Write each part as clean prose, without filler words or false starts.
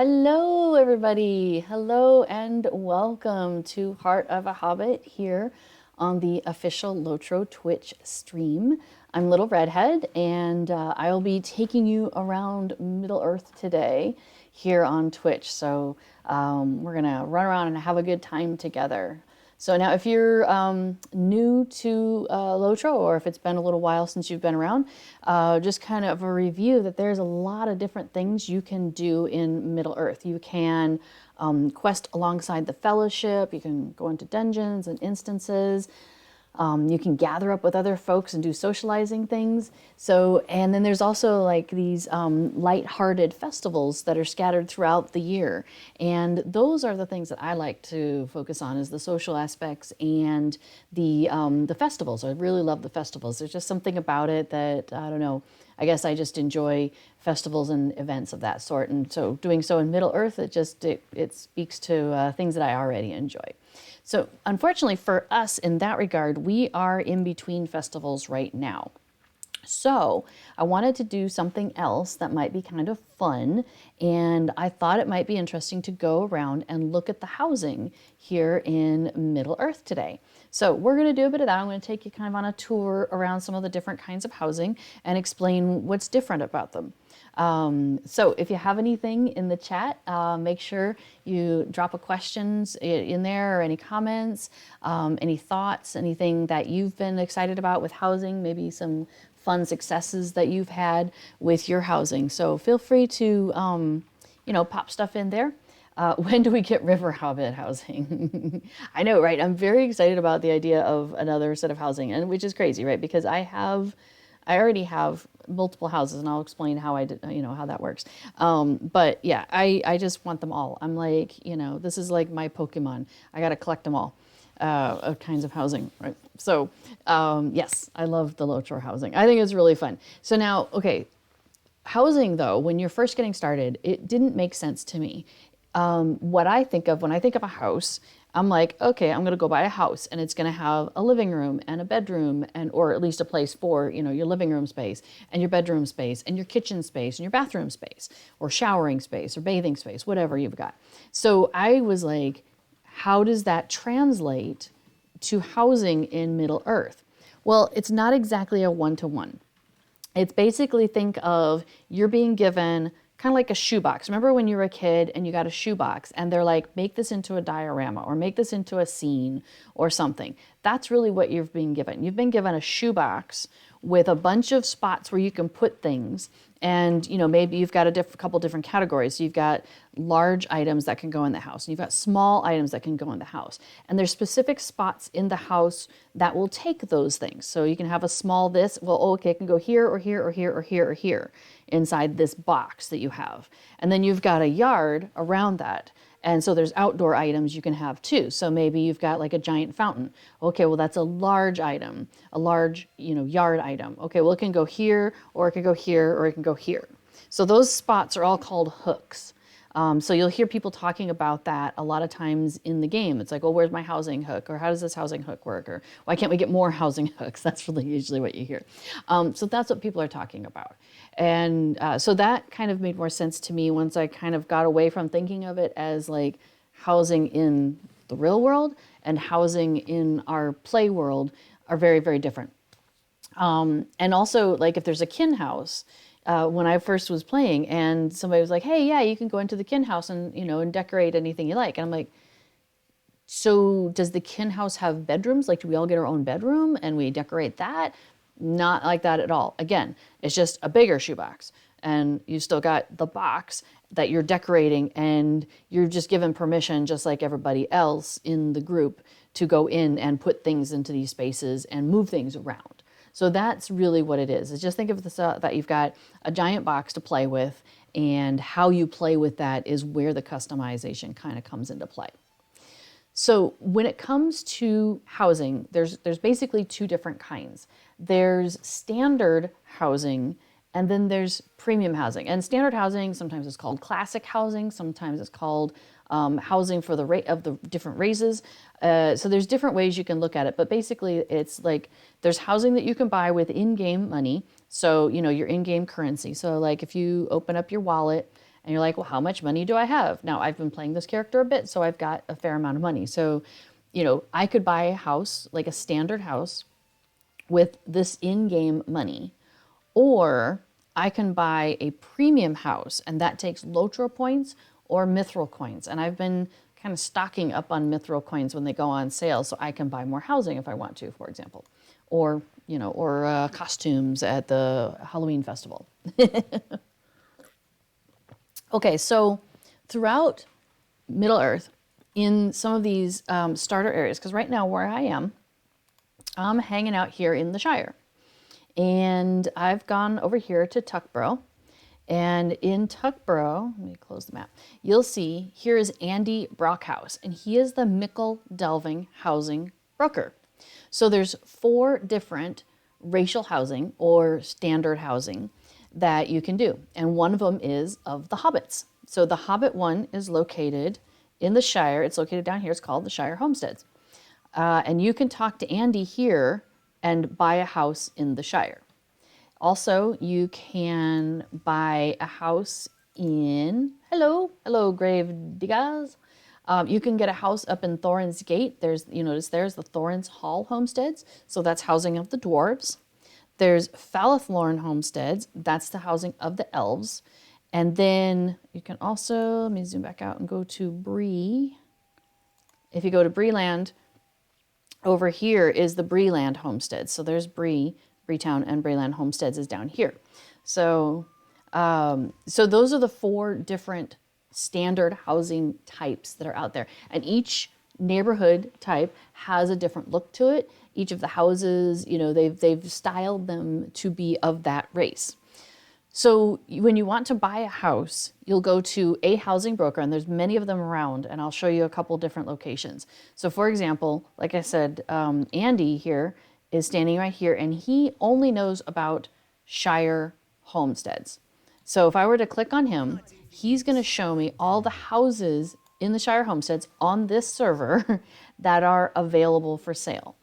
Hello, everybody. Hello and welcome to Heart of a Hobbit here on the official LOTRO Twitch stream. I'm Little Redhead, and I'll be taking you around Middle Earth today here on Twitch. So we're going to run around and have a good time together. So now if you're new to LOTRO, or if it's been a little while since you've been around, just kind of a review that there's a lot of different things you can do in Middle Earth. You can quest alongside the Fellowship, you can go into dungeons and instances, you can gather up with other folks and do socializing things. So, and then there's also like these light-hearted festivals that are scattered throughout the year. And those are the things that I like to focus on, is the social aspects and the festivals. I really love the festivals. There's just something about it that, I don't know, I guess I just enjoy festivals and events of that sort. And so doing so in Middle Earth, it speaks to things that I already enjoy. So unfortunately for us in that regard, we are in between festivals right now. So I wanted to do something else that might be kind of fun, and I thought it might be interesting to go around and look at the housing here in Middle Earth today. So we're going to do a bit of that. I'm going to take you kind of on a tour around some of the different kinds of housing and explain what's different about them. So if you have anything in the chat, make sure you drop a questions in there, or any comments, any thoughts, anything that you've been excited about with housing, maybe some fun successes that you've had with your housing. So feel free to, pop stuff in there. When do we get River Hobbit housing? I know, right? I'm very excited about the idea of another set of housing, and which is crazy, right? Because I already have multiple houses, and I'll explain how how that works. But yeah, I just want them all. I'm like, this is like my Pokemon. I got to collect them all. Kinds of housing, right? So yes, I love the LOTRO housing. I think it's really fun. So now, okay, housing though, when you're first getting started, it didn't make sense to me. What I think of when I think of a house, I'm like, okay, I'm going to go buy a house, and it's going to have a living room and a bedroom, or at least a place for, your living room space and your bedroom space and your kitchen space and your bathroom space, or showering space or bathing space, whatever you've got. So I was like, how does that translate to housing in Middle Earth? Well, it's not exactly a one-to-one. It's basically, think of, you're being given kind of like a shoebox. Remember when you were a kid and you got a shoebox and they're like, make this into a diorama or make this into a scene or something. That's really what you've been given. You've been given a shoebox with a bunch of spots where you can put things. And, maybe you've got a couple different categories. So you've got large items that can go in the house, and you've got small items that can go in the house. And there's specific spots in the house that will take those things. So you can have a small this, okay, it can go here or here or here or here or here inside this box that you have. And then you've got a yard around that. And so there's outdoor items you can have too. So maybe you've got like a giant fountain. Okay, well, that's a large item, a large, yard item. Okay, well, it can go here, or it can go here, or it can go here. So those spots are all called hooks. So you'll hear people talking about that a lot of times in the game. It's like, well, where's my housing hook? Or how does this housing hook work? Or why can't we get more housing hooks? That's really usually what you hear. So that's what people are talking about. And so that kind of made more sense to me once I kind of got away from thinking of it as like housing in the real world and housing in our play world are very, very different. And also, like, if there's a kin house, when I first was playing and somebody was like, hey, yeah, you can go into the kin house and, and decorate anything you like. And I'm like, so does the kin house have bedrooms? Like, do we all get our own bedroom and we decorate that? Not like that at all. Again, it's just a bigger shoebox, and you still got the box that you're decorating, and you're just given permission, just like everybody else in the group, to go in and put things into these spaces and move things around. So that's really what it is. Just think of this, that you've got a giant box to play with, and how you play with that is where the customization kind of comes into play. So when it comes to housing, there's basically two different kinds. There's standard housing, and then there's premium housing. And standard housing, sometimes it's called classic housing, sometimes it's called housing for the rate of the different races. So there's different ways you can look at it, but basically it's like there's housing that you can buy with in-game money. So, your in-game currency. So like if you open up your wallet And you're like, well, how much money do I have? Now, I've been playing this character a bit, so I've got a fair amount of money. So, you know, I could buy a house, like a standard house, with this in-game money. Or I can buy a premium house, and that takes LOTRO points or mithril coins. And I've been kind of stocking up on mithril coins when they go on sale, so I can buy more housing if I want to, for example. Or, you know, or costumes at the Halloween festival. Okay, so throughout Middle Earth, in some of these starter areas, because right now where I am, I'm hanging out here in the Shire. And I've gone over here to Tuckborough. And in Tuckborough, let me close the map, you'll see here is Andy Brockhouse, and he is the Mickle Delving Housing Broker. So there's 4 different racial housing or standard housing that you can do. And one of them is of the Hobbits. So the Hobbit one is located in the Shire. It's located down here. It's called the Shire Homesteads. And you can talk to Andy here and buy a house in the Shire. Also, you can buy a house in, hello, Grave Diggers. You can get a house up in Thorin's Gate. There's, you notice there's the Thorin's Hall homesteads. So that's housing of the dwarves. There's Falathlorn homesteads. That's the housing of the elves. And then you can also, let me zoom back out and go to Bree. If you go to Bree-land, over here is the Bree-land homestead. So there's Breetown, and Bree-land homesteads is down here. So, so those are the 4 different standard housing types that are out there. And each neighborhood type has a different look to it. Each of the houses, you know, they've styled them to be of that race. So when you want to buy a house, you'll go to a housing broker, and there's many of them around, and I'll show you a couple different locations. So for example, like I said, Andy here is standing right here, and he only knows about Shire homesteads. So if I were to click on him, he's going to show me all the houses in the Shire homesteads on this server that are available for sale.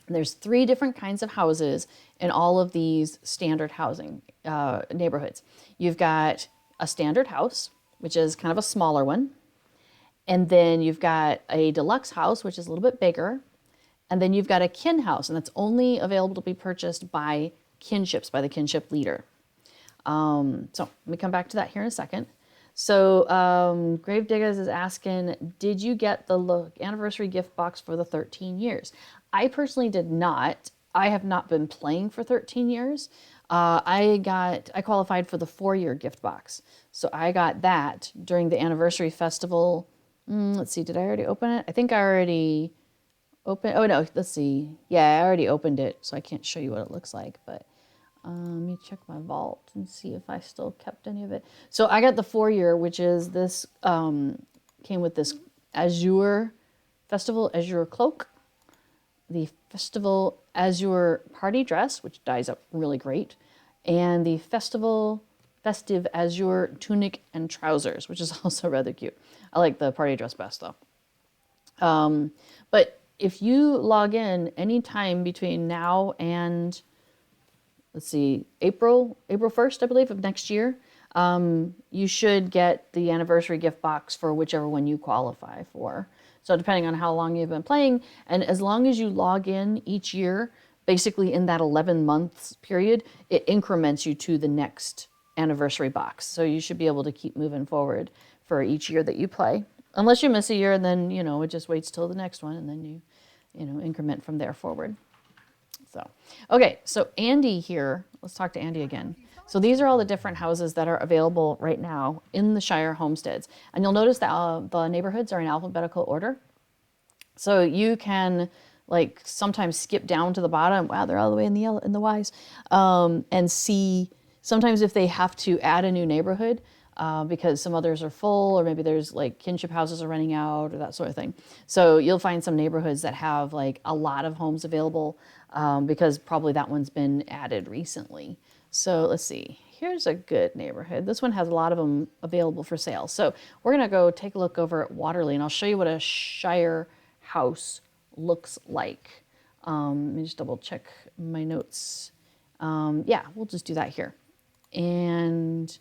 There's 3 different kinds of houses in all of these standard housing neighborhoods. You've got a standard house, which is kind of a smaller one. And then you've got a deluxe house, which is a little bit bigger. And then you've got a kin house, and that's only available to be purchased by kinships, by the kinship leader. So let me come back to that here in a second. So Grave Diggers is asking, did you get the anniversary gift box for the 13 years? I personally did not. I have not been playing for 13 years. I qualified for the 4-year gift box. So I got that during the anniversary festival. Let's see, did I already open it? I think I already opened, oh no, let's see. Yeah, I already opened it, so I can't show you what it looks like, but let me check my vault and see if I still kept any of it. So I got the 4-year, which is this, came with this Azure Festival Azure cloak, the Festival Azure party dress, which dyes up really great, and the Festive Azure tunic and trousers, which is also rather cute. I like the party dress best though. But if you log in anytime between now and, let's see, April 1st, I believe, of next year, you should get the anniversary gift box for whichever one you qualify for. So depending on how long you've been playing, and as long as you log in each year, basically in that 11 months period, it increments you to the next anniversary box. So you should be able to keep moving forward for each year that you play. Unless you miss a year, and then, you know, it just waits till the next one, and then you know, increment from there forward. So, okay, so Andy here, let's talk to Andy again. So these are all the different houses that are available right now in the Shire homesteads. And you'll notice that the neighborhoods are in alphabetical order. So you can like sometimes skip down to the bottom. Wow, they're all the way in the Y's. And see sometimes if they have to add a new neighborhood because some others are full, or maybe there's like kinship houses are running out or that sort of thing. So you'll find some neighborhoods that have like a lot of homes available because probably that one's been added recently. So let's see, here's a good neighborhood. This one has a lot of them available for sale. So we're gonna go take a look over at Waterley, and I'll show you what a Shire house looks like. Let me just double check my notes. Yeah, we'll just do that here. And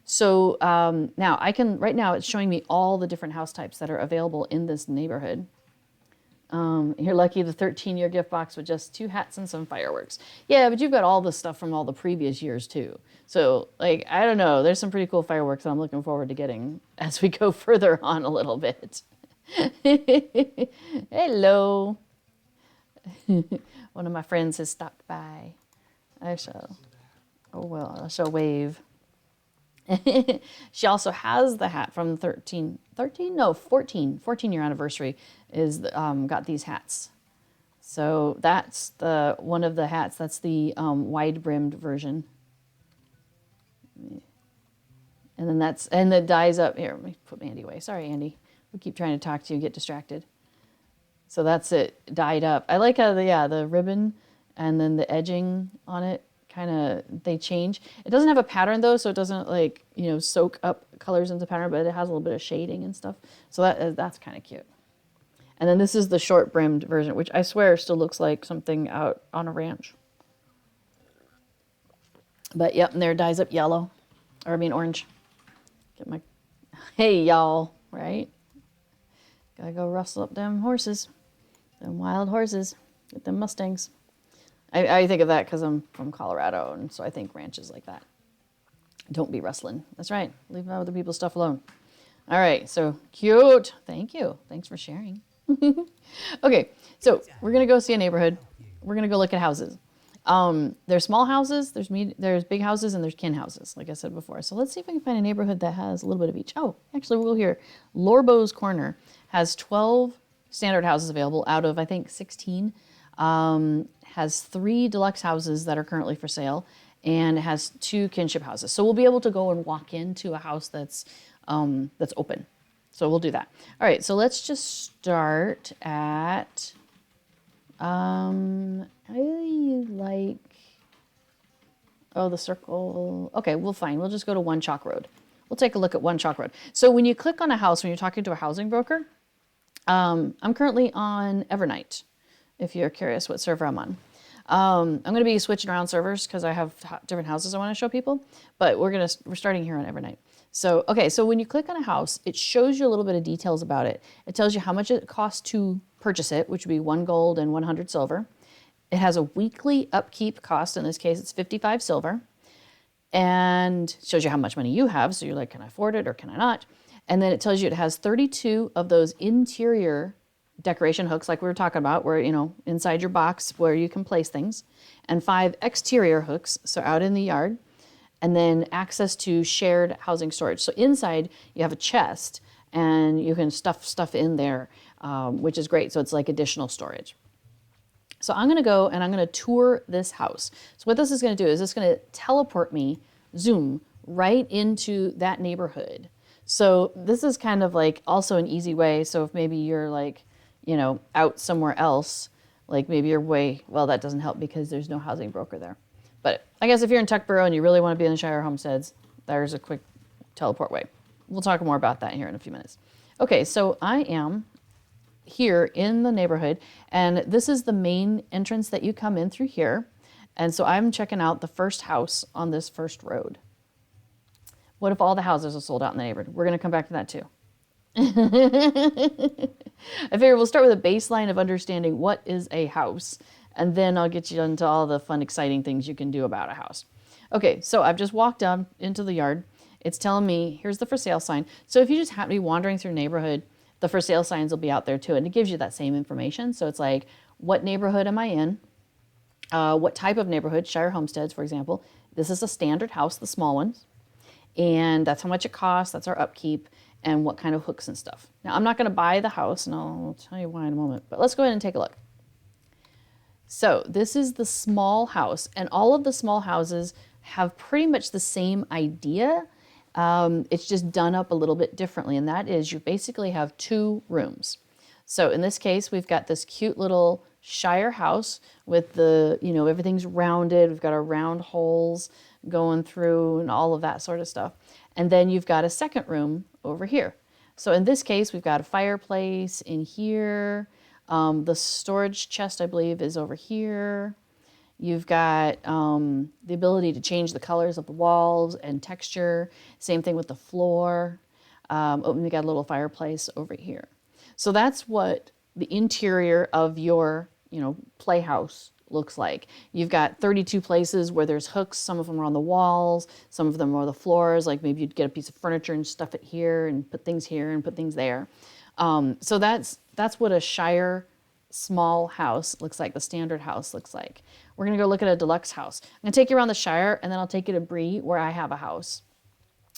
So now right now it's showing me all the different house types that are available in this neighborhood. You're lucky the 13-year gift box with just 2 hats and some fireworks. Yeah, but you've got all the stuff from all the previous years too. So like, I don't know, there's some pretty cool fireworks that I'm looking forward to getting as we go further on a little bit. Hello. One of my friends has stopped by. I shall, oh well, I shall wave. She also has the hat from 14-year anniversary is got these hats. So that's the one of the hats. That's the wide-brimmed version. And then and the dies up here. Let me put Andy away. Sorry, Andy. We keep trying to talk to you and get distracted. So that's it, dyed up. I like how the ribbon and then the edging on it kind of, they change. It doesn't have a pattern though, so it doesn't like, soak up colors into pattern, but it has a little bit of shading and stuff. So that's kind of cute. And then this is the short brimmed version, which I swear still looks like something out on a ranch. But yep, and there it dyes up yellow, or I mean orange. Get my, hey y'all, right? Gotta go rustle up them horses, them wild horses, get them Mustangs. I think of that because I'm from Colorado, and so I think ranches like that. Don't be rustling. That's right. Leave other people's stuff alone. All right, so cute. Thank you. Thanks for sharing. Okay, so we're going to go see a neighborhood. We're going to go look at houses. There's small houses, there's big houses, and there's kin houses, like I said before. So let's see if I can find a neighborhood that has a little bit of each. Oh, actually, we'll go here. Lorbo's Corner has 12 standard houses available out of, I think, 16. Has 3 deluxe houses that are currently for sale, and has 2 kinship houses. So we'll be able to go and walk into a house that's open. So we'll do that. All right, so let's just start at, the circle. Okay, well, fine. We'll just go to One Chalk Road. We'll take a look at One Chalk Road. So when you click on a house, when you're talking to a housing broker, I'm currently on Evernight, if you're curious what server I'm on. I'm going to be switching around servers because I have different houses I want to show people, but we're starting here on Evernight. So, okay, so when you click on a house, it shows you a little bit of details about it. It tells you how much it costs to purchase it, which would be 1 gold and 100 silver. It has a weekly upkeep cost. In this case, it's 55 silver, and shows you how much money you have. So you're like, can I afford it or can I not? And then it tells you it has 32 of those interior decoration hooks like we were talking about, where, inside your box where you can place things, and 5 exterior hooks, so out in the yard, and then access to shared housing storage. So inside you have a chest and you can stuff stuff in there, which is great. So it's like additional storage. So I'm going to go and I'm going to tour this house. So what this is going to do is it's going to teleport me, zoom, right into that neighborhood. So this is kind of like also an easy way. So if maybe you're like, out somewhere else, like maybe you're well, that doesn't help because there's no housing broker there. But I guess if you're in Tuckborough and you really want to be in the Shire homesteads, there's a quick teleport way. We'll talk more about that here in a few minutes. Okay, so I am here in the neighborhood, and this is the main entrance that you come in through here. And so I'm checking out the first house on this first road. What if all the houses are sold out in the neighborhood? We're going to come back to that too. I figure we'll start with a baseline of understanding what is a house, and then I'll get you into all the fun, exciting things you can do about a house. Okay, so I've just walked down into the yard. It's telling me, here's the for sale sign. So if you just happen to be wandering through a neighborhood, the for sale signs will be out there too, and it gives you that same information. So it's like, what neighborhood am I in? What type of neighborhood? Shire homesteads, for example. This is a standard house, the small ones. And that's how much it costs. That's our upkeep and what kind of hooks and stuff. Now, I'm not going to buy the house, and I'll tell you why in a moment, but let's go ahead and take a look. So this is the small house, and all of the small houses have pretty much the same idea. It's just done up a little bit differently, and that is you basically have 2 rooms. So in this case, we've got this cute little Shire house with the, everything's rounded. We've got our round holes going through and all of that sort of stuff. And then you've got a second room over here. So in this case, we've got a fireplace in here. The storage chest, I believe, is over here. You've got the ability to change the colors of the walls and texture. Same thing with the floor. We got a little fireplace over here. So that's what the interior of your, playhouse looks like. You've got 32 places where there's hooks. Some of them are on the walls. Some of them are on the floors. Like maybe you'd get a piece of furniture and stuff it here and put things here and put things there. So that's what a Shire small house looks like, the standard house looks like. We're gonna go look at a deluxe house. I'm gonna take you around the Shire and then I'll take you to Bree where I have a house.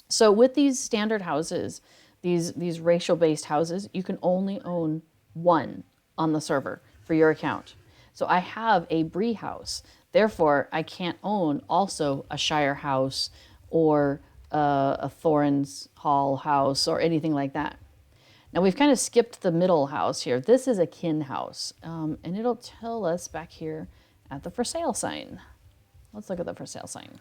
So with these standard houses, these racial-based houses, you can only own one on the server for your account. So I have a Bree house. Therefore, I can't own also a Shire house or a Thorin's Hall house or anything like that. Now we've kind of skipped the middle house here. This is a kin house, and it'll tell us back here at the for sale sign. Let's look at the for sale sign.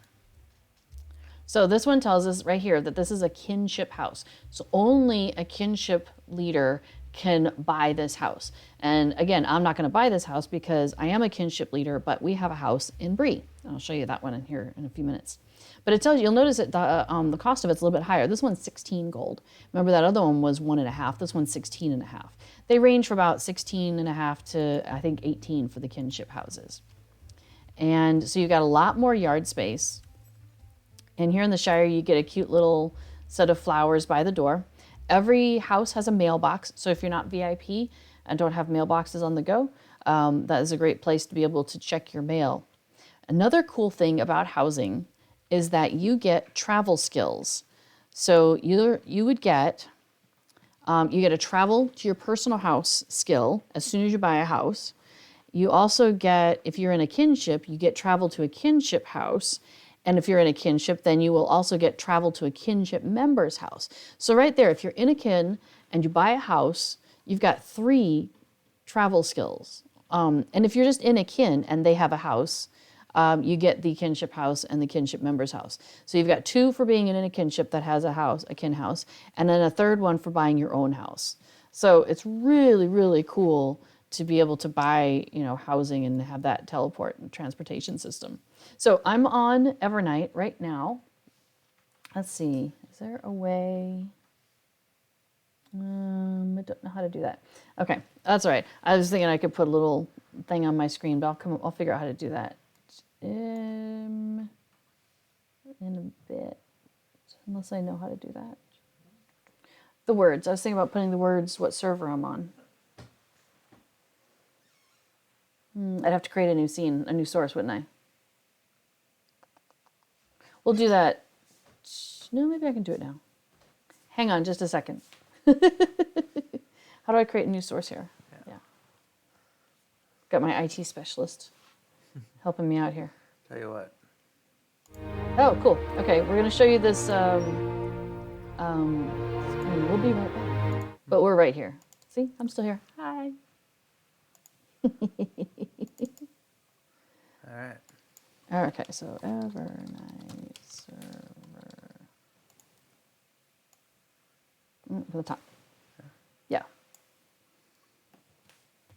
So this one tells us right here that this is a kinship house. So only a kinship leader can buy this house. And again, I'm not going to buy this house because I am a kinship leader, but we have a house in Bree. I'll show you that one in here in a few minutes. But it tells you, you'll notice that the cost of it's a little bit higher. This one's 16 gold. Remember that other one was 1.5. This one's 16.5. They range from about 16.5 to I think 18 for the kinship houses. And so you've got a lot more yard space. And here in the Shire, you get a cute little set of flowers by the door. Every house has a mailbox. So if you're not VIP and don't have mailboxes on the go, that is a great place to be able to check your mail. Another cool thing about housing is that you get travel skills. So you would get, you get a travel to your personal house skill as soon as you buy a house. You also get, if you're in a kinship, you get travel to a kinship house. And if you're in a kinship, then you will also get travel to a kinship member's house. So right there, if you're in a kin and you buy a house, you've got 3 travel skills. And if you're just in a kin and they have a house, you get the kinship house and the kinship member's house. So you've got 2 for being in a kinship that has a house, a kin house, and then a 3rd one for buying your own house. So it's really, really cool to be able to buy, housing and have that teleport and transportation system. So I'm on Evernight right now. Let's see, is there a way? I don't know how to do that. Okay, that's all right. I was thinking I could put a little thing on my screen, but I'll figure out how to do that in a bit, unless I know how to do that. The words, I was thinking about putting the words, what server I'm on. I'd have to create a new scene, a new source, wouldn't I? We'll do that. No, maybe I can do it now. Hang on just a second. How do I create a new source here? Yeah. Got my IT specialist helping me out here. Tell you what. Oh, cool. Okay, we're going to show you this. We'll be right back. But we're right here. See, I'm still here. Hi. All right. Okay, so Evernight server. From the top. Yeah.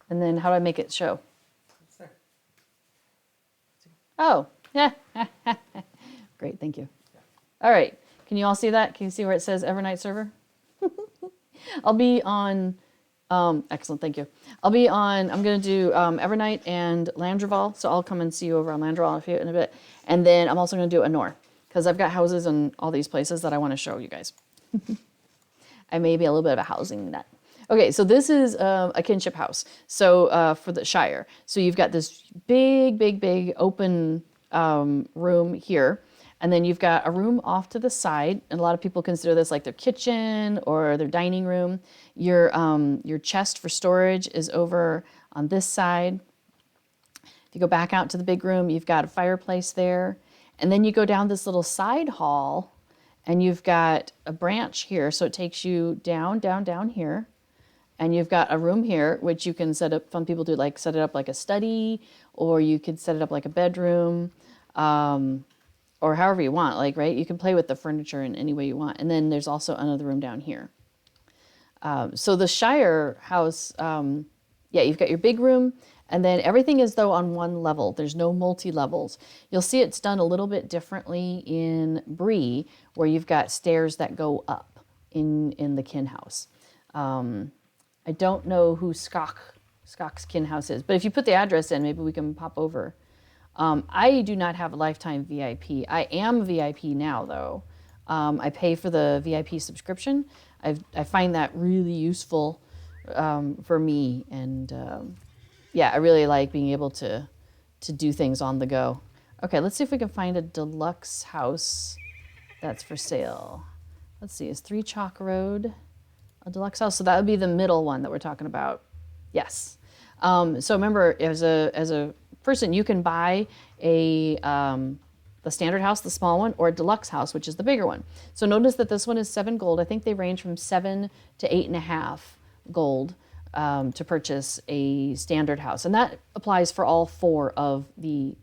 And then how do I make it show? It's there. Oh, yeah. Great, thank you. Yeah. All right, can you all see that? Can you see where it says Evernight server? I'll be on, excellent, thank you. I'm going to do Evernight and Landreval, so I'll come and see you over on Landreval in a bit. And then I'm also going to do Anor, because I've got houses in all these places that I want to show you guys. I may be a little bit of a housing nut. Okay, so this is a kinship house, so for the Shire. So you've got this big open room here. And then you've got a room off to the side, and a lot of people consider this like their kitchen or their dining room. Your chest for storage is over on this side. If you go back out to the big room, you've got a fireplace there. And then you go down this little side hall, and you've got a branch here, so it takes you down here. And you've got a room here, which you can set up, some people do like set it up like a study, or you could set it up like a bedroom. Or however you want, like, right? You can play with the furniture in any way you want. And then there's also another room down here. So the Shire house, yeah, you've got your big room, And then everything is though on one level. There's no multi-levels. You'll see it's done a little bit differently in Bree, where you've got stairs that go up in the kin house. I don't know who Skok's kin house is, but if you put the address in, maybe we can pop over. I do not have a lifetime VIP. I am VIP now though. I pay for the VIP subscription. I find that really useful for me, and yeah, I really like being able to do things on the go. Okay, let's see if we can find a deluxe house that's for sale. Let's see, is 3 Chalk Road a deluxe house? So that would be the middle one that we're talking about. Yes. So remember, as a person, you can buy the standard house, the small one, or a deluxe house, which is the bigger one. So notice that this one is 7 gold. I think they range from 7 to 8.5 gold to purchase a standard house, and that applies for all 4 of the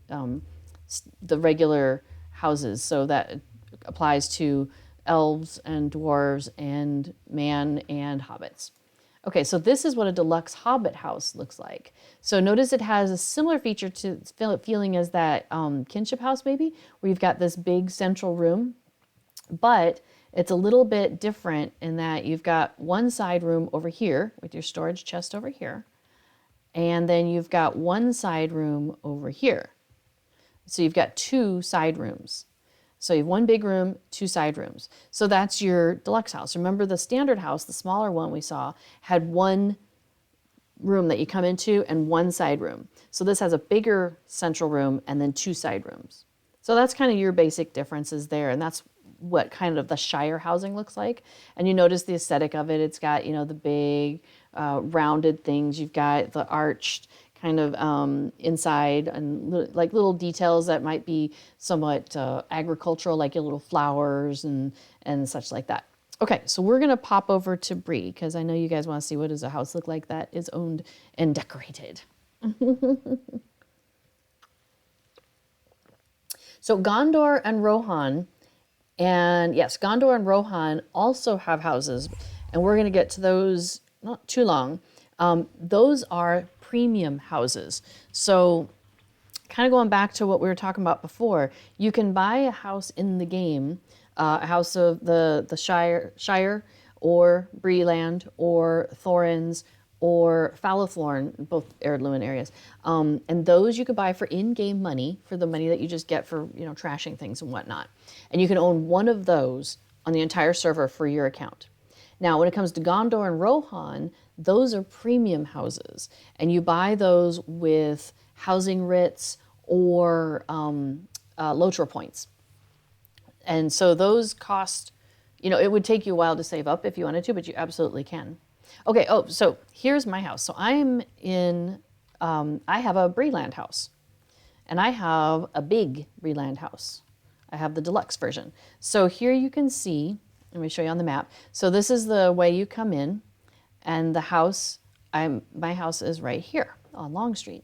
regular houses. So that applies to elves and dwarves and man and hobbits. Okay, so this is what a deluxe hobbit house looks like. So notice it has a similar feature to feeling as that kinship house maybe, where you've got this big central room, but it's a little bit different in that you've got one side room over here with your storage chest over here, and then you've got one side room over here. So you've got 2 side rooms. So you have 1 big room, 2 side rooms. So that's your deluxe house. Remember the standard house, the smaller one we saw, had 1 room that you come into and 1 side room. So this has a bigger central room and then 2 side rooms. So that's kind of your basic differences there. And that's what kind of the Shire housing looks like. And you notice the aesthetic of it. It's got, you know, the big rounded things. You've got the arched kind of inside, and like little details that might be somewhat agricultural, like your little flowers and such like that. Okay, so we're gonna pop over to Bree, because I know you guys want to see what does a house look like that is owned and decorated. So Gondor and Rohan, and yes, Gondor and Rohan also have houses, and we're gonna get to those not too long. Those are premium houses. So kind of going back to what we were talking about before, you can buy a house in the game, a house of the Shire or Bree-land or Thorin's or Fallowthorn, both Ered Luin areas. And those you could buy for in-game money, for the money that you just get for, you know, trashing things and whatnot. And you can own one of those on the entire server for your account. Now, when it comes to Gondor and Rohan, those are premium houses, and you buy those with housing writs or LOTRO points. And so those cost, you know, it would take you a while to save up if you wanted to, but you absolutely can. Okay, oh, so here's my house. So I'm in, I have a Bree-land house, and I have a big Bree-land house. I have the deluxe version. So here you can see, let me show you on the map. So this is the way you come in, and the house, my house is right here on Long Street.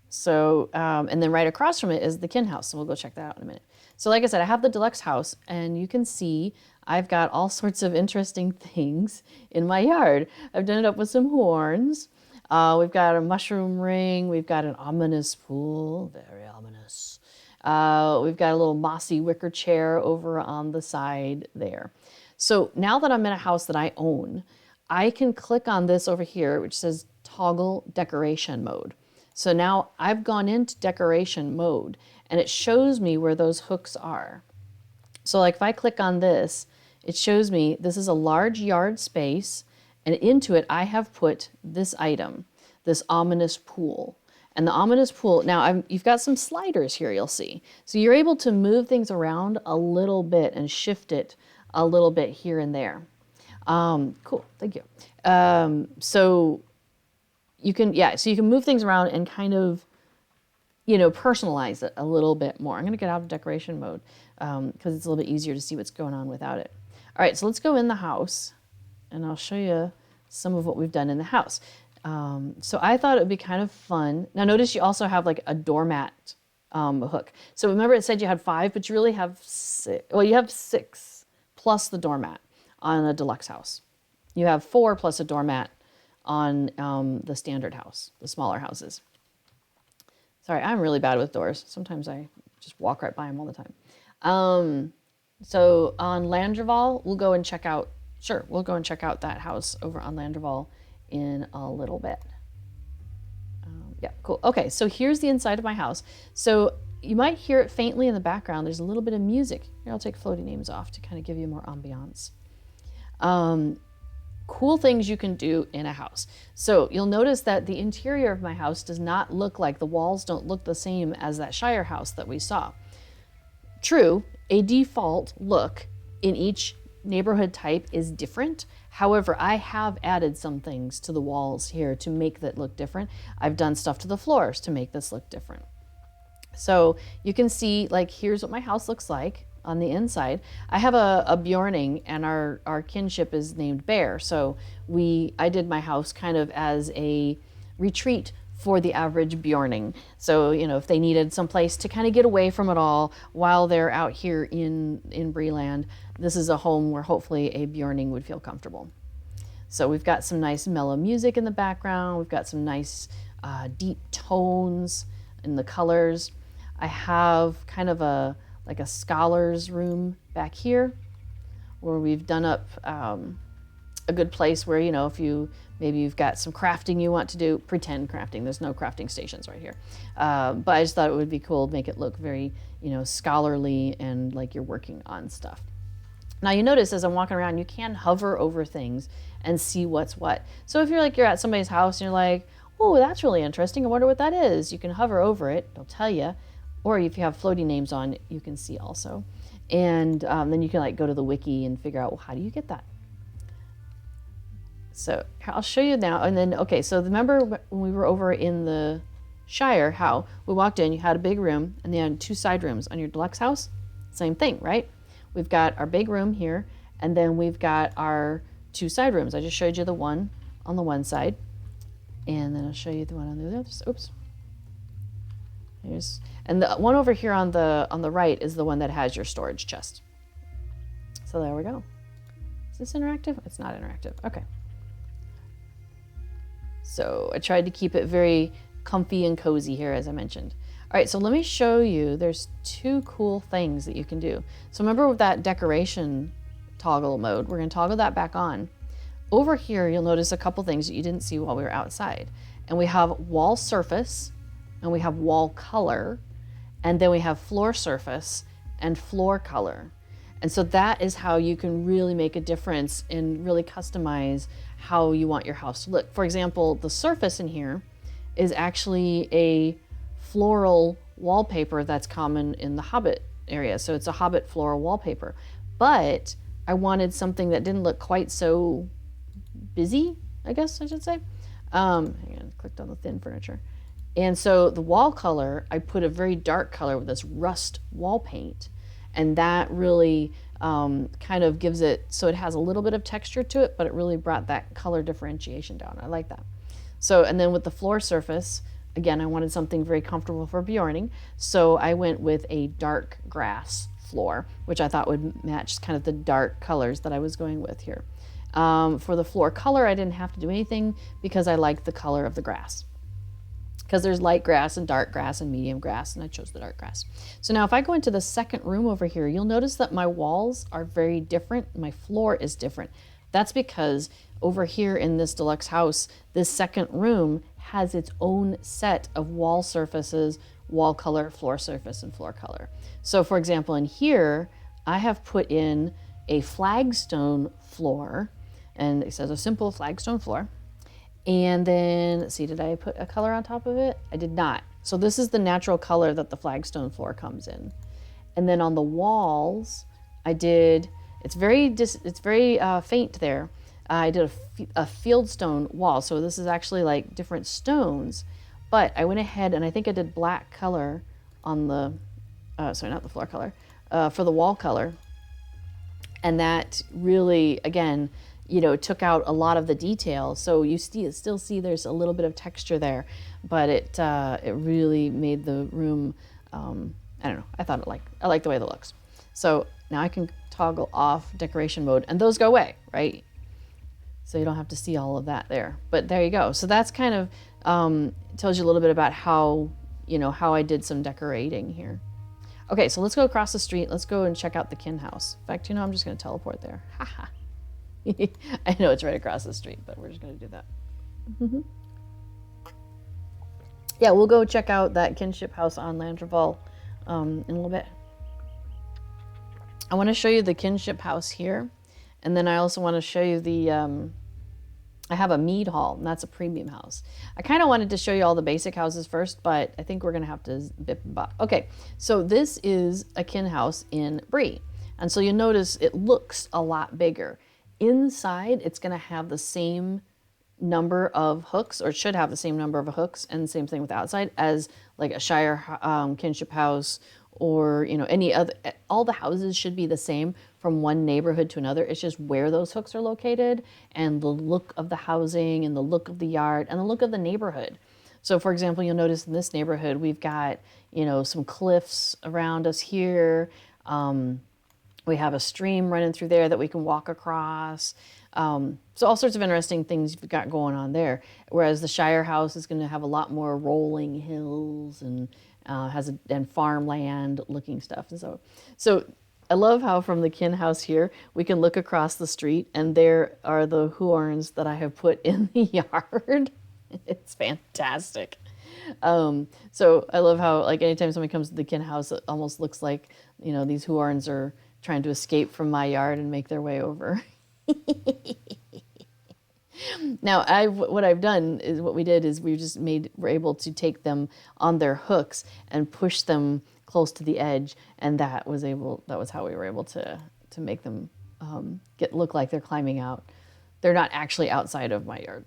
So, and then right across from it is the kin house. So we'll go check that out in a minute. So like I said, I have the deluxe house, and you can see I've got all sorts of interesting things in my yard. I've done it up with some horns. We've got a mushroom ring. We've got an ominous pool, very ominous. We've got a little mossy wicker chair over on the side there. So now that I'm in a house that I own, I can click on this over here, which says toggle decoration mode. So now I've gone into decoration mode, and it shows me where those hooks are. So like if I click on this, it shows me this is a large yard space, and into it I have put this item, this ominous pool. And the ominous pool, now you've got some sliders here, you'll see. So you're able to move things around a little bit and shift it a little bit here and there. Cool, thank you. So you can, so you can move things around and kind of, you know, personalize it a little bit more. I'm gonna get out of decoration mode because it's a little bit easier to see what's going on without it. All right, so let's go in the house, and I'll show you some of what we've done in the house. So I thought it would be kind of fun. Now notice you also have like a doormat hook. So remember it said you had 5, but you really have 6. Well, you have 6 plus the doormat on a deluxe house. You have 4 plus a doormat on the standard house, the smaller houses. Sorry, I'm really bad with doors. Sometimes I just walk right by them all the time. So on Landreval, we'll go and check out, we'll go and check out that house over on Landreval in a little bit. Yeah, cool. Okay, so here's the inside of my house. So you might hear it faintly in the background. There's a little bit of music. Here, I'll take floaty names off to kind of give you more ambiance. Cool things you can do in a house. So you'll notice that the interior of my house does not look like, the walls don't look the same as that Shire house that we saw. True, a default look in each neighborhood type is different. However, I have added some things to the walls here to make that look different. I've done stuff to the floors to make this look different. So you can see, like, here's what my house looks like on the inside. I have a Bjorning, and our kinship is named Bear. So I did my house kind of as a retreat for the average Bjorning. So, you know, if they needed some place to kind of get away from it all while they're out here in Bree-land, this is a home where hopefully a Bjorning would feel comfortable. So we've got some nice mellow music in the background. We've got some nice deep tones in the colors. I have kind of like a scholar's room back here where we've done up a good place where, you know, if maybe you've got some crafting you want to do, pretend crafting, there's no crafting stations right here. But I just thought it would be cool to make it look very, you know, scholarly and like you're working on stuff. Now you notice as I'm walking around, you can hover over things and see what's what. So if you're at somebody's house and you're like, oh, that's really interesting, I wonder what that is. You can hover over it, they'll tell you. Or if you have floaty names on, you can see also. And then you can like go to the wiki and figure out, well, how do you get that? So I'll show you now. And then, okay, so remember when we were over in the Shire, how we walked in, you had a big room and then you had 2 side rooms. On your deluxe house, same thing, right? We've got our big room here, and then we've got our 2 side rooms. I just showed you the one on the one side, and then I'll show you the one on the other. Oops. And the one over here on the right is the one that has your storage chest. So there we go. Is this interactive? It's not interactive. Okay. So I tried to keep it very comfy and cozy here, as I mentioned. All right, so let me show you, there's 2 cool things that you can do. So remember with that decoration toggle mode, we're gonna toggle that back on. Over here, you'll notice a couple things that you didn't see while we were outside. And we have wall surface, and we have wall color, and then we have floor surface and floor color. And so that is how you can really make a difference and really customize how you want your house to look. For example, the surface in here is actually a floral wallpaper that's common in the Hobbit area. So it's a Hobbit floral wallpaper. But I wanted something that didn't look quite so busy, I guess I should say. Hang on, clicked on the thin furniture. And so the wall color, I put a very dark color with this rust wall paint. And that really kind of gives it, so it has a little bit of texture to it, but it really brought that color differentiation down. I like that. So, and then with the floor surface, again, I wanted something very comfortable for Bjorning. So I went with a dark grass floor, which I thought would match kind of the dark colors that I was going with here. For the floor color, I didn't have to do anything because I liked the color of the grass. Because there's light grass and dark grass and medium grass, and I chose the dark grass. So now if I go into the second room over here, you'll notice that my walls are very different. My floor is different. That's because over here in this deluxe house, this second room has its own set of wall surfaces, wall color, floor surface, and floor color. So for example, in here, I have put in a flagstone floor, and it says a simple flagstone floor. And then, let's see, did I put a color on top of it? I did not. So this is the natural color that the flagstone floor comes in. And then on the walls, I did, it's very faint there. I did a fieldstone wall. So this is actually like different stones. But I went ahead and I think I did black color on the, sorry, not the floor color, for the wall color. And that really, again, you know, took out a lot of the detail. So you still see there's a little bit of texture there, but it really made the room, I don't know, I like the way that looks. So now I can toggle off decoration mode and those go away, right? So you don't have to see all of that there. But there you go. So that's kind of tells you a little bit about how, how I did some decorating here. Okay, so let's go across the street. Let's go and check out the kin house. In fact, I'm just going to teleport there. Haha. I know it's right across the street, but we're just going to do that. Yeah, we'll go check out that kinship house on Landreval in a little bit. I want to show you the kinship house here. And then I also want to show you the, I have a Mead Hall, and that's a premium house. I kind of wanted to show you all the basic houses first, but I think we're going to have to bip and bop. Okay, so this is a kin house in Bree. And so you'll notice it looks a lot bigger. Inside, it's going to have the same number of hooks, or it should have the same number of hooks, and same thing with outside as like a Shire kinship house, or any other. All the houses should be the same from one neighborhood to another. It's just where those hooks are located, and the look of the housing, and the look of the yard, and the look of the neighborhood. So for example, you'll notice in this neighborhood we've got some cliffs around us here. We have a stream running through there that we can walk across. So all sorts of interesting things you've got going on there. Whereas the Shire house is going to have a lot more rolling hills and and farmland looking stuff. And so I love how from the kin house here, we can look across the street and there are the horns that I have put in the yard. It's fantastic. So I love how anytime somebody comes to the kin house, it almost looks like, these horns are trying to escape from my yard and make their way over. Now, what we did is we're able to take them on their hooks and push them close to the edge, and that was how we were able to make them look like they're climbing out. They're not actually outside of my yard.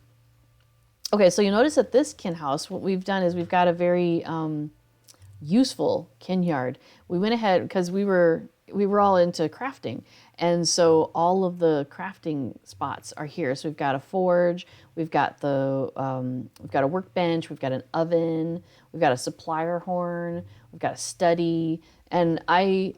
Okay, so you notice at this kin house, what we've done is we've got a very useful kin yard. We went ahead because we were all into crafting. And so all of the crafting spots are here. So we've got a forge, we've got we've got a workbench, we've got an oven, we've got a supplier horn, we've got a study. And I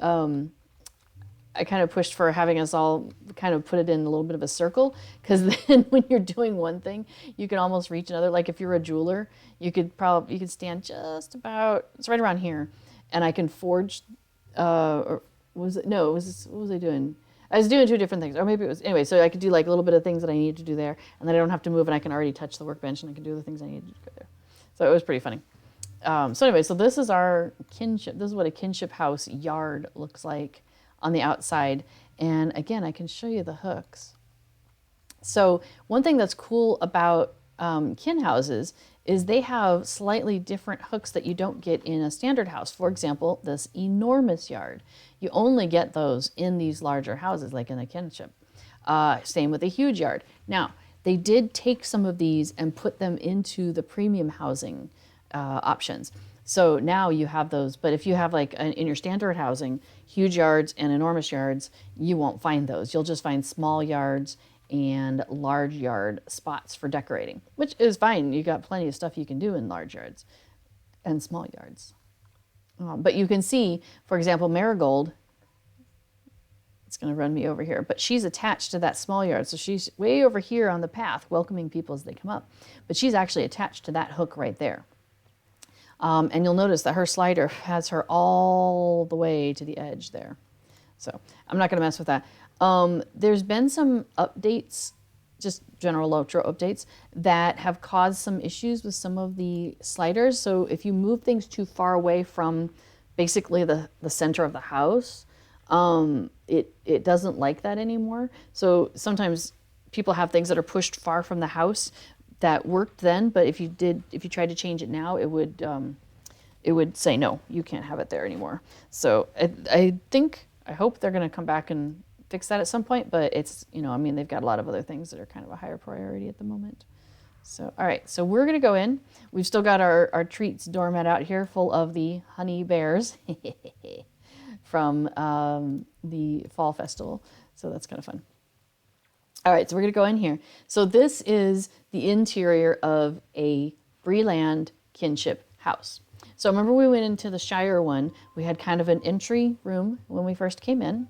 kind of pushed for having us all kind of put it in a little bit of a circle, because then when you're doing one thing, you can almost reach another. Like if you're a jeweler, you could stand just about, it's right around here, and I can forge, what was I doing? I was doing two different things, or maybe it was, anyway, so I could do like a little bit of things that I needed to do there, and then I don't have to move, and I can already touch the workbench, and I can do the things I needed to go there. So it was pretty funny. So anyway, so this is our kinship, this is what a kinship house yard looks like on the outside. And again, I can show you the hooks. So one thing that's cool about kin houses is they have slightly different hooks that you don't get in a standard house. For example, this enormous yard. You only get those in these larger houses, like in a kinship. Same with a huge yard. Now, they did take some of these and put them into the premium housing options. So now you have those, but if you have in your standard housing, huge yards and enormous yards, you won't find those. You'll just find small yards and large yard spots for decorating, which is fine. You got plenty of stuff you can do in large yards and small yards. But you can see, for example, Marigold, it's going to run me over here, but she's attached to that small yard. So she's way over here on the path, welcoming people as they come up. But she's actually attached to that hook right there. And you'll notice that her slider has her all the way to the edge there. So I'm not going to mess with that. There's been some updates, just general LOTRO updates, that have caused some issues with some of the sliders. So if you move things too far away from basically the center of the house, it doesn't like that anymore. So sometimes people have things that are pushed far from the house that worked then, but if you tried to change it now, it would say, no, you can't have it there anymore. So I hope they're going to come back and fix that at some point, but it's, they've got a lot of other things that are kind of a higher priority at the moment. So, all right, so we're going to go in. We've still got our treats doormat out here full of the honey bears from the fall festival. So that's kind of fun. All right, so we're going to go in here. So this is the interior of a Bree-land kinship house. So remember we went into the Shire one. We had kind of an entry room when we first came in.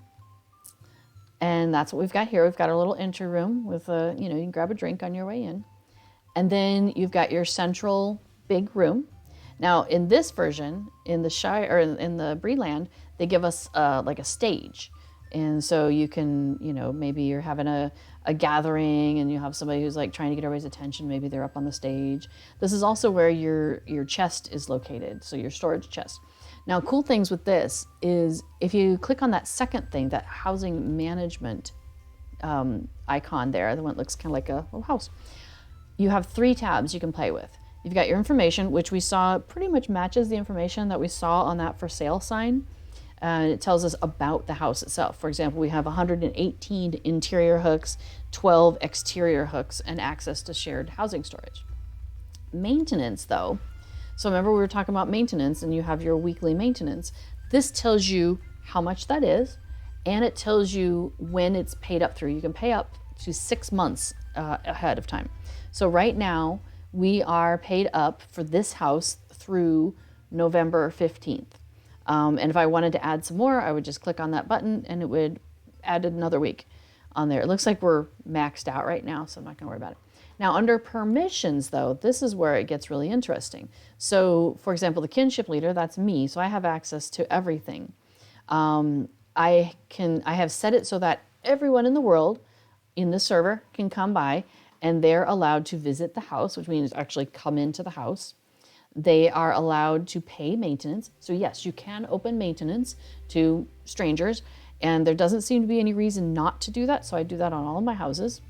And that's what we've got here. We've got our little entry room with a, you can grab a drink on your way in. And then you've got your central big room. Now in this version, in the Shire, or in the Bree-land, they give us like a stage. And so you can, maybe you're having a gathering and you have somebody who's like trying to get everybody's attention. Maybe they're up on the stage. This is also where your chest is located. So your storage chest. Now, cool things with this is if you click on that second thing, that housing management icon there, the one that looks kind of like a little house, you have 3 tabs you can play with. You've got your information, which we saw pretty much matches the information that we saw on that for sale sign. It tells us about the house itself. For example, we have 118 interior hooks, 12 exterior hooks, and access to shared housing storage. Maintenance, though, so remember we were talking about maintenance and you have your weekly maintenance. This tells you how much that is, and it tells you when it's paid up through. You can pay up to 6 months ahead of time. So right now we are paid up for this house through November 15th. And if I wanted to add some more, I would just click on that button and it would add another week on there. It looks like we're maxed out right now, so I'm not gonna worry about it. Now under permissions though, this is where it gets really interesting. So for example, the kinship leader, that's me, so I have access to everything. I have set it so that everyone in the world in the server can come by and they're allowed to visit the house, which means actually come into the house. They are allowed to pay maintenance. So yes, you can open maintenance to strangers, and there doesn't seem to be any reason not to do that. So I do that on all of my houses.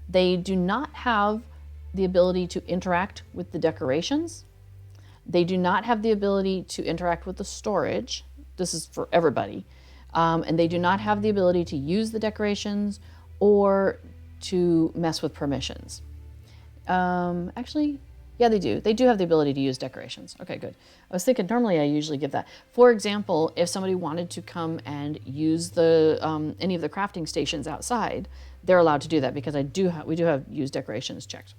They do not have the ability to interact with the decorations. They do not have the ability to interact with the storage. This is for everybody. And they do not have the ability to use the decorations or to mess with permissions. Actually, yeah, they do. They do have the ability to use decorations. Okay, good. I was thinking normally I usually give that. For example, if somebody wanted to come and use the any of the crafting stations outside, they're allowed to do that because we do have use decorations checked.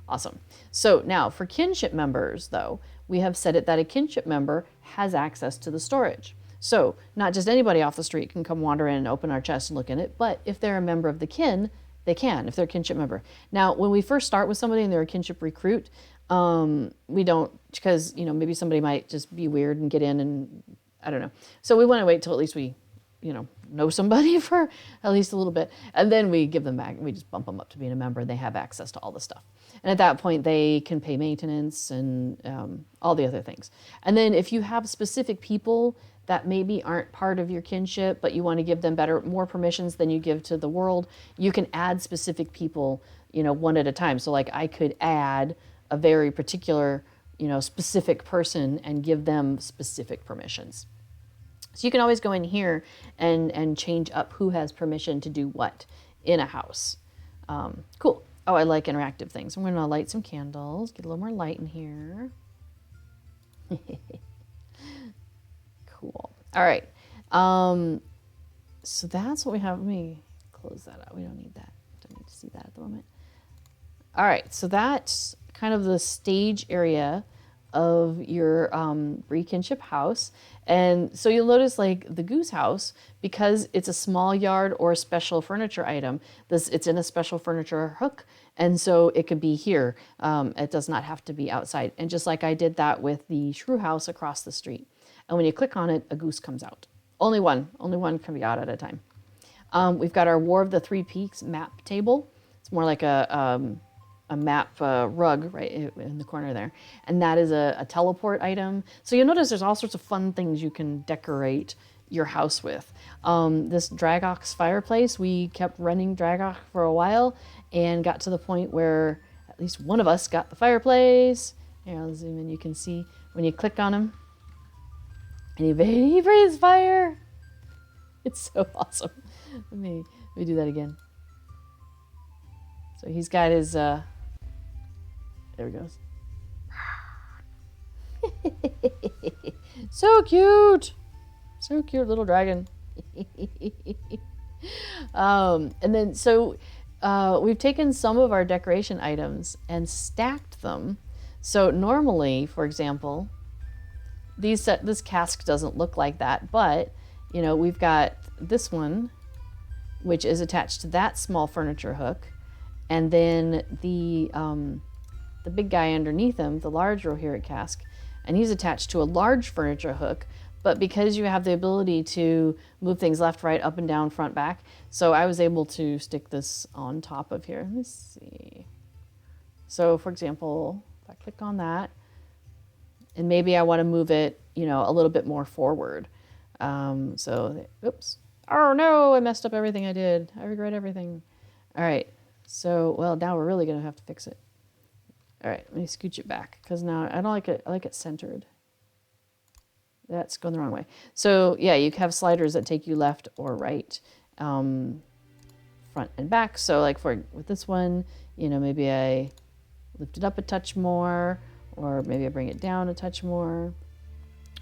Awesome. So now for kinship members, though, we have set it that a kinship member has access to the storage. So not just anybody off the street can come wander in and open our chest and look in it, but if they're a member of the kin, they can, if they're a kinship member. Now, when we first start with somebody and they're a kinship recruit, we don't, because, maybe somebody might just be weird and get in and I don't know. So we want to wait till at least we, know somebody for at least a little bit. And then we give them back, we just bump them up to being a member and they have access to all the stuff. And at that point, they can pay maintenance and all the other things. And then if you have specific people that maybe aren't part of your kinship, but you want to give them more permissions than you give to the world, you can add specific people, one at a time. So like I could add a very particular, specific person and give them specific permissions. So you can always go in here and change up who has permission to do what in a house. Cool. Oh, I like interactive things. I'm going to light some candles, get a little more light in here. Cool. All right. So that's what we have. Let me close that out. We don't need that. Don't need to see that at the moment. All right. So that's kind of the stage area of your Bree kinship house. And so you'll notice like the goose house, because it's a small yard or a special furniture item, it's in a special furniture hook. And so it could be here. It does not have to be outside. And just like I did that with the shrew house across the street. And when you click on it, a goose comes out. Only one can be out at a time. We've got our War of the Three Peaks map table. It's more like a map rug right in the corner there. And that is a teleport item. So you'll notice there's all sorts of fun things you can decorate your house with. This Dragox fireplace, we kept running Dragox for a while and got to the point where at least one of us got the fireplace. Here, I'll zoom in. You can see when you click on him and he breathes fire. It's so awesome. Let me do that again. So he's got his, there he goes. So cute. So cute little dragon. And then, so we've taken some of our decoration items and stacked them. So normally, for example, this cask doesn't look like that, but we've got this one which is attached to that small furniture hook. And then the big guy underneath him, the large Rohirric cask, and he's attached to a large furniture hook. But because you have the ability to move things left, right, up and down, front, back, so I was able to stick this on top of here. Let me see. So for example, if I click on that, and maybe I want to move it, you know, a little bit more forward. Oops. Oh no, I messed up everything I did. I regret everything. All right. So, well, now we're really going to have to fix it. All right, let me scooch it back because now I don't like it. I like it centered. That's going the wrong way. So yeah, you have sliders that take you left or right, front and back. So like with this one, you know, maybe I lift it up a touch more, or maybe I bring it down a touch more,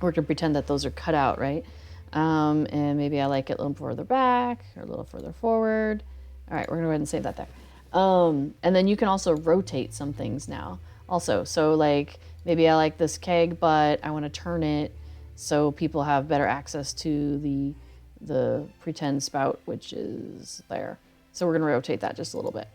or to pretend that those are cut out, right? And maybe I like it a little further back or a little further forward. All right, we're gonna go ahead and save that there. And then you can also rotate some things now also. So like maybe I like this keg, but I want to turn it so people have better access to the pretend spout, which is there. So we're going to rotate that just a little bit.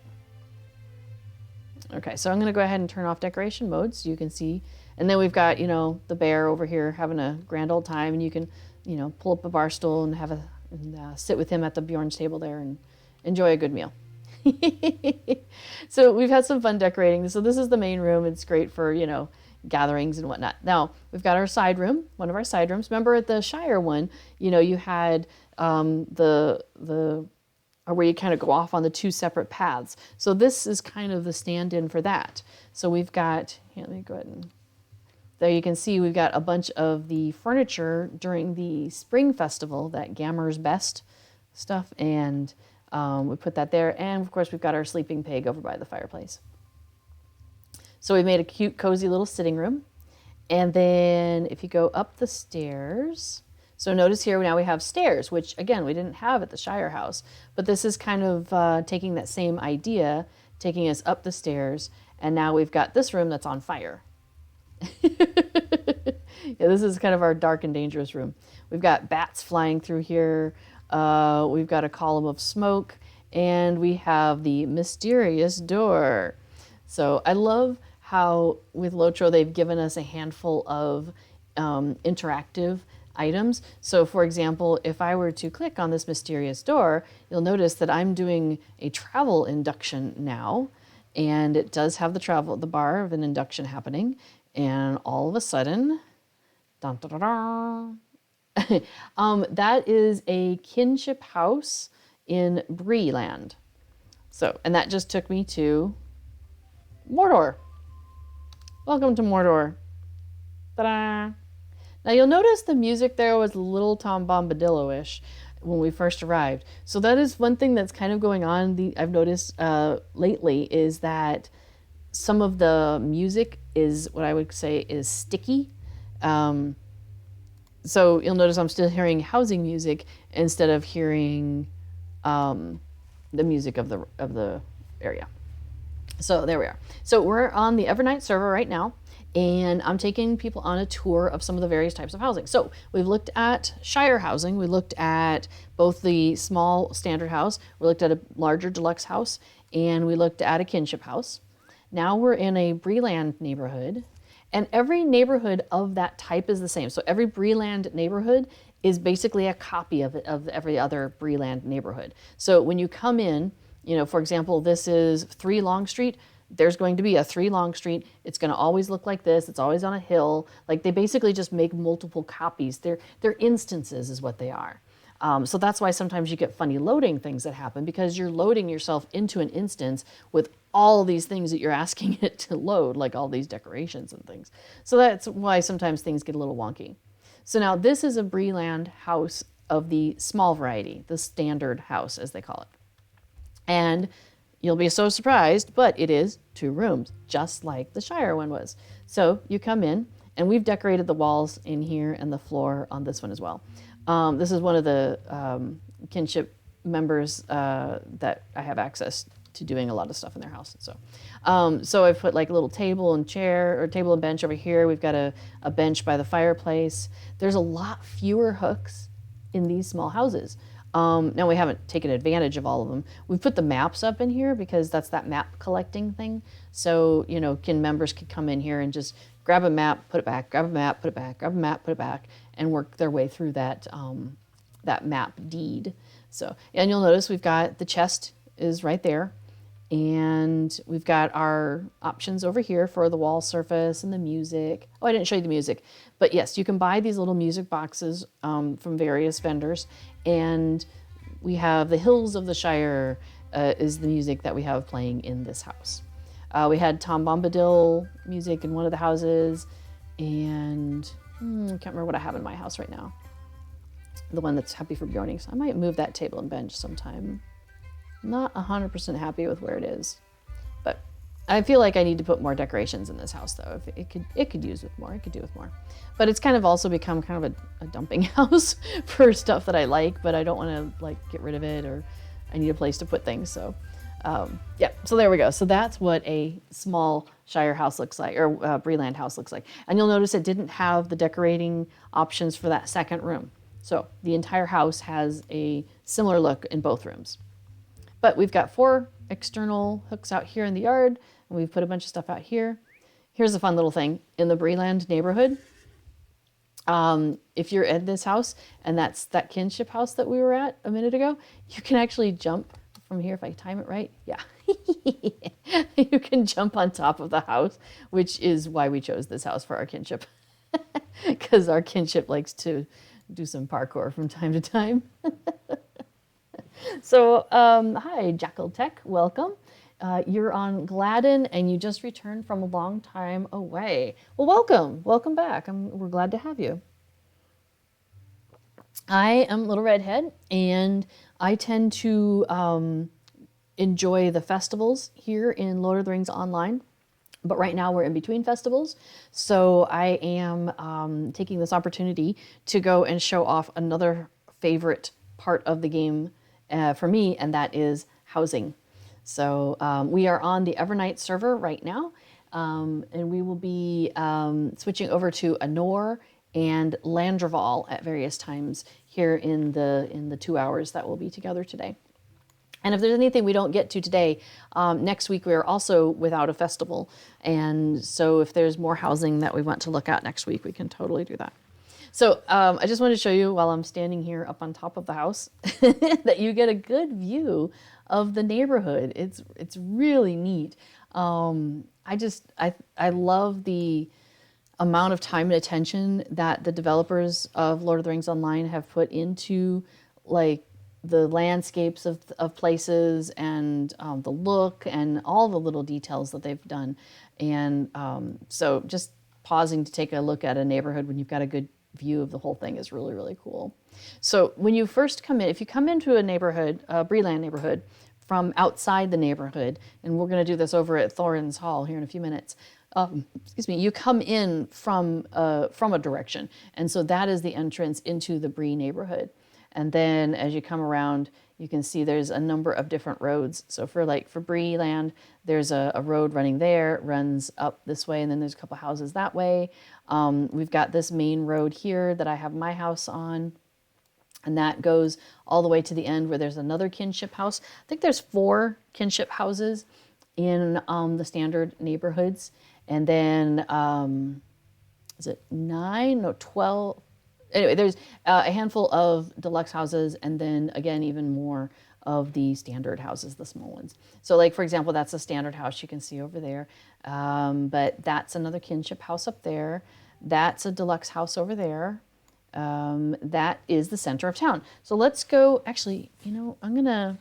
Okay, so I'm going to go ahead and turn off decoration mode so you can see. And then we've got, you know, the bear over here having a grand old time, and you can, you know, pull up a bar stool and sit with him at the Bjorn's table there and enjoy a good meal. So we've had some fun decorating. So this is the main room. It's great for, you know, gatherings and whatnot. Now we've got our side room, one of our side rooms. Remember at the Shire one, you know, you had where you kind of go off on the two separate paths. So this is kind of the stand-in for that. So we've got, let me go ahead and, there you can see we've got a bunch of the furniture during the spring festival, that Gammer's Best stuff, and we put that there. And of course we've got our sleeping pig over by the fireplace. So we made a cute, cozy little sitting room. And then if you go up the stairs, so notice here now we have stairs, which again, we didn't have at the Shire house, but this is kind of taking that same idea, taking us up the stairs. And now we've got this room that's on fire. Yeah, this is kind of our dark and dangerous room. We've got bats flying through here. We've got a column of smoke, and we have the mysterious door. So I love how with LOTRO they've given us a handful of interactive items. So for example, if I were to click on this mysterious door, you'll notice that I'm doing a travel induction now, and it does have the bar of an induction happening, and all of a sudden, dun, dun, dun, dun, that is a kinship house in Bree-land. So, and that just took me to Mordor. Welcome to Mordor. Ta-da! Now you'll notice the music there was a little Tom Bombadillo-ish when we first arrived. So that is one thing that's kind of going on. I've noticed lately is that some of the music is what I would say is sticky. So you'll notice I'm still hearing housing music instead of hearing the music of the area. So there we are. So we're on the Evernight server right now, and I'm taking people on a tour of some of the various types of housing. So we've looked at Shire housing. We looked at both the small standard house. We looked at a larger deluxe house, and we looked at a kinship house. Now we're in a Bree-land neighborhood, and every neighborhood of that type is the same. So every Bree-land neighborhood is basically a copy of every other Bree-land neighborhood. So when you come in, you know, for example, this is 3 Longstreet. There's going to be a 3 Longstreet. It's going to always look like this. It's always on a hill. Like they basically just make multiple copies. They're instances is what they are. So that's why sometimes you get funny loading things that happen, because you're loading yourself into an instance with all these things that you're asking it to load, like all these decorations and things. So that's why sometimes things get a little wonky. So now this is a Bree-land house of the small variety, the standard house as they call it. And you'll be so surprised, but it is 2 rooms, just like the Shire one was. So you come in, and we've decorated the walls in here and the floor on this one as well. This is one of the kinship members that I have access to doing a lot of stuff in their house. So I've put like a little table and chair, or table and bench over here. We've got a bench by the fireplace. There's a lot fewer hooks in these small houses. Now we haven't taken advantage of all of them. We've put the maps up in here because that's that map collecting thing. So, members could come in here and just grab a map, put it back, grab a map, put it back, grab a map, put it back, and work their way through that, that map deed. So, and you'll notice we've got the chest is right there. And we've got our options over here for the wall surface and the music. Oh, I didn't show you the music. But yes, you can buy these little music boxes from various vendors. And we have the Hills of the Shire is the music that we have playing in this house. We had Tom Bombadil music in one of the houses. And I can't remember what I have in my house right now. The one that's Happy for Bjorning. So I might move that table and bench sometime. Not 100% happy with where it is, but I feel like I need to put more decorations in this house though. If it could use with more, it could do with more. But it's kind of also become kind of a dumping house for stuff that I like, but I don't want to like get rid of it, or I need a place to put things. So yeah, so there we go. So that's what a small Shire house looks like, or Bree-land house looks like. And you'll notice it didn't have the decorating options for that second room. So the entire house has a similar look in both rooms. But we've got 4 external hooks out here in the yard, and we've put a bunch of stuff out here. Here's a fun little thing. In the Bree-land neighborhood, if you're in this house, and that's that kinship house that we were at a minute ago, you can actually jump from here, if I time it right. Yeah. You can jump on top of the house, which is why we chose this house for our kinship. Because our kinship likes to do some parkour from time to time. So, hi, Jackal Tech, welcome. You're on Gladden, and you just returned from a long time away. Well, welcome back. We're glad to have you. I am Little Redhead, and I tend to enjoy the festivals here in Lord of the Rings Online. But right now we're in between festivals, so I am taking this opportunity to go and show off another favorite part of the game for me, and that is housing. So we are on the Evernight server right now, and we will be switching over to Anor and Landreval at various times here in the 2 hours that we'll be together today. And if there's anything we don't get to today, next week we are also without a festival, and so if there's more housing that we want to look at next week, we can totally do that. So I just wanted to show you while I'm standing here up on top of the house that you get a good view of the neighborhood. It's really neat. I love the amount of time and attention that the developers of Lord of the Rings Online have put into like the landscapes of places and the look and all the little details that they've done. And so just pausing to take a look at a neighborhood when you've got a good view of the whole thing is really, really cool. So when you first come in, if you come into a neighborhood, a Bree-land neighborhood, from outside the neighborhood, and we're going to do this over at Thorin's Hall here in a few minutes, you come in from a direction, and so that is the entrance into the Bree neighborhood. And then as you come around, you can see there's a number of different roads. So for Bree-land, there's a road running there, runs up this way, and then there's a couple houses that way. We've got this main road here that I have my house on, and that goes all the way to the end where there's another kinship house. I think there's 4 kinship houses in the standard neighborhoods. And then, is it 9? No, 12. Anyway, there's a handful of deluxe houses, and then again, even more of the standard houses, the small ones. So like, for example, that's a standard house you can see over there. But that's another kinship house up there. That's a deluxe house over there. That is the center of town. So let's go, actually, I'm going to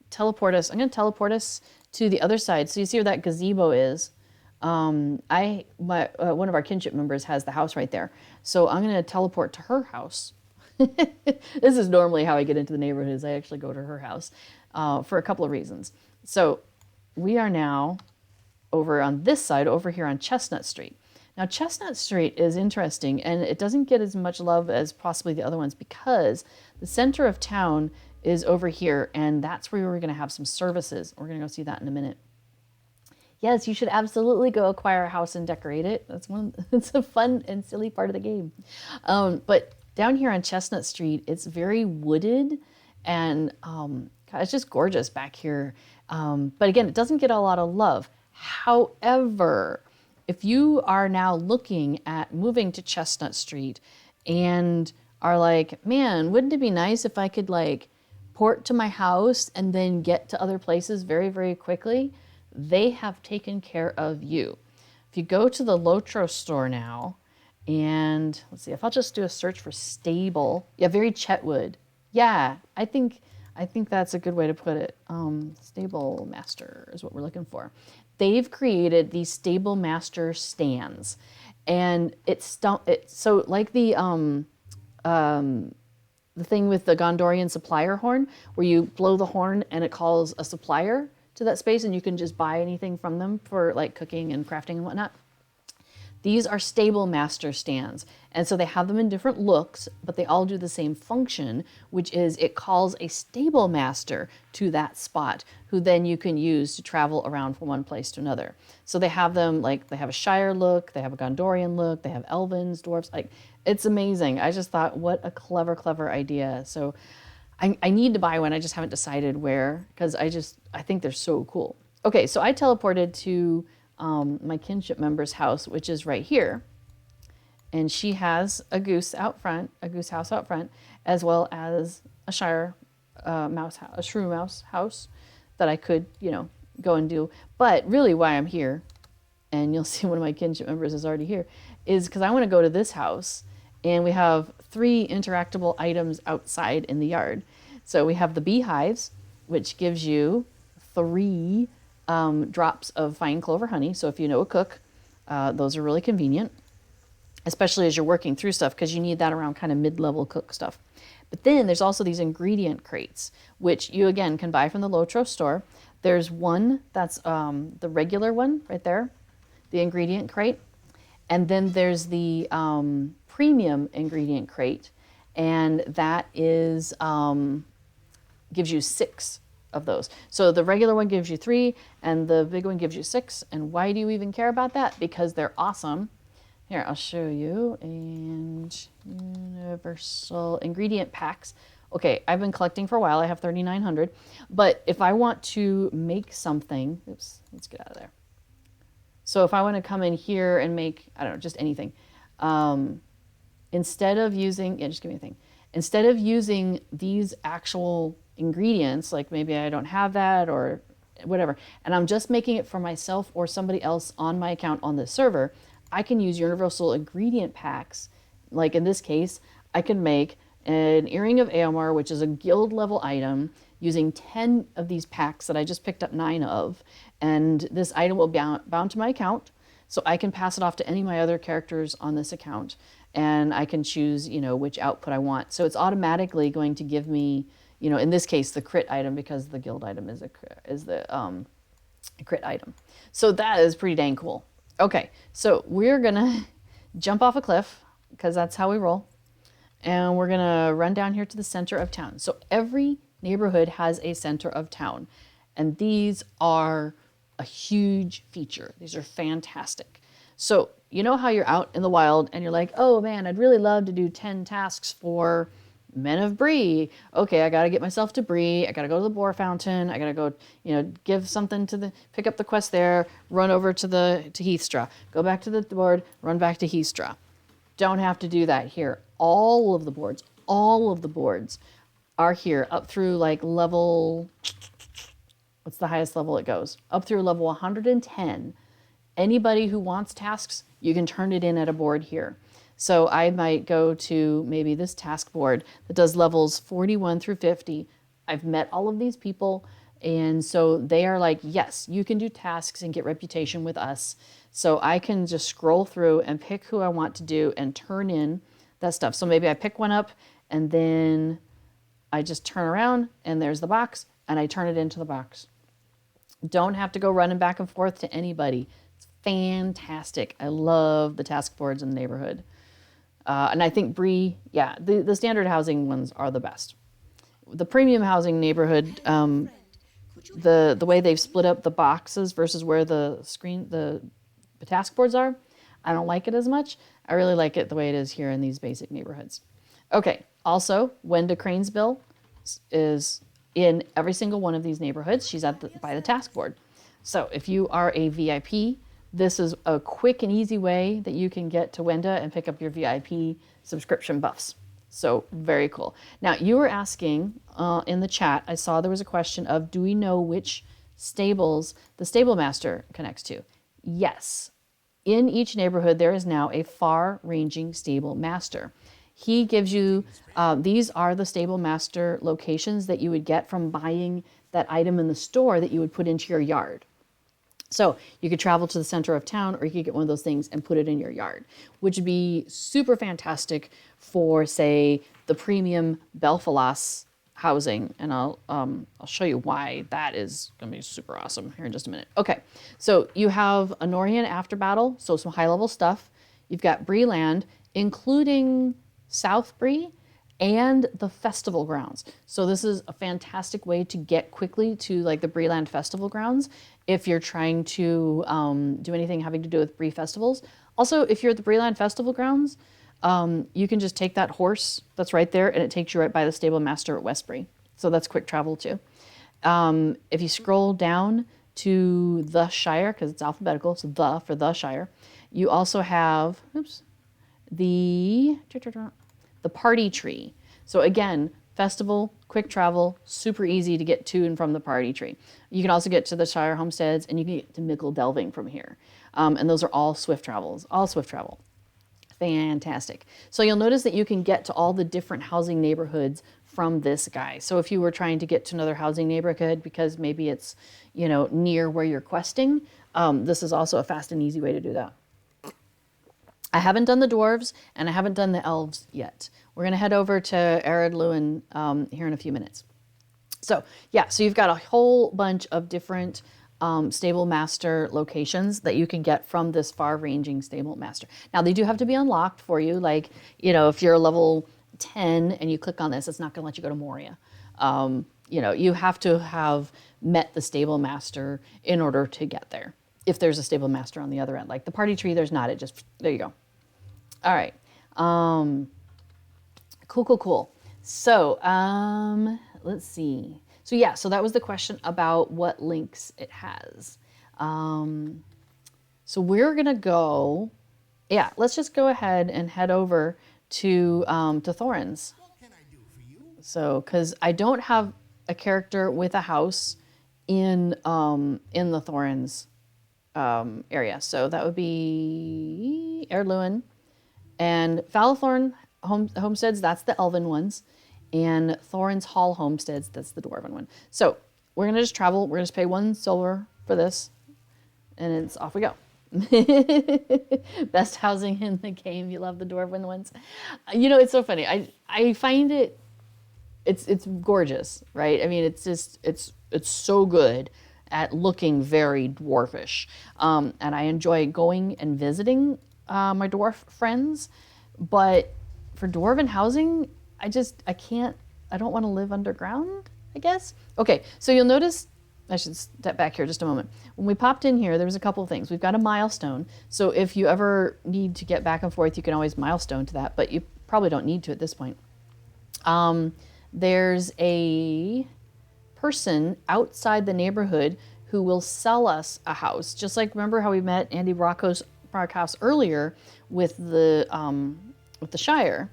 teleport us. I'm going to teleport us to the other side. So you see where that gazebo is. One of our kinship members has the house right there. So I'm going to teleport to her house. This is normally how I get into the neighborhood, is I actually go to her house for a couple of reasons. So we are now over on this side, over here on Chestnut Street. Now, Chestnut Street is interesting, and it doesn't get as much love as possibly the other ones because the center of town is over here, and that's where we're going to have some services. We're going to go see that in a minute. Yes, you should absolutely go acquire a house and decorate it. It's a fun and silly part of the game. But down here on Chestnut Street, it's very wooded, And God, it's just gorgeous back here. But again, it doesn't get a lot of love. However, if you are now looking at moving to Chestnut Street and are like, man, wouldn't it be nice if I could like port to my house and then get to other places very, very quickly? They have taken care of you. If you go to the LOTRO store now, and let's see, if I'll just do a search for stable, yeah, very Chetwood. Yeah, I think that's a good way to put it. Stable master is what we're looking for. They've created these stable master stands, and it's so like the thing with the Gondorian supplier horn, where you blow the horn and it calls a supplier to that space, and you can just buy anything from them for like cooking and crafting and whatnot. These are stable master stands. And so they have them in different looks, but they all do the same function, which is it calls a stable master to that spot, who then you can use to travel around from one place to another. So they have them like, they have a Shire look, they have a Gondorian look, they have elvins, dwarves, like it's amazing. I just thought, what a clever, clever idea. So I need to buy one. I just haven't decided where, because I think they're so cool. Okay, so I teleported to my kinship member's house, which is right here. And she has a goose out front, a goose house out front, as well as a Shire a shrew mouse house that I could, go and do. But really why I'm here, and you'll see one of my kinship members is already here, is because I want to go to this house, and we have 3 interactable items outside in the yard. So we have the beehives, which gives you 3 drops of fine clover honey. So if you know a cook, those are really convenient, especially as you're working through stuff, because you need that around kind of mid-level cook stuff. But then there's also these ingredient crates, which you again can buy from the LOTRO store. There's one that's the regular one right there, the ingredient crate. And then there's the premium ingredient crate, and that is gives you 6 of those. So the regular one gives you 3, and the big one gives you 6. And why do you even care about that? Because they're awesome. Here, I'll show you. And universal ingredient packs. Okay, I've been collecting for a while. I have 3,900. But if I want to make something, oops, let's get out of there. So if I want to come in here and make, I don't know, just anything, instead of using, just give me a thing. Instead of using these actual ingredients, like maybe I don't have that or whatever, and I'm just making it for myself or somebody else on my account on this server, I can use universal ingredient packs. Like in this case, I can make an earring of Eomar, which is a guild level item, using 10 of these packs that I just picked up 9 of. And this item will be bound to my account, so I can pass it off to any of my other characters on this account, and I can choose, which output I want. So it's automatically going to give me, in this case, the crit item, because the guild item is the crit item. So that is pretty dang cool. Okay, so we're gonna jump off a cliff, because that's how we roll, and we're gonna run down here to the center of town. So every neighborhood has a center of town, and these are a huge feature. These are fantastic. So you know how you're out in the wild and you're like, oh man, I'd really love to do 10 tasks for Men of Bree. Okay, I gotta get myself to Bree. I gotta go to the Boar Fountain. I gotta go, give something to pick up the quest there, run over to Heathstra, go back to the board, run back to Heathstra. Don't have to do that here. All of the boards are here up through like level, what's the highest level it goes? Up through level 110. Anybody who wants tasks, you can turn it in at a board here. So I might go to maybe this task board that does levels 41 through 50. I've met all of these people, and so they are like, yes, you can do tasks and get reputation with us. So I can just scroll through and pick who I want to do and turn in that stuff. So maybe I pick one up, and then I just turn around, and there's the box, and I turn it into the box. Don't have to go running back and forth to anybody. It's fantastic. I love the task boards in the neighborhood. And I think Bree, the standard housing ones are the best. The premium housing neighborhood, the way they've split up the boxes versus where the task boards are, I don't like it as much. I really like it the way it is here in these basic neighborhoods. Okay, also, when to Cranesville. is in every single one of these neighborhoods. She's by the task board. So if you are a VIP, this is a quick and easy way that you can get to Wenda and pick up your VIP subscription buffs. So very cool. Now you were asking in the chat, I saw there was a question of, do we know which stables the stable master connects to? Yes. In each neighborhood, there is now a far-ranging stable master. He gives you, these are the stable master locations that you would get from buying that item in the store that you would put into your yard. So you could travel to the center of town, or you could get one of those things and put it in your yard, which would be super fantastic for, say, the premium Belfalas housing. And I'll show you why that is going to be super awesome here in just a minute. Okay, so you have Anorian after battle, so some high-level stuff. You've got Bree-land, including South Bree and the festival grounds. So this is a fantastic way to get quickly to like the Bree-land festival grounds if you're trying to do anything having to do with Bree festivals. Also, if you're at the Bree-land festival grounds, you can just take that horse that's right there and it takes you right by the stable master at West Bree. So that's quick travel too. If you scroll down to the Shire, because it's alphabetical, so the for the Shire, you also have, the party tree. So again, festival, quick travel, super easy to get to and from the party tree. You can also get to the Shire homesteads, and you can get to Mickle Delving from here. And those are all swift travels, all swift travel. Fantastic. So you'll notice that you can get to all the different housing neighborhoods from this guy. So if you were trying to get to another housing neighborhood because maybe it's, you know, near where you're questing, this is also a fast and easy way to do that. I haven't done the dwarves and I haven't done the elves yet. We're going to head over to Ered Luin here in a few minutes. So yeah, so you've got a whole bunch of different stable master locations that you can get from this far-ranging stable master. Now they do have to be unlocked for you. Like, you know, if you're level 10 and you click on this, it's not going to let you go to Moria. You know, you have to have met the stable master in order to get there. If there's a stable master on the other end, like the party tree, there's not. It just, there you go. All right. Cool. So let's see. So yeah, so that was the question about what links it has. So we're gonna go, yeah, let's just go ahead and head over to Thorin's. What can I do for you? So, because I don't have a character with a house in the Thorin's area. So that would be Ered Luin and Falathorn homesteads, that's the elven ones, and Thorin's Hall homesteads, that's the dwarven one. So we're gonna just travel, we're gonna just pay 1 silver for this, and it's off we go. Best housing in the game. You love the dwarven ones. You know, it's so funny. I find it's gorgeous, right? I mean, it's just it's so good at looking very dwarfish, and I enjoy going and visiting my dwarf friends. But for dwarven housing, I don't want to live underground, I guess. Okay, so you'll notice, I should step back here just a moment. When we popped in here, there was a couple of things. We've got a milestone. So if you ever need to get back and forth, you can always milestone to that, but you probably don't need to at this point. There's a person outside the neighborhood who will sell us a house. Just like, remember how we met Andy Brockhouse earlier with the Shire?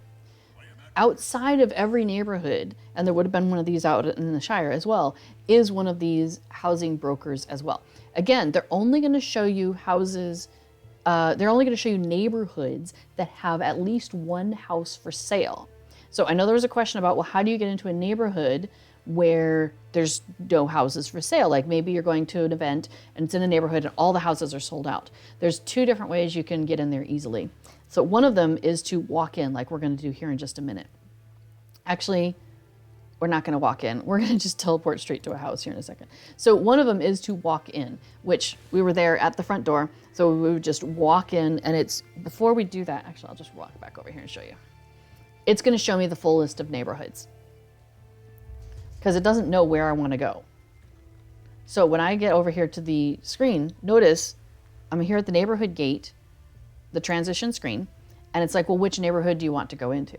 Outside of every neighborhood, and there would have been one of these out in the Shire as well, is one of these housing brokers as well. Again, they're only going to show you houses, they're only going to show you neighborhoods that have at least one house for sale. So I know there was a question about, well, how do you get into a neighborhood where there's no houses for sale? Like maybe you're going to an event and it's in a neighborhood and all the houses are sold out. There's 2 different ways you can get in there easily. So one of them is to walk in, like we're going to do here in just a minute. Actually, we're not going to walk in. We're going to just teleport straight to a house here in a second. So one of them is to walk in, which we were there at the front door. So we would just walk in, and it's, before we do that, actually, I'll just walk back over here and show you. It's going to show me the full list of neighborhoods because it doesn't know where I want to go. So when I get over here to the screen, notice I'm here at the neighborhood gate, the transition screen, and it's like, well, which neighborhood do you want to go into?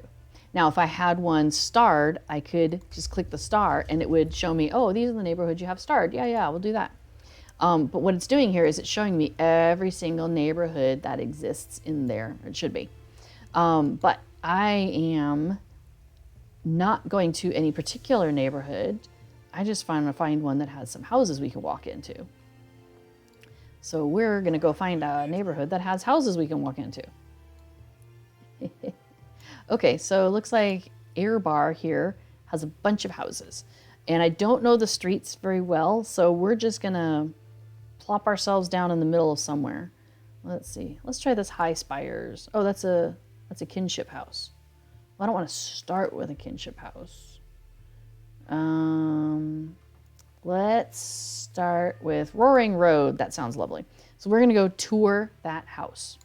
Now, if I had one starred, I could just click the star and it would show me, oh, these are the neighborhoods you have starred. Yeah, we'll do that. But what it's doing here is it's showing me every single neighborhood that exists in there. It should be. But I am not going to any particular neighborhood. I just want to find one that has some houses we can walk into. So we're going to go find a neighborhood that has houses we can walk into. Okay, so it looks like Airbar here has a bunch of houses. And I don't know the streets very well, so we're just going to plop ourselves down in the middle of somewhere. Let's see. Let's try this High Spires. Oh, that's a kinship house. Well, I don't want to start with a kinship house. Let's start with Roaring Road. That sounds lovely. So we're going to go tour that house.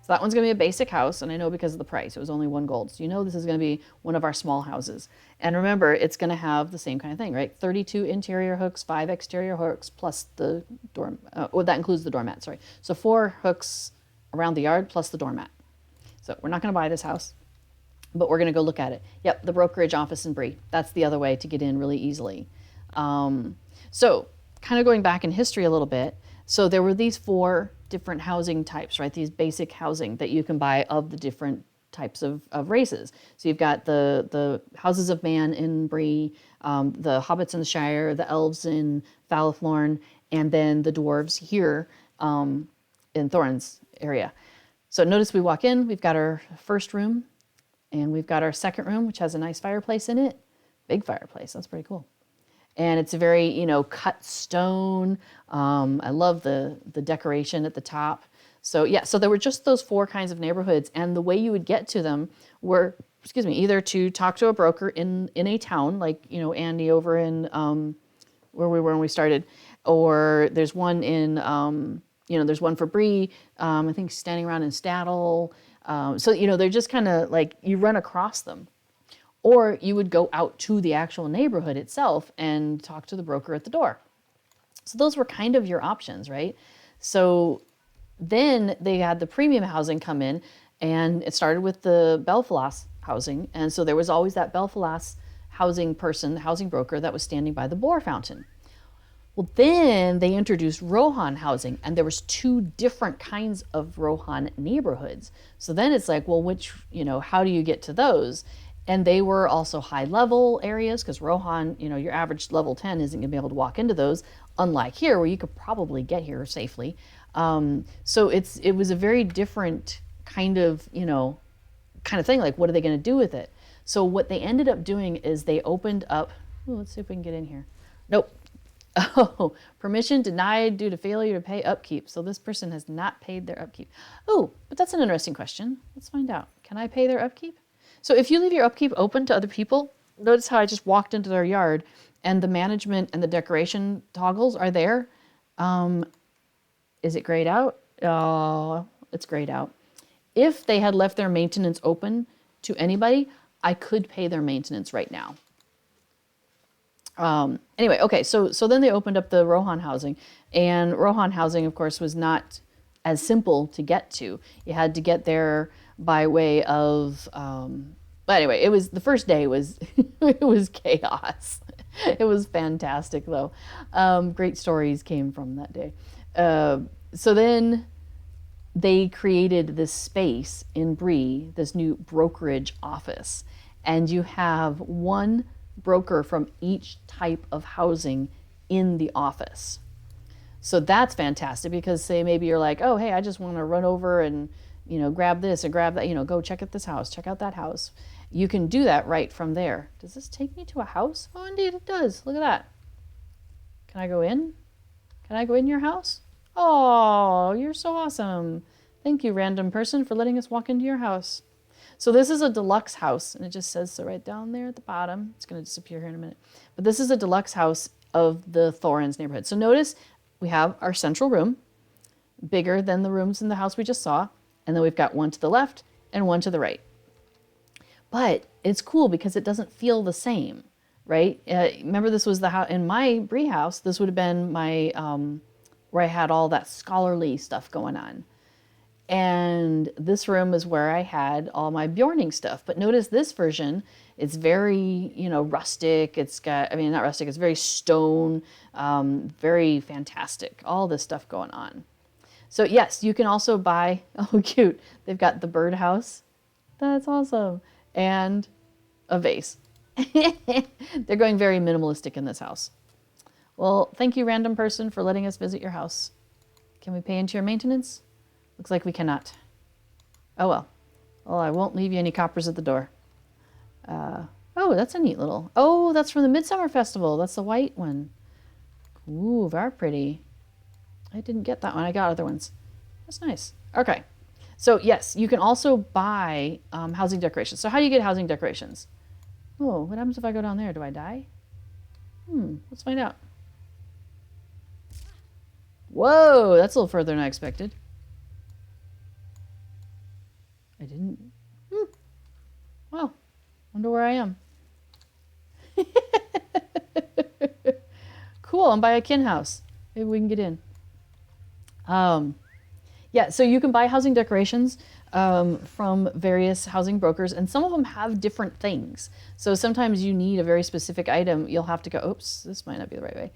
So that one's going to be a basic house, and I know because of the price. It was only 1 gold. So you know this is going to be one of our small houses. And remember, it's going to have the same kind of thing, right? 32 interior hooks, 5 exterior hooks, plus the door. That includes the doormat, sorry. So 4 hooks around the yard plus the doormat. So we're not going to buy this house, but we're going to go look at it. Yep, the brokerage office in Bree. That's the other way to get in really easily. So kind of going back in history a little bit. So there were these 4 different housing types, right? These basic housing that you can buy of the different types of races. So you've got the houses of man in Bree, the hobbits in the Shire, the elves in Falaflorn, and then the dwarves here in Thorin's area. So notice we walk in, we've got our first room, and we've got our second room, which has a nice fireplace in it. Big fireplace, that's pretty cool. And it's a very, cut stone. I love the decoration at the top. So yeah, so there were just those 4 kinds of neighborhoods, and the way you would get to them were, either to talk to a broker in a town, like, Andy over in where we were when we started, or there's one in, there's one for Bree, I think standing around in Staddle. So, they're just kind of like you run across them. Or you would go out to the actual neighborhood itself and talk to the broker at the door. So those were kind of your options, right? So then they had the premium housing come in, and it started with the Belfalas housing. And so there was always that Belfalas housing broker that was standing by the boar fountain. Well, then they introduced Rohan housing, and there was 2 different kinds of Rohan neighborhoods. So then it's like, well, how do you get to those? And they were also high level areas, because Rohan, your average level 10 isn't going to be able to walk into those, unlike here where you could probably get here safely. So it was a very different kind of thing. Like, what are they going to do with it? So what they ended up doing is they opened up, let's see if we can get in here. Nope. Oh, permission denied due to failure to pay upkeep. So this person has not paid their upkeep. Oh, but that's an interesting question. Let's find out. Can I pay their upkeep? So if you leave your upkeep open to other people, notice how I just walked into their yard and the management and the decoration toggles are there. Is it grayed out? Oh, it's grayed out. If they had left their maintenance open to anybody, I could pay their maintenance right now. Anyway, okay, so then they opened up the Rohan housing, and Rohan housing, of course, was not as simple to get to. You had to get there by way of, but anyway, it was, the first day was, it was chaos. It was fantastic though. Great stories came from that day. So then they created this space in Bree, this new brokerage office, and you have one broker from each type of housing in the office. So that's fantastic, because say maybe you're like, oh, hey, I just want to run over and, grab this or grab that, go check out this house, check out that house. You can do that right from there. Does this take me to a house? Oh, indeed it does. Look at that. Can I go in? Can I go in your house? Oh, you're so awesome. Thank you, random person, for letting us walk into your house. So this is a deluxe house, and it just says so right down there at the bottom. It's going to disappear here in a minute. But this is a deluxe house of the Thorin's neighborhood. So notice we have our central room, bigger than the rooms in the house we just saw. And then we've got one to the left and one to the right. But it's cool because it doesn't feel the same, right? Remember, this was the house in my Bree house. This would have been my, where I had all that scholarly stuff going on. And this room is where I had all my Bjorning stuff. But notice this version, it's very, rustic. It's got, I mean, not rustic, it's very stone, very fantastic. All this stuff going on. So yes, you can also buy, oh cute, they've got the birdhouse. That's awesome. And a vase. They're going very minimalistic in this house. Well, thank you, random person, for letting us visit your house. Can we pay into your maintenance? Looks like we cannot. Oh well. Well, I won't leave you any coppers at the door. Oh, that's a neat little... Oh, that's from the Midsummer Festival. That's the white one. Ooh, very pretty. I didn't get that one. I got other ones. That's nice. Okay. So, yes, you can also buy housing decorations. So how do you get housing decorations? Oh, what happens if I go down there? Do I die? Let's find out. Whoa, that's a little further than I expected. I didn't. Well, wonder where I am. Cool, I'm by a kin house. Maybe we can get in. Yeah, so you can buy housing decorations from various housing brokers, and some of them have different things. So sometimes you need a very specific item. You'll have to go, oops, this might not be the right way.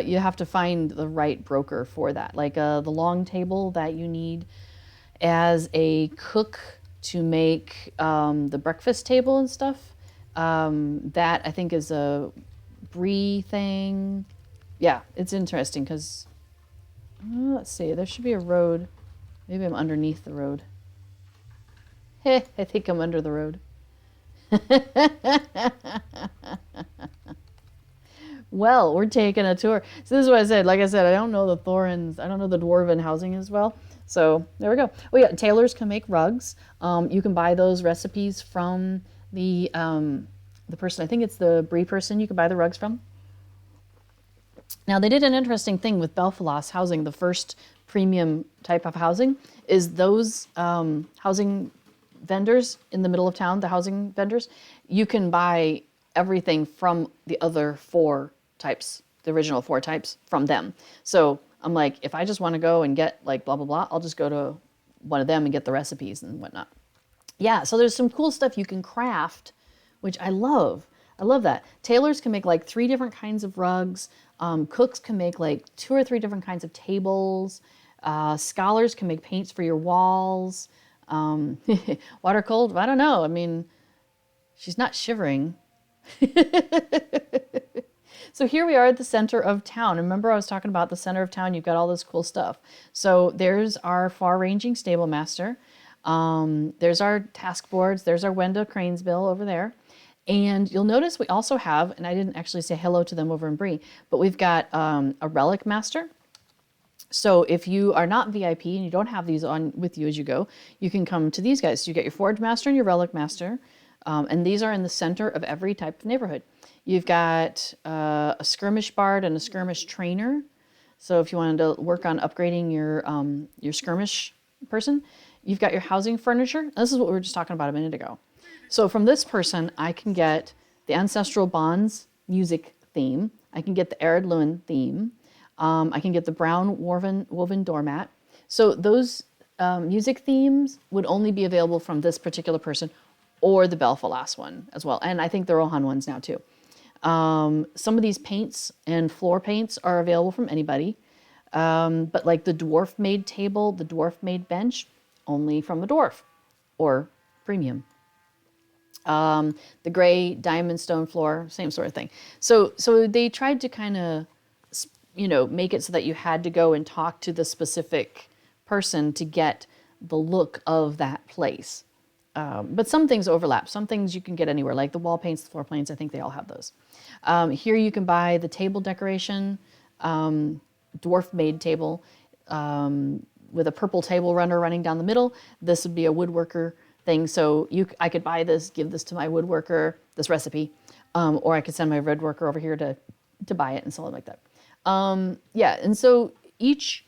You have to find the right broker for that. Like the long table that you need as a cook to make the breakfast table and stuff. That I think is a Bree thing. Yeah, it's interesting because, let's see, there should be a road. Maybe I'm underneath the road. I think I'm under the road. Well, we're taking a tour. So this is what I said. Like I said, I don't know the Thorns. I don't know the Dwarven housing as well. So there we go. Oh yeah, tailors can make rugs. You can buy those recipes from the person. I think it's the Bree person you can buy the rugs from. Now they did an interesting thing with Belfalas housing. The first premium type of housing is those housing vendors in the middle of town, the housing vendors. You can buy everything from the other four types, the original four types from them. So I'm like, if I just want to go and get like blah, blah, blah, I'll just go to one of them and get the recipes and whatnot. Yeah, so there's some cool stuff you can craft, which I love. I love that. Tailors can make like 3 different kinds of rugs. Cooks can make like 2 or 3 different kinds of tables. Scholars can make paints for your walls. Water cold? I don't know. I mean, she's not shivering. So here we are at the center of town. Remember I was talking about the center of town. You've got all this cool stuff. So there's our far-ranging stable master. There's our task boards. There's our Wenda Cranesbill over there. And you'll notice we also have, and I didn't actually say hello to them over in Bree, but we've got a relic master. So if you are not VIP and you don't have these on with you as you go, you can come to these guys. So you get your Forge Master and your Relic Master, and these are in the center of every type of neighborhood. You've got a Skirmish Bard and a Skirmish Trainer. So if you wanted to work on upgrading your Skirmish person, you've got your Housing Furniture. This is what we were just talking about a minute ago. So from this person, I can get the Ancestral Bonds music theme. I can get the Ered Luin theme. I can get the brown woven doormat. So those music themes would only be available from this particular person or the Belfalas one as well. And I think the Rohan ones now too. Some of these paints and floor paints are available from anybody. But like the dwarf made table, the dwarf made bench, only from the dwarf or premium. The gray diamond stone floor, same sort of thing. So they tried to kind of, make it so that you had to go and talk to the specific person to get the look of that place. But some things overlap. Some things you can get anywhere, like the wall paints, the floor plans. I think they all have those. Here you can buy the table decoration, dwarf-made table with a purple table runner running down the middle. This would be a woodworker thing. So I could buy this, give this to my woodworker, this recipe, or I could send my red worker over here to buy it and sell it like that. Yeah, and so each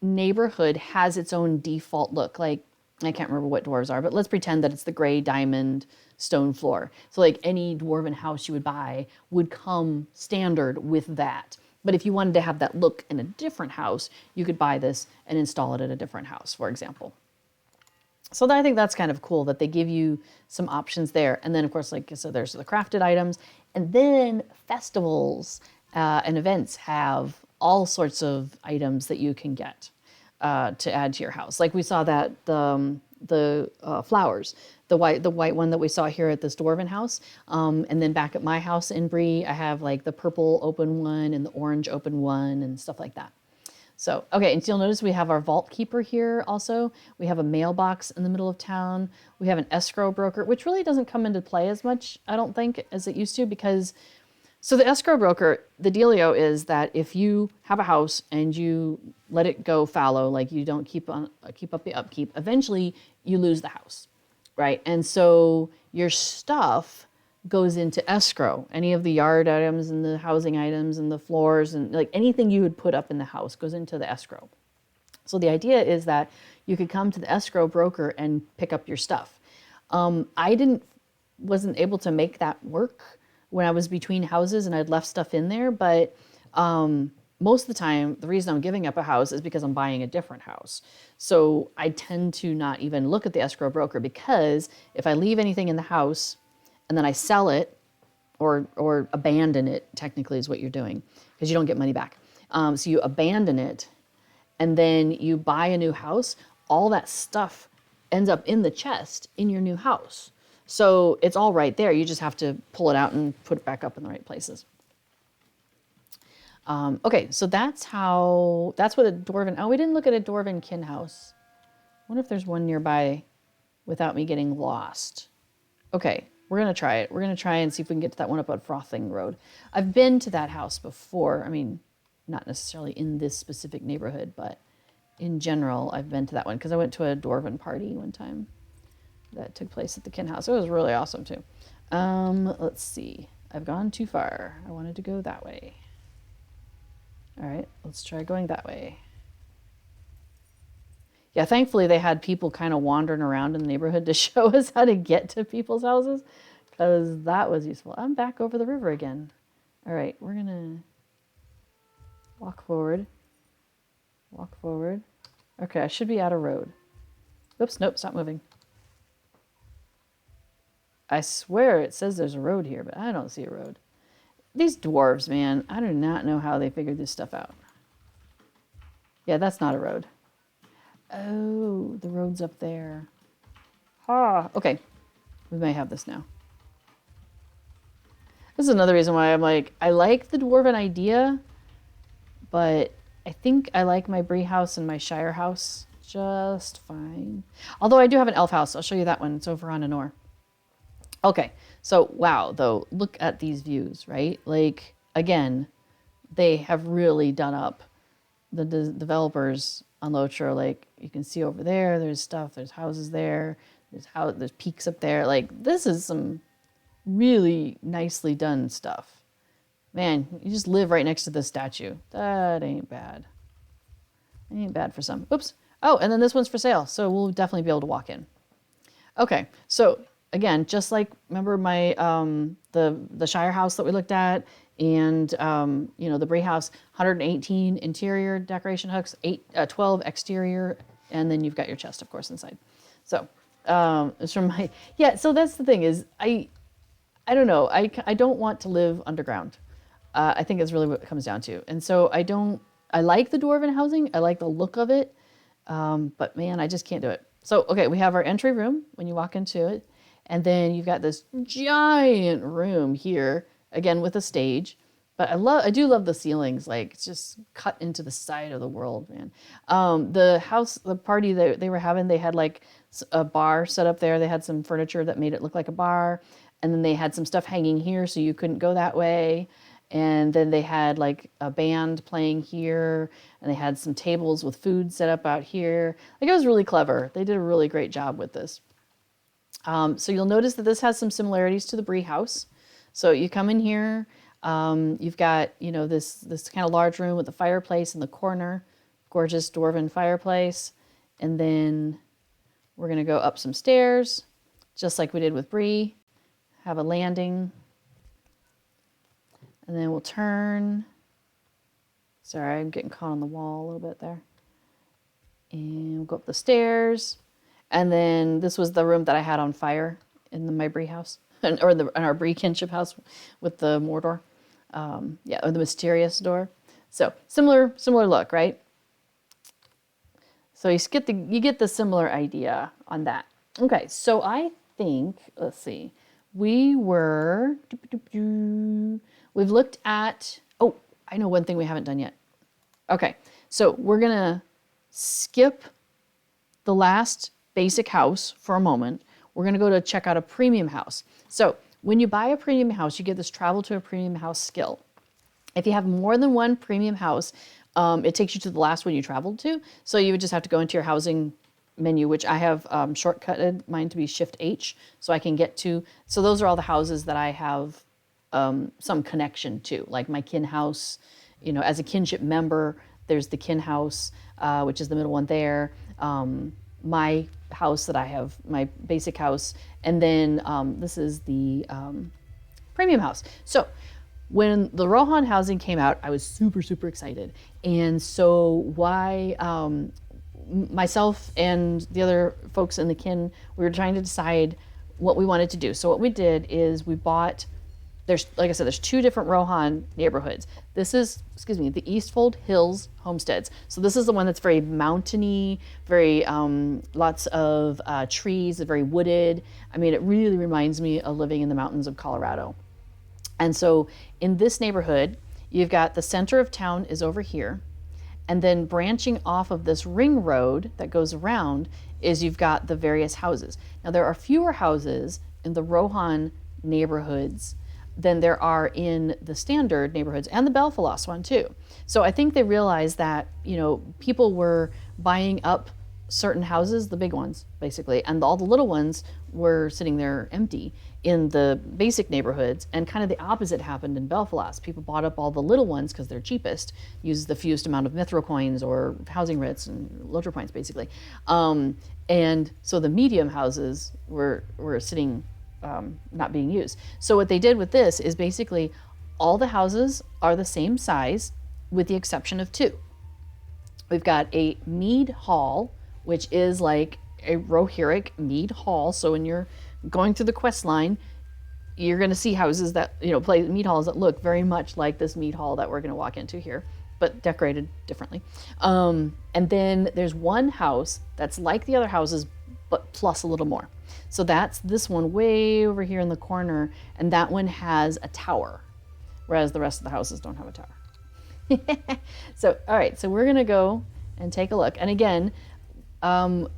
neighborhood has its own default look. Like, I can't remember what dwarves are, but let's pretend that it's the gray diamond stone floor. So like any dwarven house you would buy would come standard with that. But if you wanted to have that look in a different house, you could buy this and install it at a different house, for example. So I think that's kind of cool that they give you some options there. And then, of course, like I said, there's the crafted items. And then festivals and events have all sorts of items that you can get to add to your house. Like we saw that the flowers, the white one that we saw here at this dwarven house. And then back at my house in Bree, I have like the purple open one and the orange open one and stuff like that. So, okay, and so you'll notice we have our vault keeper here also. We have a mailbox in the middle of town. We have an escrow broker, which really doesn't come into play as much, I don't think, as it used to, because, so the escrow broker, the dealio is that if you have a house and you let it go fallow, like you don't keep up the upkeep, eventually you lose the house, right? And so your stuff goes into escrow. Any of the yard items and the housing items and the floors and like anything you would put up in the house goes into the escrow. So the idea is that you could come to the escrow broker and pick up your stuff. I wasn't able to make that work when I was between houses and I'd left stuff in there, but most of the time, the reason I'm giving up a house is because I'm buying a different house. So I tend to not even look at the escrow broker, because if I leave anything in the house and then I sell it or abandon it, technically is what you're doing, because you don't get money back. So you abandon it and then you buy a new house, all that stuff ends up in the chest in your new house. So it's all right there. You just have to pull it out and put it back up in the right places. Okay, so that's what a dwarven, oh, we didn't look at a dwarven kin house. I wonder if there's one nearby without me getting lost. Okay. We're going to try it. We're going to try and see if we can get to that one up on Frothing Road. I've been to that house before. I mean, not necessarily in this specific neighborhood, but in general, I've been to that one because I went to a dwarven party one time that took place at the kin house. It was really awesome too. Let's see. I've gone too far. I wanted to go that way. All right, let's try going that way. Yeah, thankfully they had people kind of wandering around in the neighborhood to show us how to get to people's houses, because that was useful. I'm back over the river again. All right, we're going to walk forward. Walk forward. Okay, I should be at a road. Oops, nope, stop moving. I swear it says there's a road here, but I don't see a road. These dwarves, man, I do not know how they figured this stuff out. Yeah, that's not a road. Oh, the road's up there. Ah, okay. We may have this now. This is another reason why I'm like, I like the dwarven idea, but I think I like my Bree house and my Shire house just fine. Although I do have an elf house. I'll show you that one. It's over on Anor. Okay, so wow, though, look at these views, right? Like, again, they have really done up. The developers on LOTRO, like, you can see over there, there's stuff, there's houses there, there's peaks up there. Like, this is some really nicely done stuff. Man, you just live right next to the statue. That ain't bad. Ain't bad for some. Oops. Oh, and then this one's for sale, so we'll definitely be able to walk in. Okay, so again, just like, remember my the Shire house that we looked at, and you know, the Bree house, 118 interior decoration hooks, 12 exterior, and then you've got your chest, of course, inside. So it's from my, yeah, so that's the thing is, I don't know, I don't want to live underground. I think it's really what it comes down to. And so I like the dwarven housing, I like the look of it, but man, I just can't do it. So, okay, we have our entry room when you walk into it. And then you've got this giant room here, again with a stage. But I do love the ceilings, like it's just cut into the side of the world, man. The party that they were having, they had like a bar set up there. They had some furniture that made it look like a bar. And then they had some stuff hanging here so you couldn't go that way. And then they had like a band playing here. And they had some tables with food set up out here. Like, it was really clever. They did a really great job with this. So you'll notice that this has some similarities to the Bree house. So you come in here, you've got, you know, this kind of large room with a fireplace in the corner, gorgeous dwarven fireplace. And then we're going to go up some stairs, just like we did with Bree, have a landing. And then we'll turn Sorry, I'm getting caught on the wall a little bit there. And we'll go up the stairs. And then this was the room that I had on fire in my Bree house, or in our Bree kinship house with the Mordor. Yeah, or the mysterious door. So similar look, right? So you get the similar idea on that. Okay, so I think, let's see, we've looked at, oh, I know one thing we haven't done yet. Okay, so we're gonna skip the last basic house for a moment. We're gonna go to check out a premium house. So when you buy a premium house, you get this travel to a premium house skill. If you have more than one premium house, it takes you to the last one you traveled to. So you would just have to go into your housing menu, which I have shortcutted mine to be Shift H, so I can get to. So those are all the houses that I have some connection to, like my kin house. You know, as a kinship member, there's the kin house, which is the middle one there. My house that I have, my basic house, and then this is the premium house. So when the Rohan housing came out, I was super, super excited. And so myself and the other folks in the kin, we were trying to decide what we wanted to do. So what we did is we bought, like I said, there's two different Rohan neighborhoods. This is, the Eastfold Hills homesteads. So this is the one that's very mountainy, very lots of trees, very wooded. I mean, it really reminds me of living in the mountains of Colorado. And so in this neighborhood, you've got the center of town is over here. And then branching off of this ring road that goes around is you've got the various houses. Now there are fewer houses in the Rohan neighborhoods than there are in the standard neighborhoods and the Belfalas one too. So I think they realized that, you know, people were buying up certain houses, the big ones basically, and all the little ones were sitting there empty in the basic neighborhoods, and kind of the opposite happened in Belfalas. People bought up all the little ones because they're cheapest, use the fewest amount of mithril coins or housing writs and LOTRO points basically. And so the medium houses were sitting not being used. So what they did with this is basically all the houses are the same size with the exception of two. We've got a Mead Hall, which is like a Rohirric Mead Hall. So when you're going through the quest line, you're going to see houses that, you know, play Mead Halls that look very much like this Mead Hall that we're going to walk into here, but decorated differently. And then there's one house that's like the other houses, but plus a little more. So that's this one way over here in the corner, and that one has a tower, whereas the rest of the houses don't have a tower. So, all right, so we're going to go and take a look. And again, my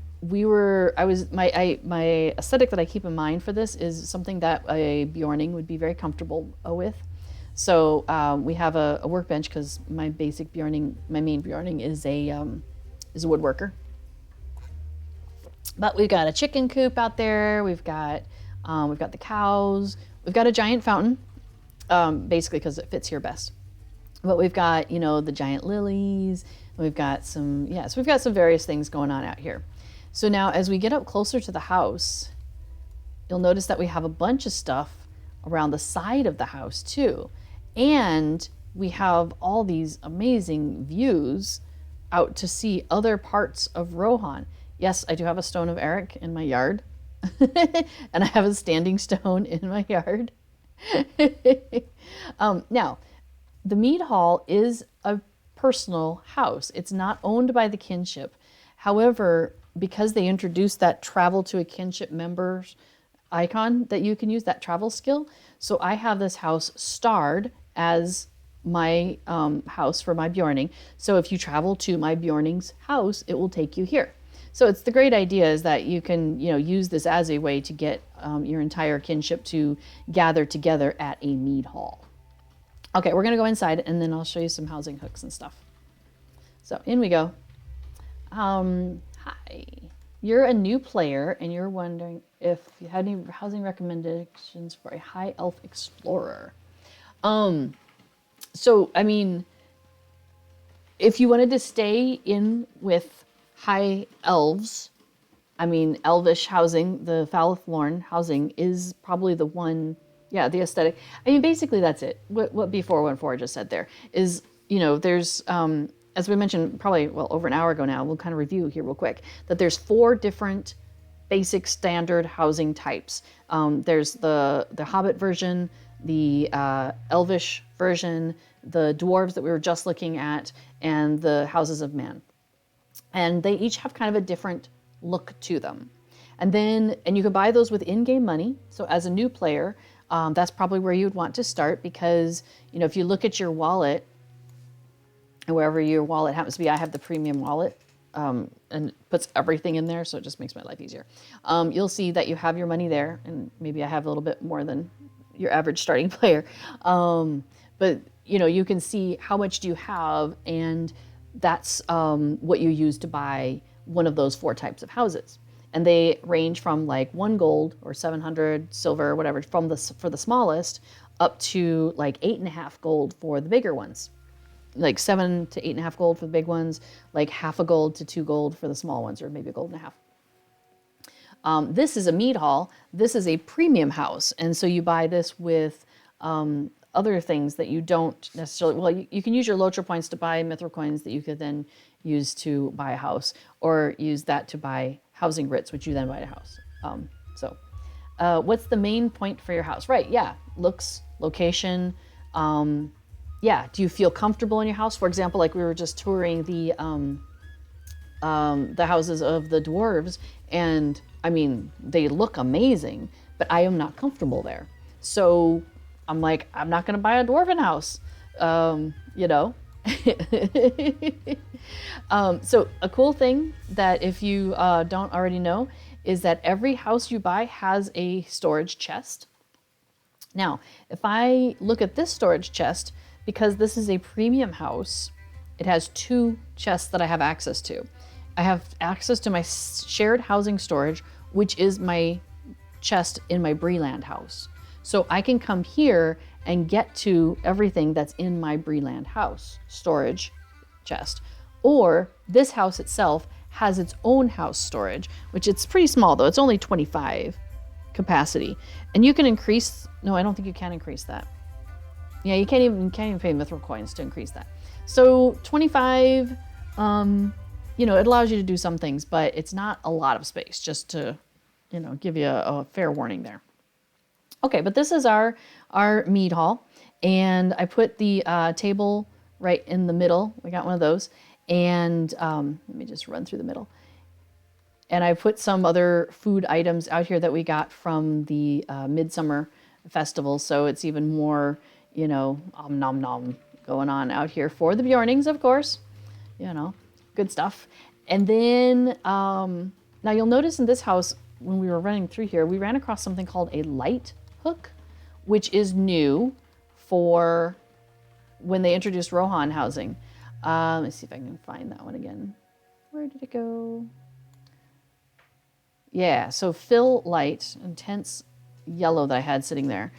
aesthetic that I keep in mind for this is something that a Bjorning would be very comfortable with. So we have a workbench because my main Bjorning is a woodworker. But we've got a chicken coop out there. We've got the cows. We've got a giant fountain, basically because it fits here best. But we've got, you know, the giant lilies. We've got so we've got some various things going on out here. So now as we get up closer to the house, you'll notice that we have a bunch of stuff around the side of the house too. And we have all these amazing views out to see other parts of Rohan. Yes, I do have a stone of Eric in my yard. And I have a standing stone in my yard. Now, the Mead Hall is a personal house. It's not owned by the kinship. However, because they introduced that travel to a kinship member's icon that you can use, that travel skill, so I have this house starred as my house for my Bjorning. So if you travel to my Bjorning's house, it will take you here. So it's the great idea is that you can, you know, use this as a way to get your entire kinship to gather together at a Mead Hall. Okay, we're gonna go inside and then I'll show you some housing hooks and stuff. So in we go. Hi, you're a new player and you're wondering if you had any housing recommendations for a high elf explorer. So, I mean, if you wanted to stay in with high elves, I mean, elvish housing, the Falothlorn housing is probably the one, yeah, the aesthetic. I mean, basically that's it. What B414 just said there is you know, there's, as we mentioned probably, well, over an hour ago now, we'll kind of review here real quick, that there's 4 different basic standard housing types. There's the Hobbit version, the Elvish version, the dwarves that we were just looking at, and the houses of man. And they each have kind of a different look to them. And you can buy those with in-game money. So as a new player, that's probably where you'd want to start, because, you know, if you look at your wallet, and wherever your wallet happens to be, I have the premium wallet, and it puts everything in there, so it just makes my life easier. You'll see that you have your money there, and maybe I have a little bit more than your average starting player. But, you know, you can see how much do you have, and that's what you use to buy one of those 4 types of houses. And they range from like 1 gold or 700 silver or whatever for the smallest, up to like 8.5 gold for the bigger ones. Like 7 to 8.5 gold for the big ones, like half a gold to 2 gold for the small ones, or maybe a gold and a half. This is a Mead Hall. This is a premium house. And so you buy this with other things that you don't necessarily, well, you can use your LOTRO points to buy mithril coins that you could then use to buy a house, or use that to buy housing writs, which you then buy a house. What's the main point for your house? Right, yeah, looks, location. Yeah, do you feel comfortable in your house? For example, like we were just touring the houses of the dwarves, and I mean, they look amazing, but I am not comfortable there. So I'm like, I'm not gonna buy a dwarven house, you know? So a cool thing that if you don't already know is that every house you buy has a storage chest. Now, if I look at this storage chest, because this is a premium house, it has 2 chests that I have access to. I have access to my shared housing storage, which is my chest in my Bree-land house. So I can come here and get to everything that's in my Bree-land house storage chest. Or this house itself has its own house storage, which it's pretty small though. It's only 25 capacity. And you can increase, no, I don't think you can increase that. Yeah, you can't even pay mithril coins to increase that. So 25, you know, it allows you to do some things, but it's not a lot of space, just to, you know, give you a fair warning there. Okay, but this is our Mead Hall, and I put the table right in the middle. We got one of those, and let me just run through the middle. And I put some other food items out here that we got from the Midsummer Festival, so it's even more, you know, nom nom going on out here for the Bjornings, of course. You know, good stuff. And then, now you'll notice in this house, when we were running through here, we ran across something called a light hook, which is new for when they introduced Rohan housing. Let's see if I can find that one again. Where did it go? Yeah, so fill light, intense yellow that I had sitting there.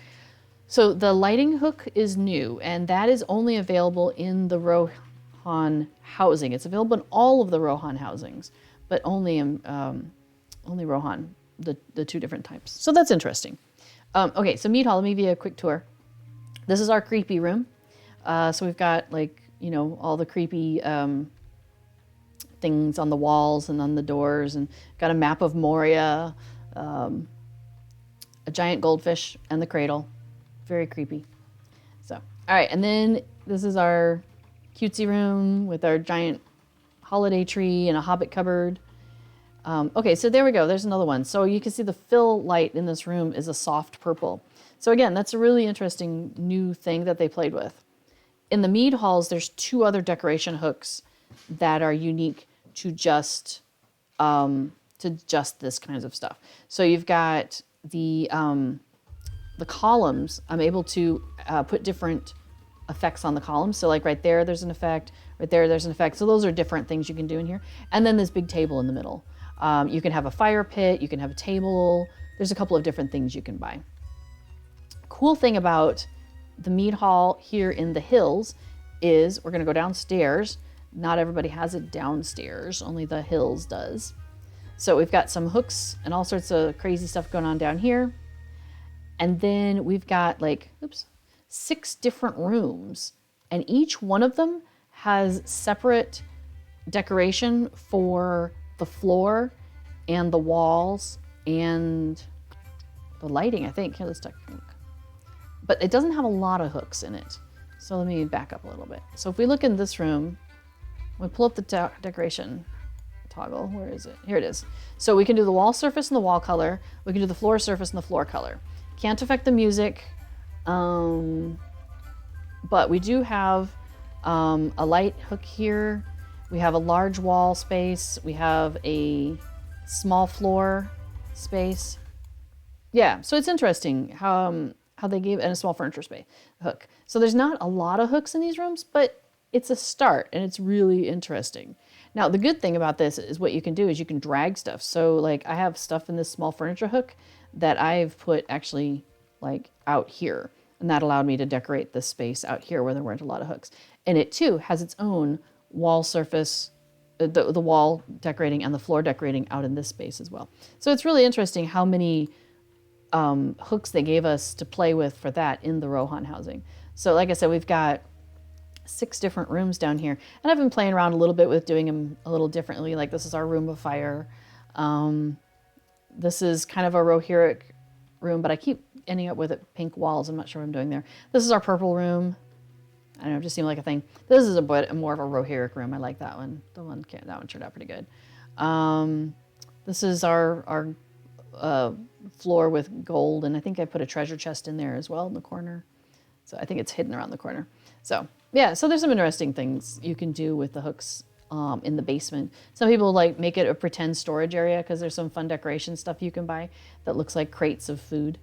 So the lighting hook is new, and that is only available in the Rohan housing. It's available in all of the Rohan housings, but only in only Rohan, the 2 different types. So that's interesting. Okay, so Mead Hall, let me give you a quick tour. This is our creepy room. So we've got, like, you know, all the creepy things on the walls and on the doors, and got a map of Moria, a giant goldfish, and the cradle. Very creepy. So, all right, and then this is our cutesy room with our giant holiday tree and a Hobbit cupboard. Okay, so there we go. There's another one. So you can see the fill light in this room is a soft purple. So again, that's a really interesting new thing that they played with. In the Mead Halls, there's 2 other decoration hooks that are unique to just this kinds of stuff. So you've got the columns. I'm able to put different effects on the columns. So like right there, there's an effect. Right there, there's an effect. So those are different things you can do in here. And then this big table in the middle. You can have a fire pit. You can have a table. There's a couple of different things you can buy. Cool thing about the Mead Hall here in the hills is we're going to go downstairs. Not everybody has it downstairs. Only the hills does. So we've got some hooks and all sorts of crazy stuff going on down here. And then we've got like, 6 different rooms and each one of them has separate decoration for the floor and the walls and the lighting, I think. Here, let's take a look. But it doesn't have a lot of hooks in it. So let me back up a little bit. So if we look in this room, we pull up the decoration toggle. Where is it? Here it is. So we can do the wall surface and the wall color. We can do the floor surface and the floor color. Can't affect the music. But we do have a light hook here. We have a large wall space. We have a small floor space. Yeah, so it's interesting how they gave, and a small furniture space hook. So there's not a lot of hooks in these rooms, but it's a start, and it's really interesting. Now, the good thing about this is what you can do is you can drag stuff. So like I have stuff in this small furniture hook that I've put actually like out here, and that allowed me to decorate this space out here where there weren't a lot of hooks. And it too has its own wall surface, the wall decorating and the floor decorating out in this space as well. So it's really interesting how many hooks they gave us to play with for that in the Rohan housing. So like I said, we've got 6 different rooms down here, and I've been playing around a little bit with doing them a little differently. Like this is our room of fire. This is kind of a Rohirric room, but I keep ending up with pink walls. I'm not sure what I'm doing there. This is our purple room. I don't know, it just seemed like a thing. This is a bit more of a Rohirric room. I like that one. That one turned out pretty good. This is our floor with gold, and I think I put a treasure chest in there as well in the corner. So I think it's hidden around the corner. So yeah, so there's some interesting things you can do with the hooks in the basement. Some people like make it a pretend storage area because there's some fun decoration stuff you can buy that looks like crates of food.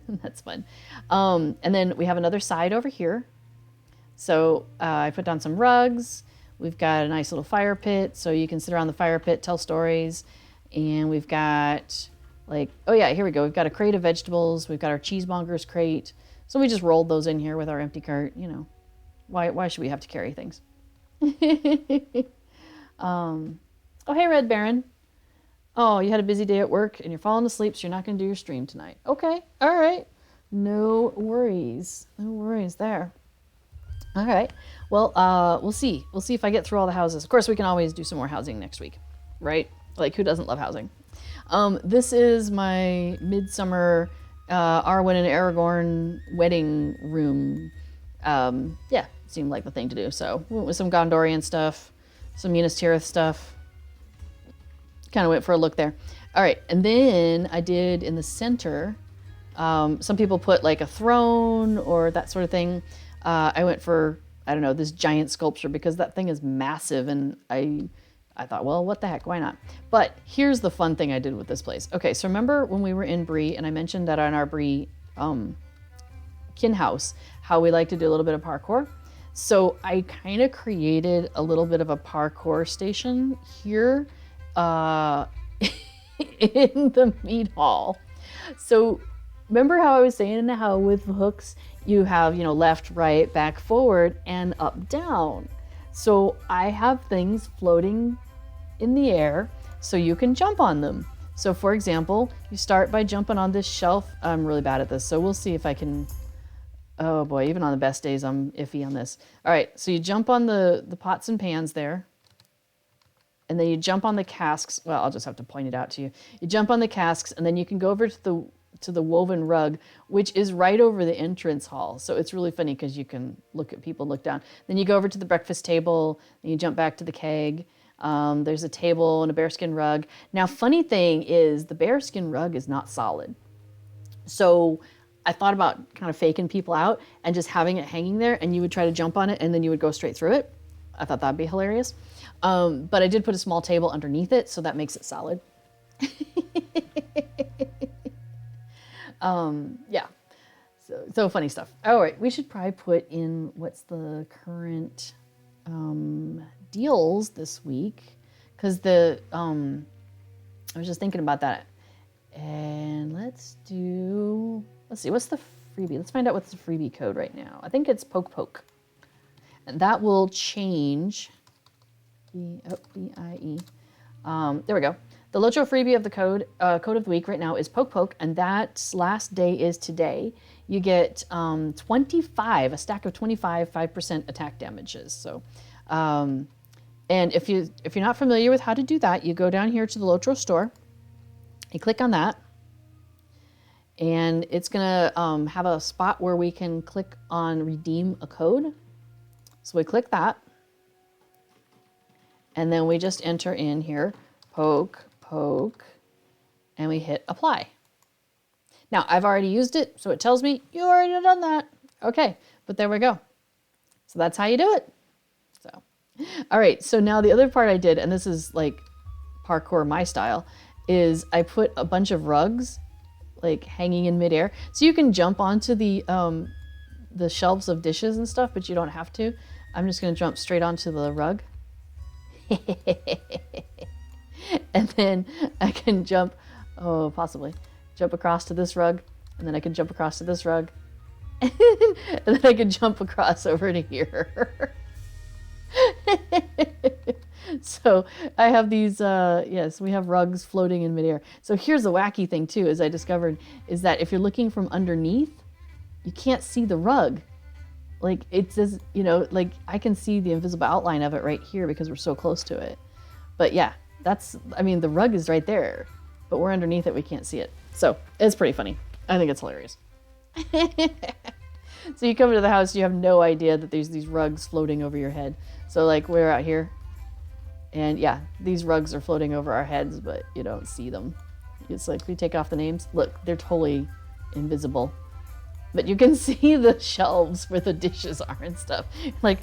That's fun. And then we have another side over here. So I put down some rugs. We've got a nice little fire pit, so you can sit around the fire pit, tell stories. And we've got like, oh yeah, here we go. We've got a crate of vegetables. We've got our cheesemongers crate. So we just rolled those in here with our empty cart. You know, why should we have to carry things? Oh, hey, Red Baron. Oh, you had a busy day at work and you're falling asleep, so you're not going to do your stream tonight. Okay, all right. No worries. No worries there. All right. Well, we'll see. We'll see if I get through all the houses. Of course, we can always do some more housing next week, right? Like, who doesn't love housing? This is my midsummer Arwen and Aragorn wedding room. Yeah, seemed like the thing to do. So we went with some Gondorian stuff, some Minas Tirith stuff. Kind of went for a look there. All right, and then I did in the center, some people put like a throne or that sort of thing. I went for, I don't know, this giant sculpture because that thing is massive, and I thought, well, what the heck, why not? But here's the fun thing I did with this place. Okay, so remember when we were in Bree, and I mentioned that on our Bree kin house, how we like to do a little bit of parkour? So I kind of created a little bit of a parkour station here in the Mead Hall. So remember how I was saying how with hooks, you have, you know, left, right, back, forward, and up, down. So I have things floating in the air so you can jump on them. So for example, you start by jumping on this shelf. I'm really bad at this, so we'll see if I can. Oh boy, even on the best days, I'm iffy on this. All right, so you jump on the pots and pans there. And then you jump on the casks. Well, I'll just have to point it out to you. You jump on the casks, and then you can go over to the woven rug, which is right over the entrance hall. So it's really funny because you can look at people, look down. Then you go over to the breakfast table, and you jump back to the keg. There's a table and a bearskin rug. Now, funny thing is the bearskin rug is not solid. So I thought about kind of faking people out and just having it hanging there, and you would try to jump on it, and then you would go straight through it. I thought that'd be hilarious. But I did put a small table underneath it, so that makes it solid. Yeah, so funny stuff. All right, we should probably put in what's the current deals this week, because I was just thinking about that. And let's see, what's the freebie? Let's find out what's the freebie code right now. I think it's poke poke. And that will change. B-I-E. There we go. the LOTRO freebie of the code of the week right now is Poke Poke, and that last day is today. You get 25, a stack of 25, 5% attack damages. So, and if you're not familiar with how to do that, you go down here to the LOTRO store, you click on that, and it's gonna have a spot where we can click on redeem a code. So we click that, and then we just enter in here, Poke Poke, and we hit apply. Now, I've already used it, so it tells me you already done that. Okay, but there we go. So that's how you do it. So, all right, so now the other part I did, and this is like parkour my style, is I put a bunch of rugs like hanging in midair. So you can jump onto the shelves of dishes and stuff, but you don't have to. I'm just gonna jump straight onto the rug. And then I can jump, possibly jump across to this rug, and then I can jump across to this rug, and then I can jump across over to here. So I have these, yes, we have rugs floating in midair. So here's the wacky thing too, as I discovered, is that if you're looking from underneath, you can't see the rug. Like it says, like I can see the invisible outline of it right here because we're so close to it. But yeah, the rug is right there, but we're underneath it, we can't see it. So it's pretty funny. I think it's hilarious. So you come into the house, you have no idea that there's these rugs floating over your head. So like we're out here, and yeah, these rugs are floating over our heads, but you don't see them. It's like we take off the names. Look, they're totally invisible. But you can see the shelves where the dishes are and stuff. Like,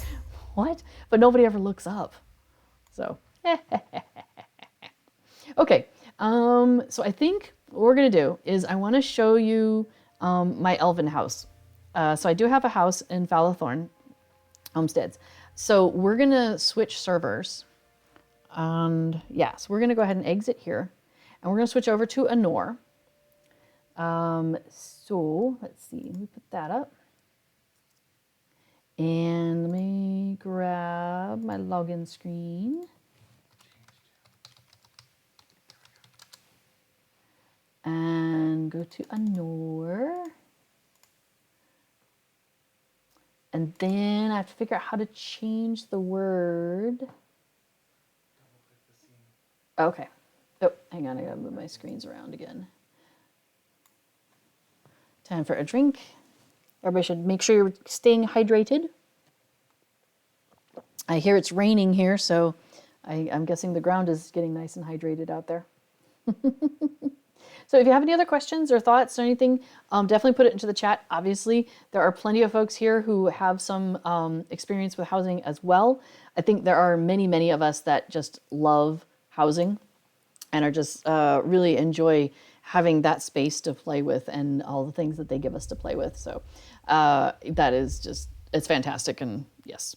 what? But nobody ever looks up. So, okay. So I think what we're going to do is I want to show you my elven house. So I do have a house in Falathorn Homesteads. So we're going to switch servers. And yeah, so we're going to go ahead and exit here. And we're going to switch over to Anor. So let's see, let me put that up. And let me grab my login screen. And go to Anor. And then I have to figure out how to change the word. Okay. Oh, hang on, I gotta move my screens around again. Time for a drink. Everybody should make sure you're staying hydrated. I hear it's raining here, so I'm guessing the ground is getting nice and hydrated out there. So if you have any other questions or thoughts or anything, definitely put it into the chat. Obviously, there are plenty of folks here who have some experience with housing as well. I think there are many, many of us that just love housing and are just really enjoy having that space to play with and all the things that they give us to play with. So that is just, it's fantastic. And yes.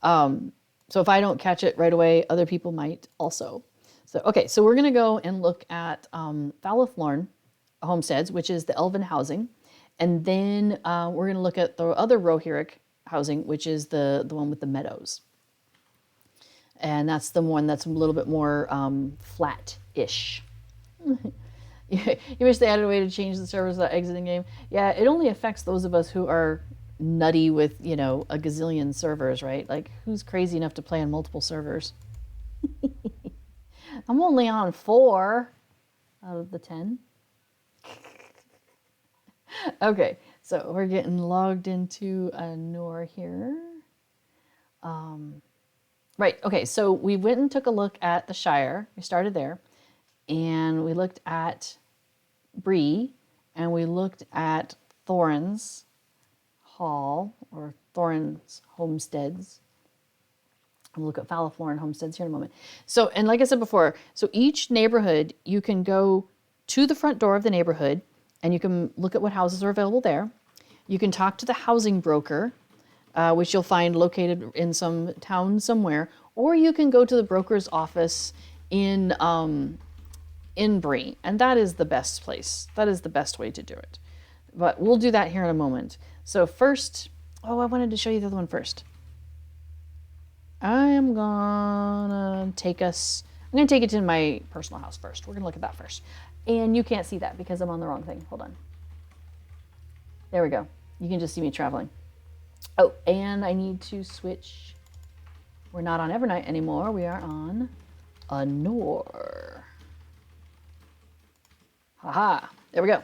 So if I don't catch it right away, other people might also. So, okay, so we're going to go and look at Falathorn Homesteads, which is the elven housing. And then we're going to look at the other Rohirric housing, which is the one with the meadows. And that's the one that's a little bit more flat-ish. You wish they had a way to change the servers without exiting game. Yeah, it only affects those of us who are nutty with, a gazillion servers, right? Like, who's crazy enough to play on multiple servers? I'm only on 4 out of the 10. Okay, so we're getting logged into Anor here. Right, okay, so we went and took a look at the Shire. We started there. And we looked at Bree, and we looked at Thorin's Hall, or Thorin's Homesteads. We'll look at Falathorn Homesteads here in a moment. So, and like I said before, so each neighborhood, you can go to the front door of the neighborhood, and you can look at what houses are available there. You can talk to the housing broker, which you'll find located in some town somewhere, or you can go to the broker's office in Bree, and that is the best place. That is the best way to do it. But we'll do that here in a moment. So first, I wanted to show you the other one first. I am gonna take us I'm going to take it to my personal house first. We're going to look at that first. And you can't see that because I'm on the wrong thing. Hold on. There we go. You can just see me traveling. Oh, and I need to switch. We're not on Evernight anymore. We are on Anor. Haha. There we go.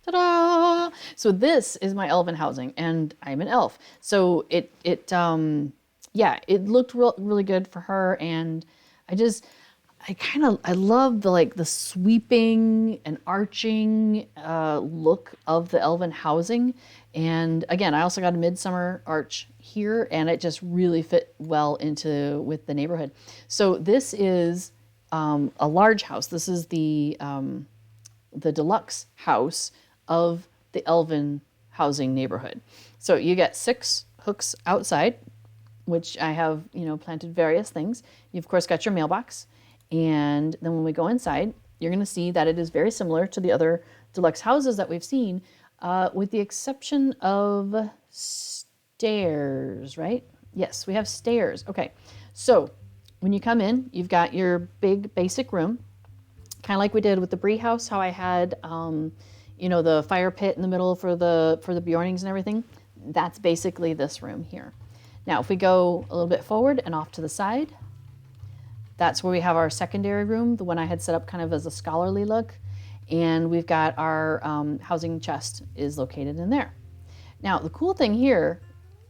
Ta-da! So this is my elven housing, and I'm an elf. So it looked really good for her, and I love the sweeping and arching look of the elven housing. And again, I also got a midsummer arch here, and it just really fit well with the neighborhood. So this is a large house. This is the deluxe house of the elven housing neighborhood. So you get 6 hooks outside, which I have, planted various things. You of course got your mailbox. And then when we go inside, you're going to see that it is very similar to the other deluxe houses that we've seen, with the exception of stairs, right? Yes, we have stairs. Okay, so when you come in, you've got your big basic room, kind of like we did with the Bree house, how I had, the fire pit in the middle for the Bjornings and everything. That's basically this room here. Now, if we go a little bit forward and off to the side, that's where we have our secondary room, the one I had set up kind of as a scholarly look. And we've got our housing chest is located in there. Now, the cool thing here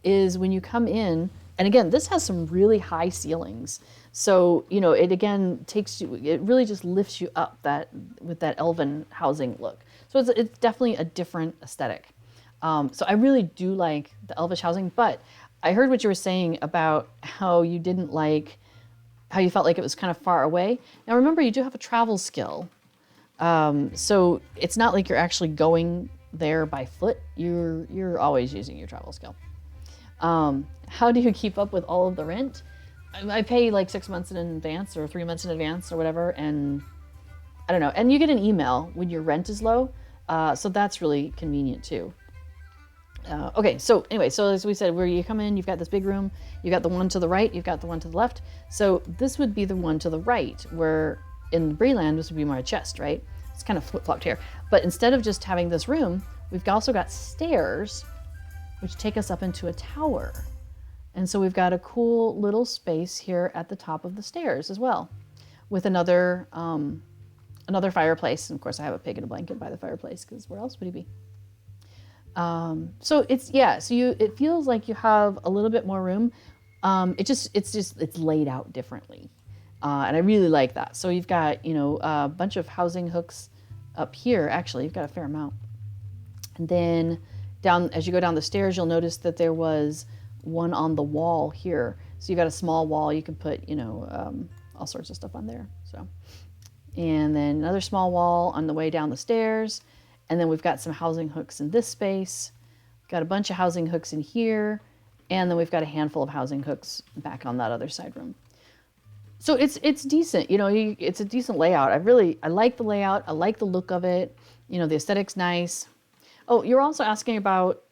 is when you come in, and again, this has some really high ceilings. So, it again it really just lifts you up with that elven housing look. So it's definitely a different aesthetic. So I really do like the elvish housing, but I heard what you were saying about how you felt like it was kind of far away. Now remember, you do have a travel skill. So it's not like you're actually going there by foot. You're always using your travel skill. How do you keep up with all of the rent? I pay like 6 months in advance or 3 months in advance or whatever. And I don't know. And you get an email when your rent is low. So that's really convenient too. Okay, so anyway, so as we said, where you come in, you've got this big room, you've got the one to the right, you've got the one to the left. So this would be the one to the right, where in Bree-land, this would be my chest, right? It's kind of flip-flopped here. But instead of just having this room, we've also got stairs, which take us up into a tower. And so we've got a cool little space here at the top of the stairs as well, with another fireplace. And of course, I have a pig in a blanket by the fireplace, because where else would he be? So it feels like you have a little bit more room. It's laid out differently. And I really like that. So you've got, a bunch of housing hooks up here. Actually, you've got a fair amount. And then as you go down the stairs, you'll notice that there was one on the wall here. So you've got a small wall. You can put, all sorts of stuff on there. So, and then another small wall on the way down the stairs. And then we've got some housing hooks in this space. Got a bunch of housing hooks in here. And then we've got a handful of housing hooks back on that other side room. So it's decent, it's a decent layout. I like the layout. I like the look of it. The aesthetic's nice. Oh, you're also asking about,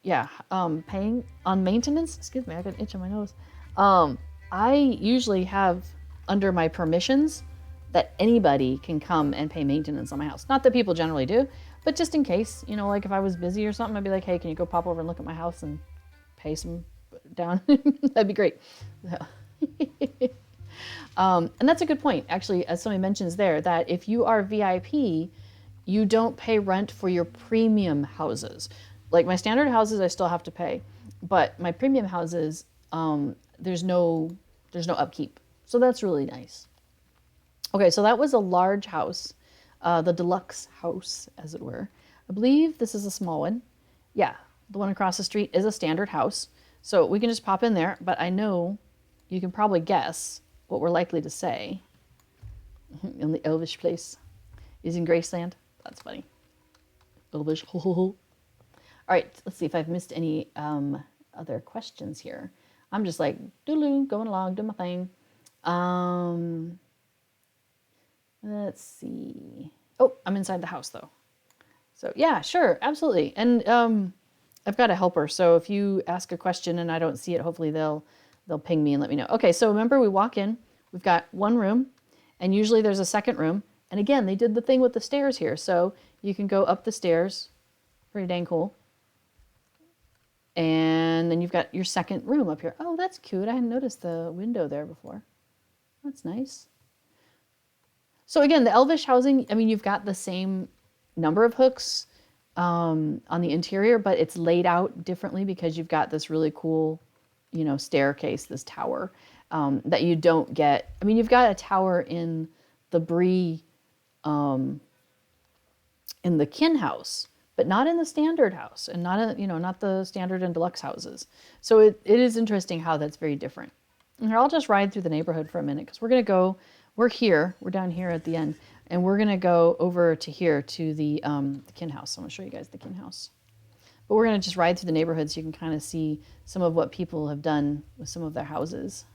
paying on maintenance. Excuse me, I got an itch on my nose. I usually have under my permissions that anybody can come and pay maintenance on my house. Not that people generally do, but just in case, like if I was busy or something, I'd be like, hey, can you go pop over and look at my house and pay some down? That'd be great. And that's a good point, actually, as somebody mentions there, that if you are VIP, you don't pay rent for your premium houses. Like my standard houses, I still have to pay, but my premium houses, there's no upkeep. So that's really nice. Okay, so that was a large house, the deluxe house, as it were. I believe this is a small one. Yeah, the one across the street is a standard house. So we can just pop in there, but I know you can probably guess what we're likely to say in the Elvish place is in Graceland. That's funny. Elvish. All right, let's see if I've missed any other questions here. I'm just like, doodaloo, going along, doing my thing. Let's see. Oh, I'm inside the house though. So yeah, sure, absolutely. And I've got a helper. So if you ask a question and I don't see it, hopefully they'll ping me and let me know. Okay, so remember we walk in, we've got one room, And usually there's a second room. And again, they did the thing with the stairs here. So you can go up the stairs. Pretty dang cool. And then you've got your second room up here. Oh, that's cute. I hadn't noticed the window there before. That's nice. So again, the Elvish housing, I mean, you've got the same number of hooks on the interior, but it's laid out differently because you've got this really cool, you know, staircase, this tower that you don't get. I mean, you've got a tower in the Bree, in the kin house, but not in the standard house, and not not the standard and deluxe houses. So it is interesting how that's very different. And here, I'll just ride through the neighborhood for a minute because we're down here at the end, and we're gonna go over to here to the kin house. So I'm gonna show you guys the kin house. But we're gonna just ride through the neighborhood so you can kind of see some of what people have done with some of their houses.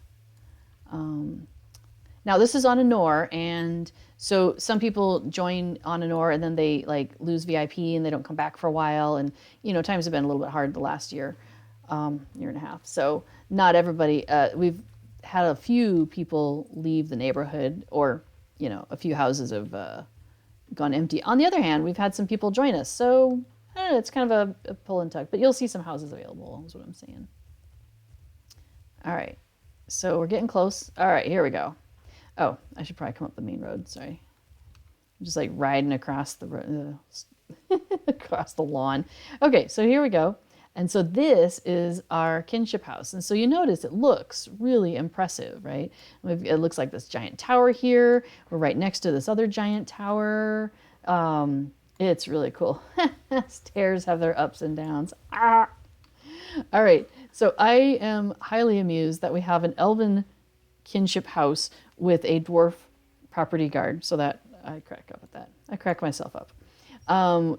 Now this is on Anor, and so some people join on Anor and then they like lose VIP and they don't come back for a while. And times have been a little bit hard the last year and a half. So not everybody. We've had a few people leave the neighborhood, or a few houses have gone empty. On the other hand, we've had some people join us, so I don't know, it's kind of a pull and tug. But you'll see some houses available, is what I'm saying. All right, so we're getting close. All right, here we go. Oh, I should probably come up the main road. Sorry, I'm just like riding across the across the lawn. Okay, so here we go. And so this is our kinship house. And so you notice it looks really impressive, right? It looks like this giant tower here. We're right next to this other giant tower. It's really cool. Stairs have their ups and downs. Ah! All right, so I am highly amused that we have an elven kinship house with a dwarf property guard. So that, I crack up at that. I crack myself up.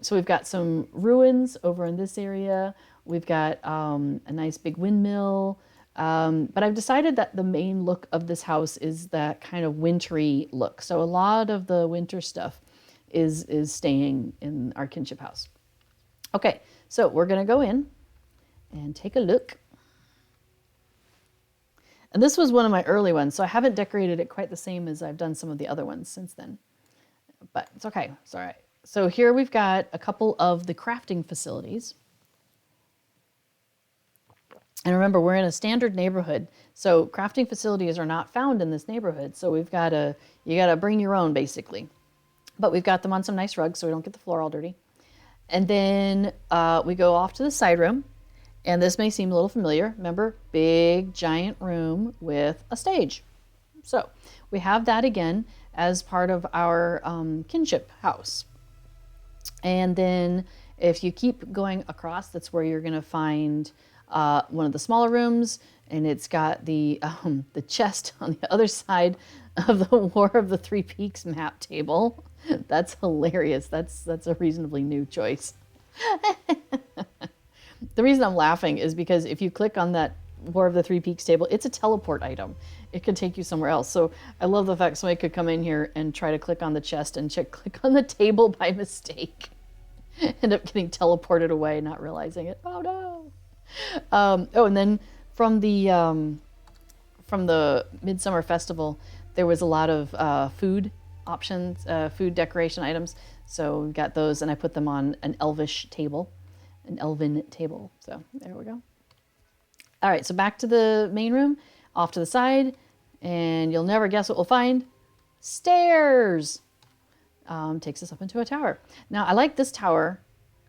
So we've got some ruins over in this area. We've got a nice big windmill. But I've decided that the main look of this house is that kind of wintry look. So a lot of the winter stuff is staying in our kinship house. Okay, so we're going to go in and take a look. And this was one of my early ones, so I haven't decorated it quite the same as I've done some of the other ones since then. But it's okay, it's all right. So here we've got a couple of the crafting facilities. And remember, we're in a standard neighborhood, so crafting facilities are not found in this neighborhood. So you gotta bring your own, basically. But we've got them on some nice rugs so we don't get the floor all dirty. And then we go off to the side room. And this may seem a little familiar. Remember, big giant room with a stage. So we have that again as part of our kinship house. And then if you keep going across, that's where you're gonna find one of the smaller rooms, and it's got the chest on the other side of the War of the Three Peaks map table. That's hilarious. That's a reasonably new choice. The reason I'm laughing is because if you click on that War of the Three Peaks table, it's a teleport item. It could take you somewhere else. So I love the fact somebody could come in here and try to click on the chest and click on the table by mistake. End up getting teleported away, not realizing it. Oh no. And then from the Midsummer Festival, there was a lot of food options, food decoration items. So we got those, and I put them on an elven table. So there we go. All right, so back to the main room, off to the side, and you'll never guess what we'll find. Stairs. Takes us up into a tower. Now, I like this tower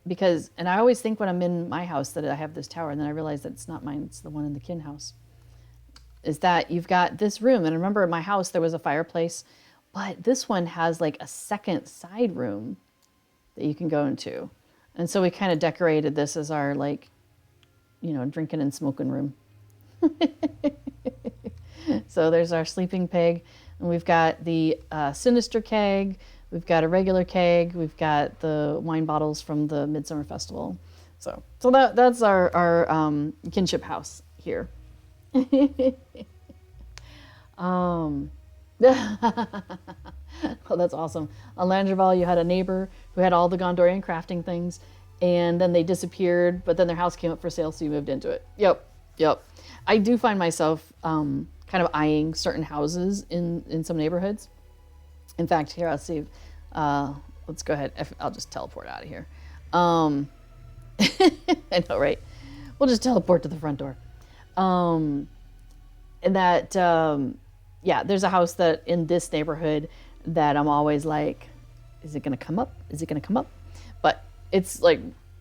because, and I always think when I'm in my house that I have this tower, and then I realize that it's not mine, it's the one in the kin house, is that you've got this room. And I remember in my house there was a fireplace, but this one has like a second side room that you can go into. And so we kind of decorated this as our, like, drinking and smoking room. So there's our sleeping pig, and we've got the sinister keg. We've got a regular keg. We've got the wine bottles from the Midsummer Festival. So that's our kinship house here. Oh, that's awesome. On Landreval, you had a neighbor who had all the Gondorian crafting things, and then they disappeared, but then their house came up for sale, so you moved into it. Yep. I do find myself kind of eyeing certain houses in some neighborhoods. In fact, here, let's see. Let's go ahead. I'll just teleport out of here. I know, right? We'll just teleport to the front door. And that, yeah, there's a house that in this neighborhood that I'm always like, is it going to come up? Is it going to come up? But it's like,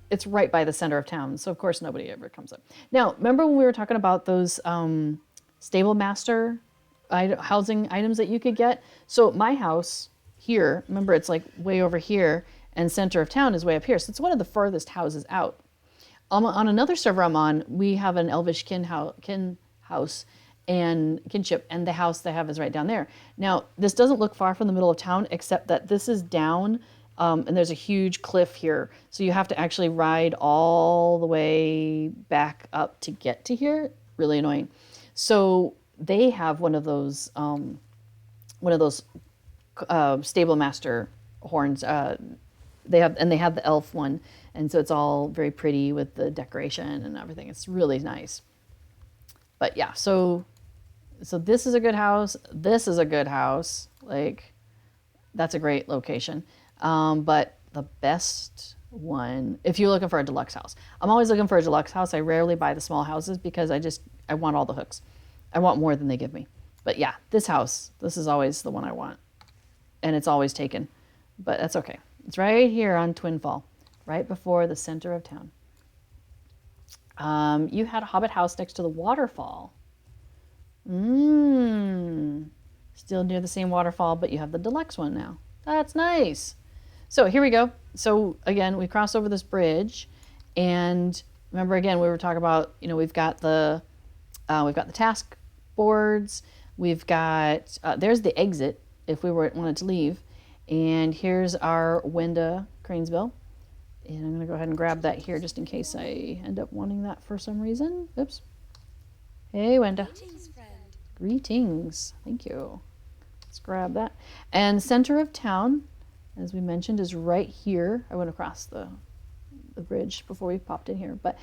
it's right by the center of town. So, of course, nobody ever comes up. Now, remember when we were talking about those stable master housing items that you could get? So my house here, remember, it's like way over here, and center of town is way up here. So it's one of the furthest houses out. On another server I'm on, we have an elvish kin house and kinship, and the house they have is right down there. Now, this doesn't look far from the middle of town, except that this is down, and there's a huge cliff here. So you have to actually ride all the way back up to get to here. Really annoying. So they have one of those stable master horns. They have the elf one, and so it's all very pretty with the decoration and everything. It's really nice. But yeah, so this is a good house. This is a good house. Like, that's a great location. But the best one, if you're looking for a deluxe house, I'm always looking for a deluxe house. I rarely buy the small houses because I want all the hooks. I want more than they give me. But yeah, this house, this is always the one I want. And it's always taken. But that's okay. It's right here on Twinfall, right before the center of town. You had a Hobbit house next to the waterfall. Still near the same waterfall, but you have the deluxe one now. That's nice. So here we go. So again, we cross over this bridge, and remember again, we were talking about, we've got the task boards. We've got, there's the exit if we wanted to leave. And here's our Wenda Cranesbill. And I'm going to go ahead and grab that here just in case I end up wanting that for some reason. Oops. Hey, Wenda. Greetings, friend. Greetings. Thank you. Let's grab that. And center of town, as we mentioned, is right here. I went across the bridge before we popped in here. But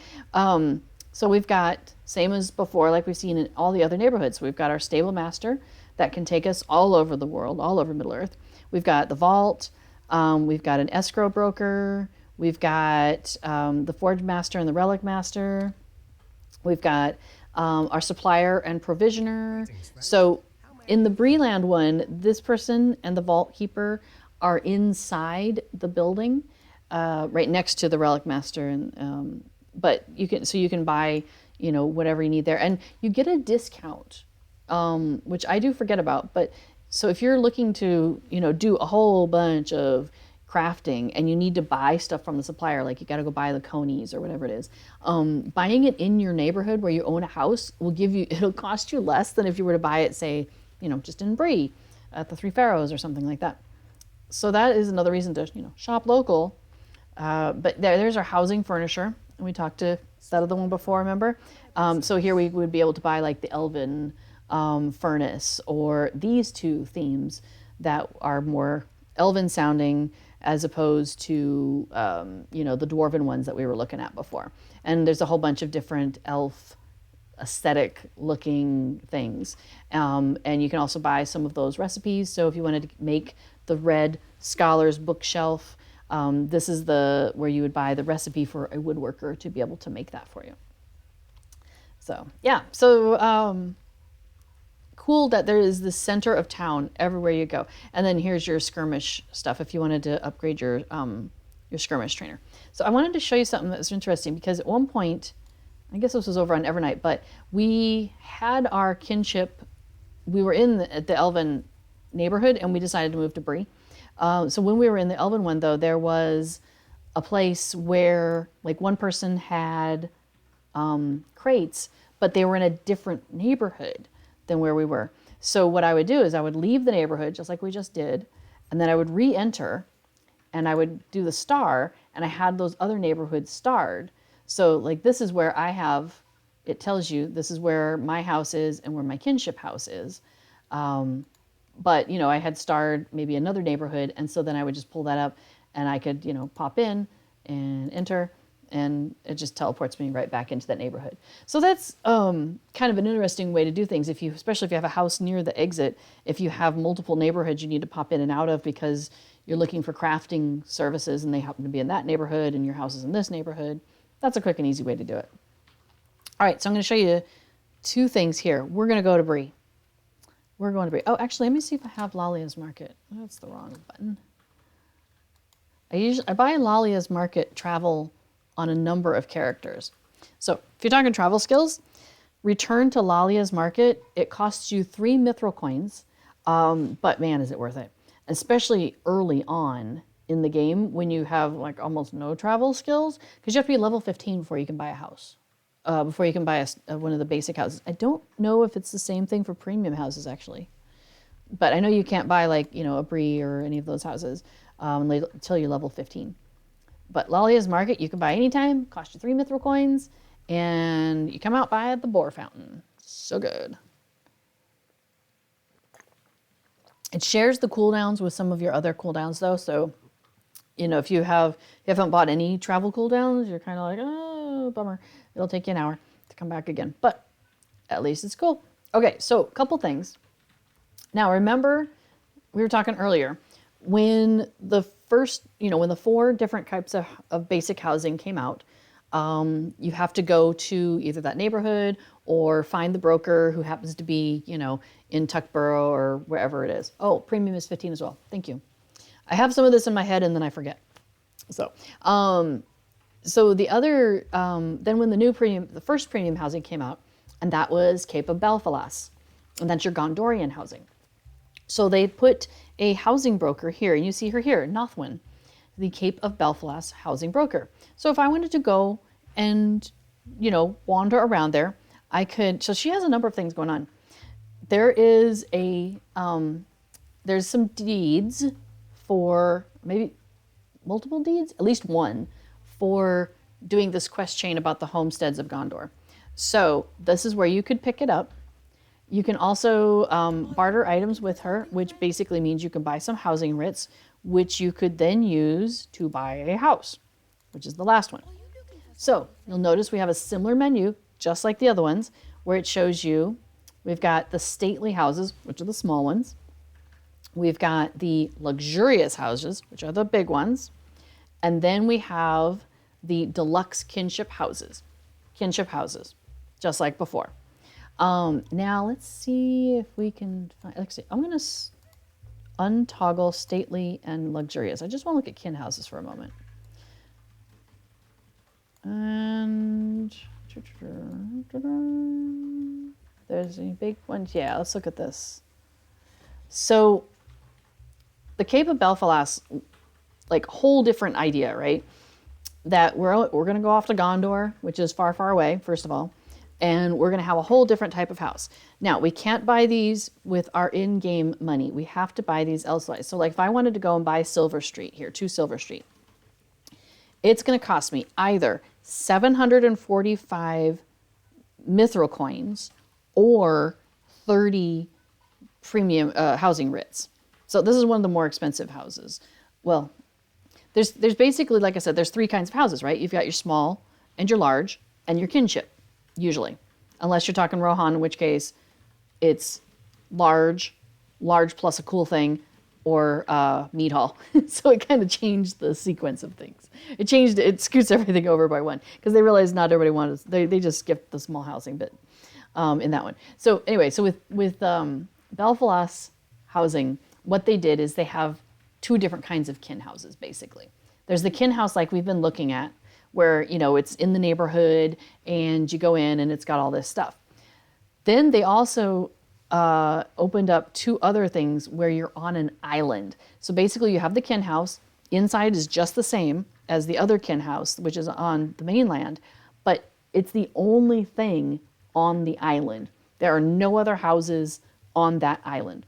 so we've got, same as before, like we've seen in all the other neighborhoods. We've got our stable master that can take us all over the world, all over Middle-earth. We've got the vault. We've got an escrow broker. We've got the forge master and the relic master. We've got our supplier and provisioner. So in the Bree-land one, this person and the vault keeper are inside the building, right next to the relic master. And but you can buy whatever you need there, and you get a discount, which I do forget about. But so if you're looking to do a whole bunch of crafting and you need to buy stuff from the supplier, like you got to go buy the conies or whatever it is, buying it in your neighborhood where you own a house it'll cost you less than if you were to buy it, say, just in Bree at the Three Pharaohs or something like that. So that is another reason to shop local. But there's our housing furniture, and we talked to that other one before, remember? So here we would be able to buy like the elven furnace, or these two themes that are more elven sounding as opposed to the dwarven ones that we were looking at before. And there's a whole bunch of different elf aesthetic looking things, and you can also buy some of those recipes. So if you wanted to make the red scholar's bookshelf, this is where you would buy the recipe for a woodworker to be able to make that for you. So yeah, cool that there is the center of town everywhere you go. And then here's your skirmish stuff if you wanted to upgrade your skirmish trainer. So I wanted to show you something that was interesting, because at one point, I guess this was over on Evernight, but we had our kinship. We were in the elven neighborhood, and we decided to move to Bree. So when we were in the elven one, though, there was a place where like one person had crates, but they were in a different neighborhood than where we were. So what I would do is I would leave the neighborhood just like we just did, and then I would re-enter, and I would do the star, and I had those other neighborhoods starred. So like this is where it tells you this is where my house is and where my kinship house is. But I had starred maybe another neighborhood, and so then I would just pull that up, and I could pop in and enter and it just teleports me right back into that neighborhood. So that's kind of an interesting way to do things. Especially if you have a house near the exit, if you have multiple neighborhoods you need to pop in and out of because you're looking for crafting services and they happen to be in that neighborhood and your house is in this neighborhood, that's a quick and easy way to do it. All right, so I'm going to show you two things here. We're going to go to Bree. We're going to Bree. Oh, actually, let me see if I have Lalia's Market. That's the wrong button. I buy Lalia's Market travel on a number of characters. So if you're talking travel skills, return to Lalia's Market. It costs you 3 mithril coins, but man, is it worth it. Especially early on in the game when you have like almost no travel skills, because you have to be level 15 before you can buy a house, before you can buy one of the basic houses. I don't know if it's the same thing for premium houses actually, but I know you can't buy like, a Bree or any of those houses until you're level 15. But Lalia's Market, you can buy anytime, cost you 3 mithril coins, and you come out by the boar fountain. So good. It shares the cooldowns with some of your other cooldowns though, so if you haven't bought any travel cooldowns, you're kind of like, oh, bummer. It'll take you an hour to come back again, but at least it's cool. Okay, so a couple things. Now remember, we were talking earlier, when the 4 different types of basic housing came out, you have to go to either that neighborhood or find the broker who happens to be, in Tuckborough or wherever it is. Oh, premium is 15 as well. Thank you. I have some of this in my head and then I forget. So the other, then when the first premium housing came out, and that was Cape of Belfalas, and that's your Gondorian housing. So they put a housing broker here, and you see her here, Nothwin, the Cape of Belfalas housing broker. So if I wanted to go and, wander around there, I could. So she has a number of things going on. There is there's some deeds for maybe multiple deeds, at least one, for doing this quest chain about the homesteads of Gondor. So this is where you could pick it up. You can also barter items with her, which basically means you can buy some housing writs, which you could then use to buy a house, which is the last one. So you'll notice we have a similar menu, just like the other ones, where it shows you, we've got the stately houses, which are the small ones. We've got the luxurious houses, which are the big ones. And then we have the deluxe kinship houses, just like before. Now let's see if we can find, let's see, I'm going to untoggle stately and luxurious. I just want to look at kin houses for a moment. And there's any big ones. Yeah, let's look at this. So the Cape of Belfalas, like whole different idea, right? That we're going to go off to Gondor, which is far, far away, first of all. And we're going to have a whole different type of house. Now, we can't buy these with our in-game money. We have to buy these elsewhere. So like if I wanted to go and buy Silver Street here, 2 Silver Street, it's going to cost me either 745 mithril coins or 30 premium housing writs. So this is one of the more expensive houses. Well, there's basically, like I said, there's 3 kinds of houses, right? You've got your small and your large and your kinship. Usually, unless you're talking Rohan, in which case it's large plus a cool thing, or Mead Hall. So it kind of changed the sequence of things. It scoots everything over by 1 because they realized not everybody wanted. They just skipped the small housing bit in that one. So anyway, so with Belfalas housing, what they did is they have 2 different kinds of kin houses basically. There's the kin house like we've been looking at, where, it's in the neighborhood and you go in and it's got all this stuff. Then they also opened up 2 other things where you're on an island. So basically you have the kin house. Inside is just the same as the other kin house, which is on the mainland, but it's the only thing on the island. There are no other houses on that island.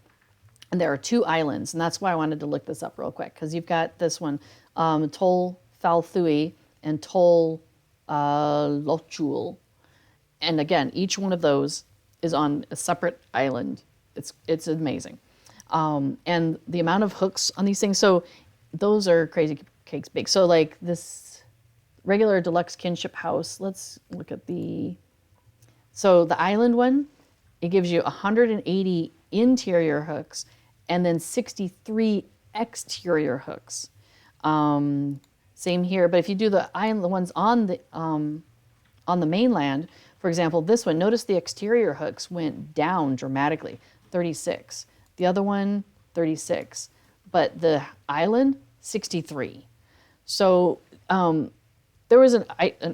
And there are 2 islands, and that's why I wanted to look this up real quick, because you've got this one, Tol Falthui, and Tol LOTRO. And again, each one of those is on a separate island. It's amazing. And the amount of hooks on these things, so those are crazy cakes big. So like this regular deluxe kinship house, let's look at so the island one, it gives you 180 interior hooks and then 63 exterior hooks. Same here, but if you do the ones on the mainland, for example, this one, notice the exterior hooks went down dramatically, 36. The other one, 36. But the island, 63. So there was an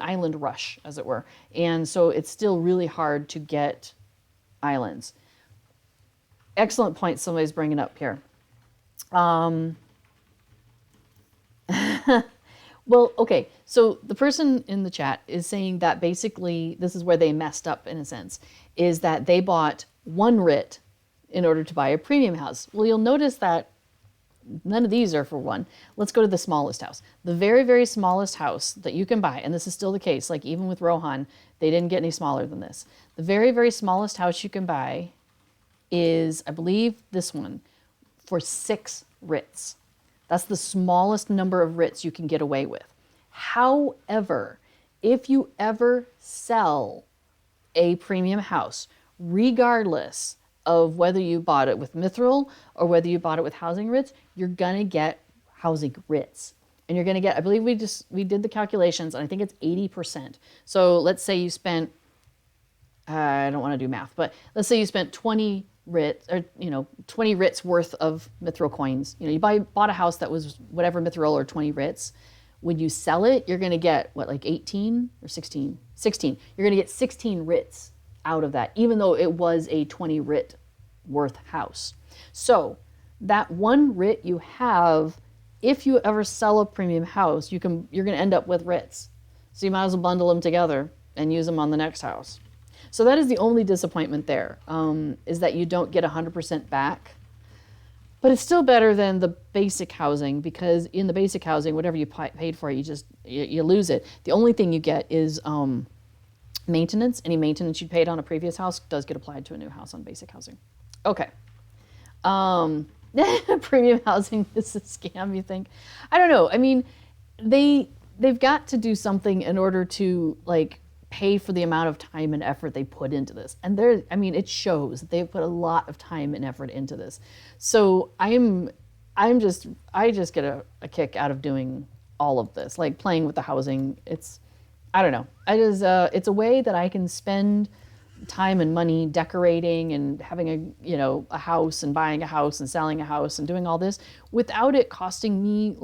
island rush, as it were. And so it's still really hard to get islands. Excellent point somebody's bringing up here. Well, okay, so the person in the chat is saying that basically this is where they messed up in a sense, is that they bought one writ in order to buy a premium house. Well, you'll notice that none of these are for one. Let's go to the smallest house. The very, very smallest house that you can buy, and this is still the case, like even with Rohan, they didn't get any smaller than this. The very, very smallest house you can buy is, I believe, this one for 6 writs. That's the smallest number of writs you can get away with. However, if you ever sell a premium house, regardless of whether you bought it with mithril or whether you bought it with housing writs, you're gonna get housing writs. And you're gonna get, I believe we did the calculations, and I think it's 80%. So let's say you spent, I don't wanna do math, but let's say you spent 20 writs, or 20 writs worth of mithril coins. You bought a house that was whatever mithril or 20 writs. When you sell it, you're gonna get what, like 18 or 16? 16. You're gonna get 16 writs out of that, even though it was a 20 writ worth house. So that one writ you have, if you ever sell a premium house, you're gonna end up with writs. So you might as well bundle them together and use them on the next house. So that is the only disappointment there, is that you don't get 100% back. But it's still better than the basic housing, because in the basic housing, whatever you paid for, you lose it. The only thing you get is maintenance. Any maintenance you paid on a previous house does get applied to a new house on basic housing. Okay. Premium housing is a scam, you think? I don't know. I mean, they've got to do something in order to pay for the amount of time and effort they put into this. And it shows that they've put a lot of time and effort into this. So I just get a kick out of doing all of this, like playing with the housing. I don't know. It's a way that I can spend time and money decorating and having a house and buying a house and selling a house and doing all this without it costing me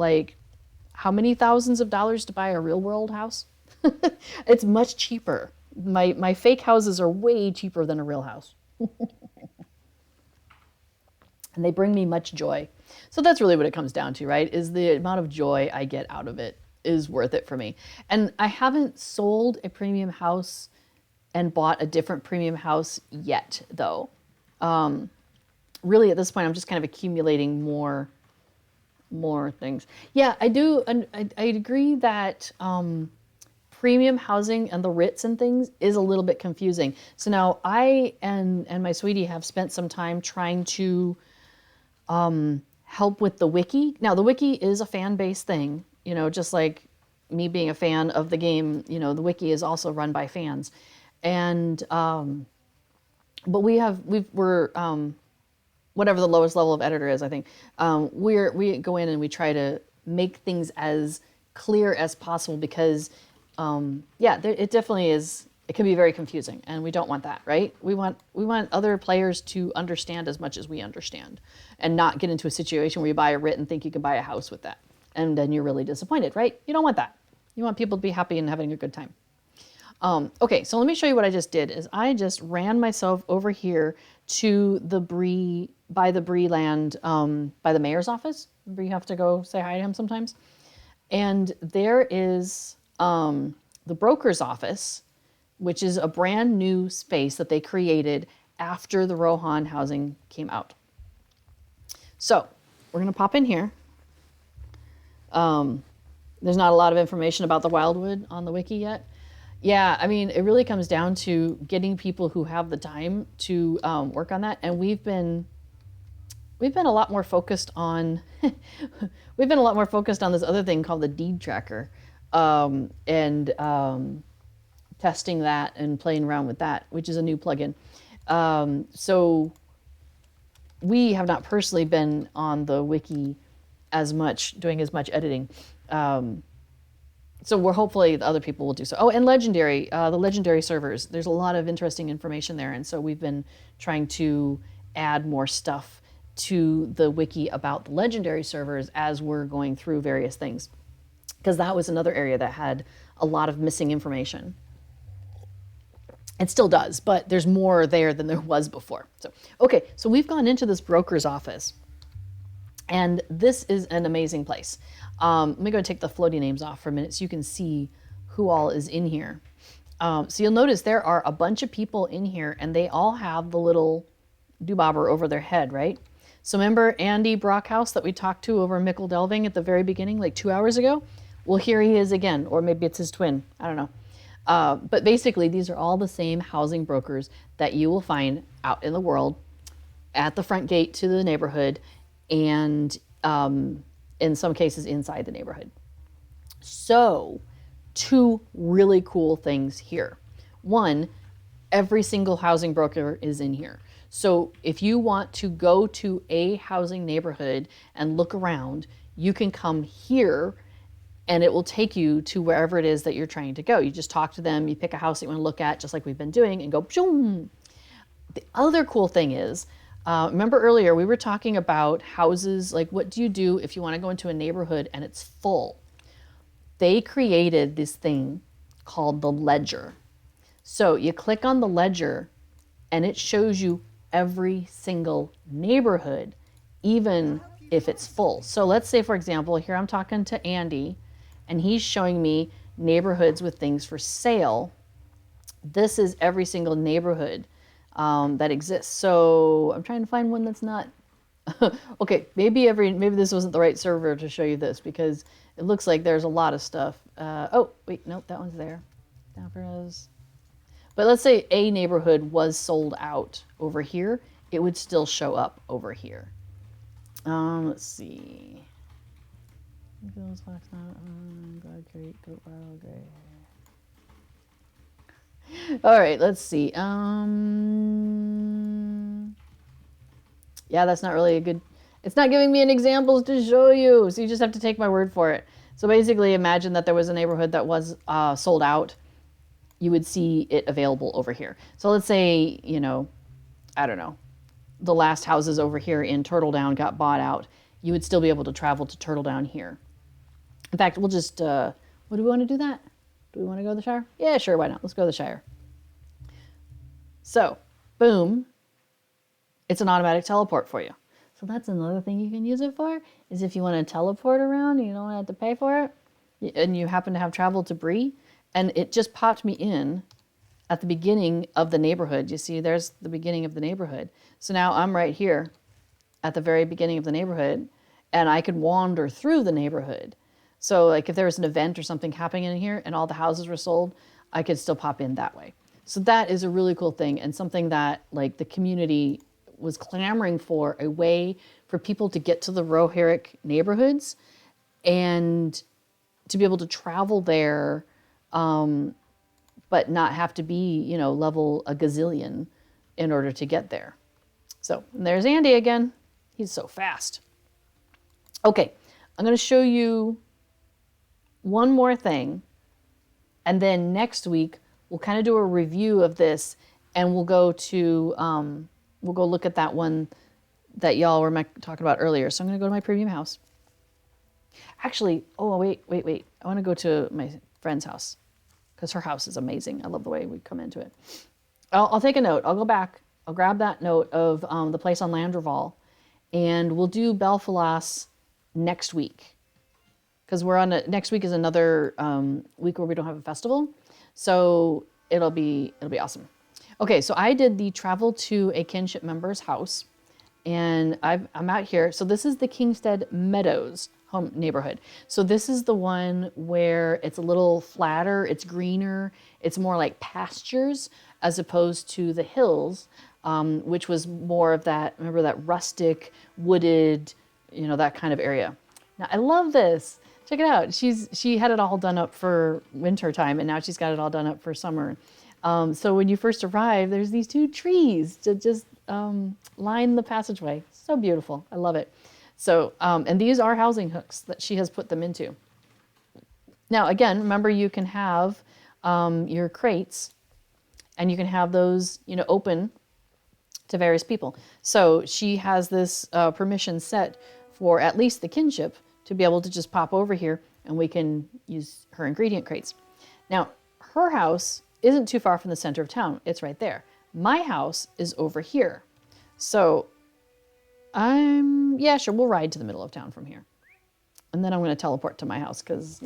how many thousands of dollars to buy a real world house? It's much cheaper. My fake houses are way cheaper than a real house. And they bring me much joy. So that's really what it comes down to, right? Is the amount of joy I get out of it is worth it for me. And I haven't sold a premium house and bought a different premium house yet, though. Really, at this point, I'm just kind of accumulating more things. Yeah, I do. And I agree that premium housing and the writs and things is a little bit confusing. So now I and my sweetie have spent some time trying to help with the wiki. Now, the wiki is a fan-based thing, just like me being a fan of the game, the wiki is also run by fans. And but we're whatever the lowest level of editor is, I think, we go in and we try to make things as clear as possible, because it definitely is. It can be very confusing, and we don't want that, right? We want other players to understand as much as we understand, and not get into a situation where you buy a writ and think you can buy a house with that, and then you're really disappointed, right? You don't want that. You want people to be happy and having a good time. Okay, so let me show you what I just did. Is I just ran myself over here to the Bree-land, by the mayor's office. Bree, you have to go say hi to him sometimes. And there is the broker's office, which is a brand new space that they created after the Rohan housing came out. So we're going to pop in here. There's not a lot of information about the Wildwood on the wiki yet. Yeah, I mean, it really comes down to getting people who have the time to work on that. And we've been a lot more focused on this other thing called the deed tracker. and testing that and playing around with that, which is a new plugin. So we have not personally been on the wiki as much, doing as much editing. So we're hopefully the other people will do so. Oh, and legendary, the legendary servers. There's a lot of interesting information there, and so we've been trying to add more stuff to the wiki about the legendary servers as we're going through various things, because that was another area that had a lot of missing information. It still does, but there's more there than there was before. So, okay, so we've gone into this broker's office, and this is an amazing place. Let me go take the floaty names off for a minute so you can see who all is in here. So you'll notice there are a bunch of people in here, and they all have the little doobobber over their head, right? So remember Andy Brockhouse that we talked to over Mickle Delving at the very beginning, like 2 hours ago? Well, here he is again, or maybe it's his twin. I don't know. But basically, these are all the same housing brokers that you will find out in the world at the front gate to the neighborhood, and in some cases inside the neighborhood. So, two really cool things here. One, every single housing broker is in here. So if you want to go to a housing neighborhood and look around, you can come here and it will take you to wherever it is that you're trying to go. You just talk to them, you pick a house that you want to look at, just like we've been doing, and go, boom. The other cool thing is, remember earlier we were talking about houses, like what do you do if you want to go into a neighborhood and it's full? They created this thing called the ledger. So you click on the ledger and it shows you every single neighborhood, even if it's full. So let's say, for example, here I'm talking to Andy and he's showing me neighborhoods with things for sale. This is every single neighborhood that exists. So I'm trying to find one that's not. Okay, maybe this wasn't the right server to show you this, because it looks like there's a lot of stuff. Oh, wait, nope, that one's there. But let's say a neighborhood was sold out over here, it would still show up over here. Let's see. All right, let's see. Yeah, that's not really a good, it's not giving me an examples to show you, so you just have to take my word for it. So basically imagine that there was a neighborhood that was sold out. You would see it available over here. So let's say, you know, I don't know, the last houses over here in Turtle Down got bought out. You would still be able to travel to Turtle Down here. In fact, we'll just, what do we want to do that? Do we want to go to the Shire? Yeah, sure, why not? Let's go to the Shire. So, boom, it's an automatic teleport for you. So that's another thing you can use it for, is if you want to teleport around and you don't have to pay for it, and you happen to have traveled to Bree, and it just popped me in at the beginning of the neighborhood. You see, there's the beginning of the neighborhood. So now I'm right here at the very beginning of the neighborhood, and I could wander through the neighborhood. So like if there was an event or something happening in here and all the houses were sold, I could still pop in that way. So that is a really cool thing, and something that like the community was clamoring for, a way for people to get to the Rohirrick neighborhoods and to be able to travel there, but not have to be, you know, level a gazillion in order to get there. So there's Andy again. He's so fast. Okay, I'm going to show you one more thing, and then next week we'll kind of do a review of this, and we'll go to we'll go look at that one that y'all were talking about earlier. So I'm going to go to my premium house. Actually, oh wait, I want to go to my friend's house, because her house is amazing. I love the way we come into it. I'll take a note. I'll go back. I'll grab that note of the place on Landreval, and we'll do Belfalas next week, because we're on next week is another week where we don't have a festival, so it'll be awesome. Okay, so I did the travel to a kinship member's house, and I'm out here. So this is the Kingstead Meadows home neighborhood. So this is the one where it's a little flatter, it's greener, it's more like pastures as opposed to the hills, which was more of that, remember that rustic, wooded, you know, that kind of area. Now I love this. Check it out. She had it all done up for winter time, and now she's got it all done up for summer. So when you first arrive, there's these two trees to just line the passageway. So beautiful. I love it. So, and these are housing hooks that she has put them into. Now, again, remember you can have your crates, and you can have those, open to various people. So she has this permission set for at least the kinship to be able to just pop over here, and we can use her ingredient crates. Now, her house isn't too far from the center of town. It's right there. My house is over here. So yeah, sure, we'll ride to the middle of town from here. And then I'm going to teleport to my house because,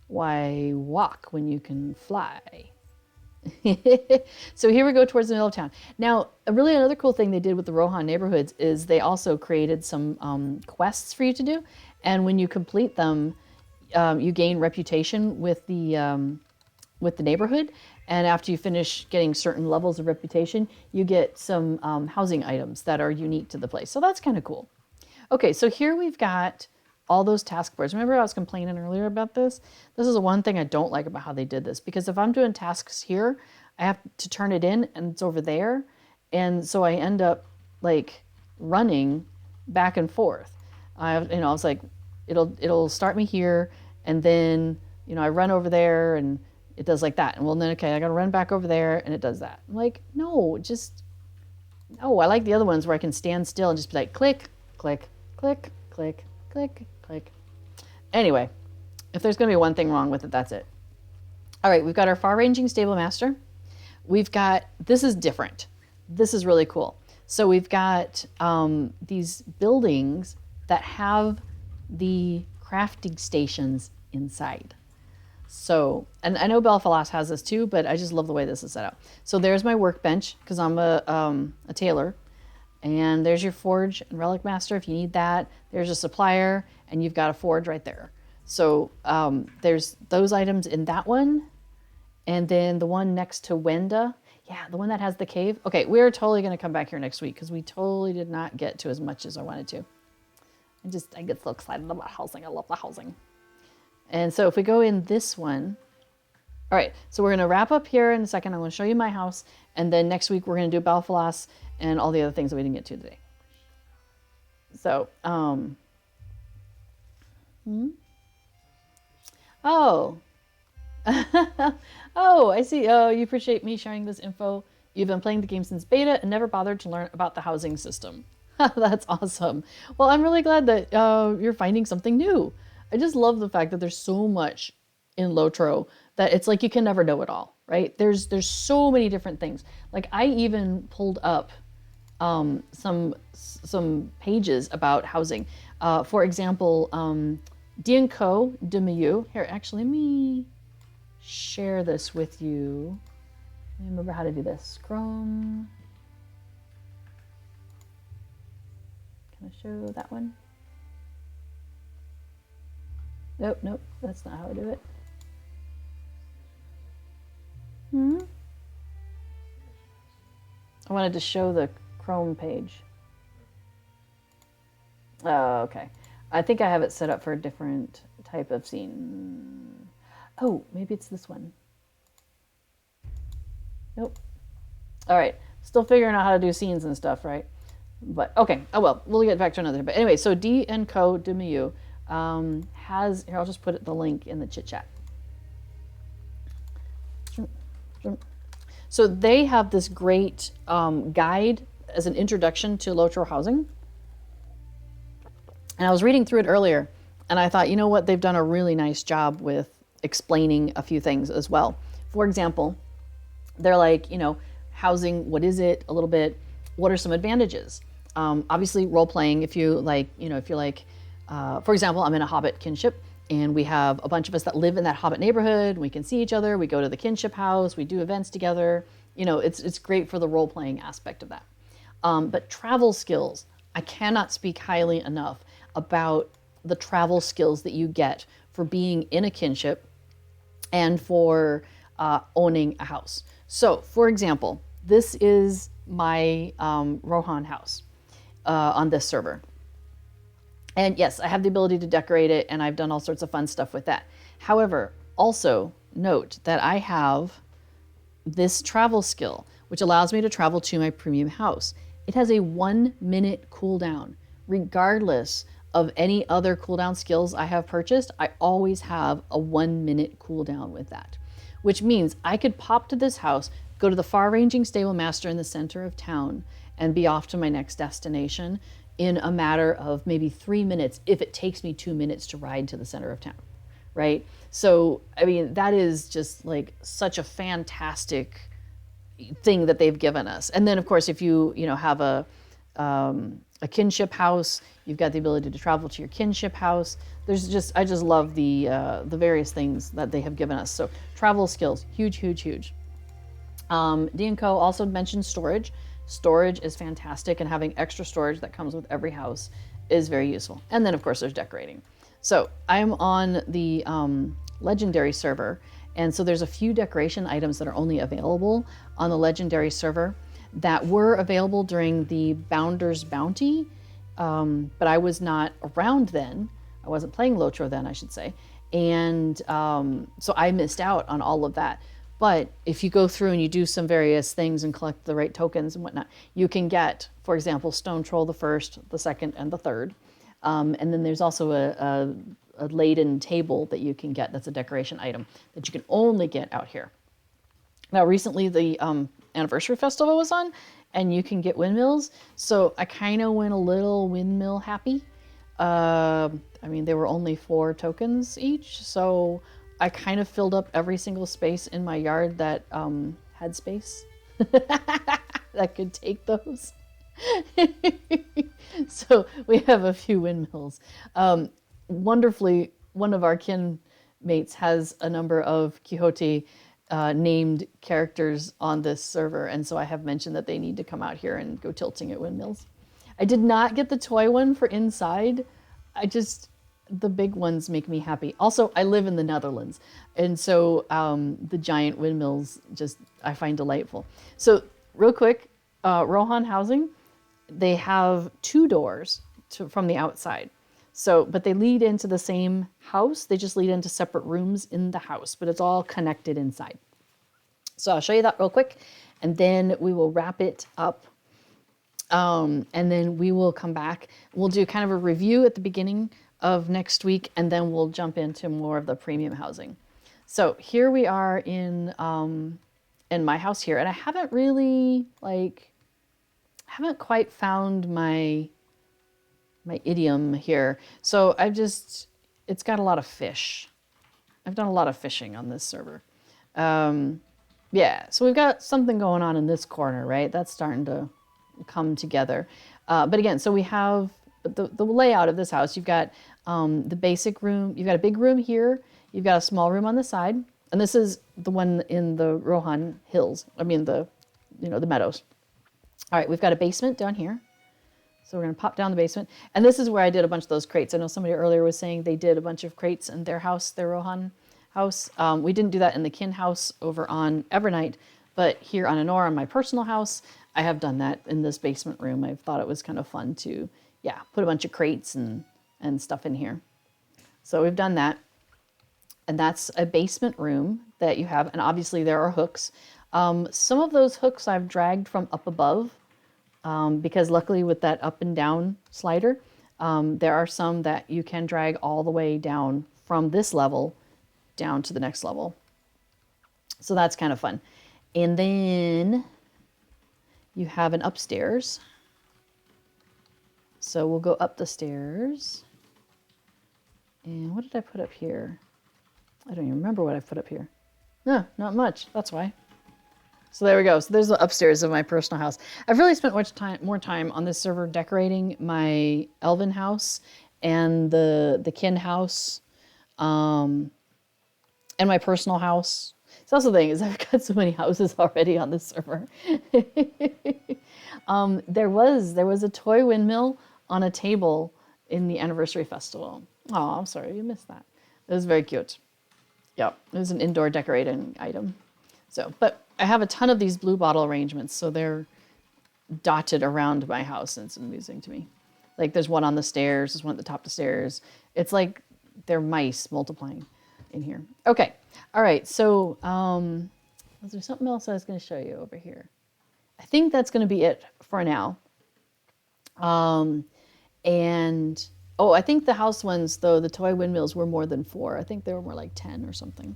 why walk when you can fly? So here we go towards the middle of town. Now, really another cool thing they did with the Rohan neighborhoods is they also created some quests for you to do. And when you complete them, you gain reputation with the neighborhood. And after you finish getting certain levels of reputation, you get some housing items that are unique to the place. So that's kind of cool. Okay, so here we've got all those task boards. Remember I was complaining earlier about this? This is the one thing I don't like about how they did this, because if I'm doing tasks here, I have to turn it in and it's over there. And so I end up like running back and forth. I was like, it'll start me here, and then, I run over there and it does like that. And well, then, okay, I got to run back over there and it does that. I'm like, no, I like the other ones where I can stand still and just be like, click, click, click, click, click, click. Anyway, if there's going to be one thing wrong with it, that's it. All right, we've got our far-ranging stable master. We've got, this is different. This is really cool. So we've got these buildings that have the crafting stations inside. So, and I know Belfalas has this too, but I just love the way this is set up. So there's my workbench, because I'm a tailor. And there's your forge and relic master if you need that. There's a supplier, and you've got a forge right there. So there's those items in that one. And then the one next to Wenda. Yeah, the one that has the cave. Okay, we're totally going to come back here next week, because we totally did not get to as much as I wanted to. I get so excited about housing. I love the housing. And so if we go in this one, all right, so we're going to wrap up here in a second. I'm going to show you my house. And then next week, we're going to do Belfalas and all the other things that we didn't get to today. So, oh, oh, I see. Oh, you appreciate me sharing this info. You've been playing the game since beta and never bothered to learn about the housing system. That's awesome. Well, I'm really glad that you're finding something new. I just love the fact that there's so much in LOTRO that it's like you can never know it all, right? There's so many different things. Like I even pulled up some pages about housing. For example, Dienko de Miu. Here, actually, let me share this with you. I remember how to do this. Chrome. Can I show that one? Nope, that's not how I do it. I wanted to show the Chrome page. Oh, okay. I think I have it set up for a different type of scene. Oh, maybe it's this one. Nope. All right. Still figuring out how to do scenes and stuff, right? But okay. Oh, well, we'll get back to another. But anyway, so D and Co. de Miu has, here, I'll just put the link in the chit chat. So they have this great guide as an introduction to LOTRO housing. And I was reading through it earlier, and I thought, you know what, they've done a really nice job with explaining a few things as well. For example, they're like, housing, what is it, a little bit, what are some advantages? Obviously, role-playing, if you like, if you're like, for example, I'm in a Hobbit kinship, and we have a bunch of us that live in that Hobbit neighborhood. We can see each other. We go to the kinship house. We do events together. It's great for the role-playing aspect of that. But travel skills, I cannot speak highly enough about the travel skills that you get for being in a kinship and for owning a house. So, for example, this is my Rohan house on this server. And yes, I have the ability to decorate it, and I've done all sorts of fun stuff with that. However, also note that I have this travel skill, which allows me to travel to my premium house. It has a 1 minute cooldown. Regardless of any other cooldown skills I have purchased, I always have a 1 minute cooldown with that, which means I could pop to this house, go to the far-ranging stable master in the center of town, and be off to my next destination in a matter of maybe 3 minutes if it takes me 2 minutes to ride to the center of town, right? So, I mean, that is just like such a fantastic thing that they've given us. And then, of course, if you have a kinship house, you've got the ability to travel to your kinship house. I just love the various things that they have given us. So travel skills, huge, huge, huge. D&Co also mentioned storage. Storage is fantastic, and having extra storage that comes with every house is very useful. And then, of course, there's decorating. So I'm on the legendary server, and so there's a few decoration items that are only available on the legendary server that were available during the Bounder's Bounty, but I was not around then. I wasn't playing LOTRO then, I should say. And so I missed out on all of that. But if you go through and you do some various things and collect the right tokens and whatnot, you can get, for example, Stone Troll the first, the second, and the third. And then there's also a laden table that you can get that's a decoration item that you can only get out here. Now, recently the anniversary festival was on, and you can get windmills. So I kind of went a little windmill happy. I mean, there were only 4 tokens each, so I kind of filled up every single space in my yard that had space that could take those. So we have a few windmills. Wonderfully, one of our kin mates has a number of Quixote named characters on this server, and so I have mentioned that they need to come out here and go tilting at windmills. I did not get the toy one for inside. The big ones make me happy. Also, I live in the Netherlands, and so the giant windmills I find delightful. So real quick, Rohan housing, they have 2 doors from the outside. So, but they lead into the same house. They just lead into separate rooms in the house, but it's all connected inside. So I'll show you that real quick, and then we will wrap it up. And then we will come back. We'll do kind of a review at the beginning of next week, and then we'll jump into more of the premium housing. So here we are in my house here, and I haven't really haven't quite found my idiom here. So it's got a lot of fish. I've done a lot of fishing on this server. Yeah, so we've got something going on in this corner, right? That's starting to come together. But again, so we have the layout of this house. You've got the basic room. You've got a big room here. You've got a small room on the side. And this is the one in the Rohan Hills. I mean, the meadows. All right, we've got a basement down here. So we're going to pop down the basement. And this is where I did a bunch of those crates. I know somebody earlier was saying they did a bunch of crates in their house, their Rohan house. We didn't do that in the kin house over on Evernight, but here on Anor, on my personal house, I have done that in this basement room. I thought it was kind of fun to, put a bunch of crates and stuff in here. So we've done that. And that's a basement room that you have. And obviously there are hooks. Some of those hooks I've dragged from up above because luckily with that up and down slider, there are some that you can drag all the way down from this level down to the next level. So that's kind of fun. And then you have an upstairs. So we'll go up the stairs. And what did I put up here? I don't even remember what I put up here. No, not much. That's why. So there we go. So there's the upstairs of my personal house. I've really spent more time on this server decorating my elven house and the kin house and my personal house. So that's the thing is I've got so many houses already on this server. There was a toy windmill on a table in the anniversary festival. Oh, I'm sorry, you missed that. It was very cute. Yeah, it was an indoor decorating item. So, but I have a ton of these blue bottle arrangements, so they're dotted around my house, and it's amusing to me. Like there's one on the stairs, there's one at the top of the stairs. It's like they're mice multiplying in here. Okay, all right, so was there something else I was gonna show you over here? I think that's gonna be it for now. And, oh, I think the house ones, though, the toy windmills were more than 4. I think they were more like 10 or something.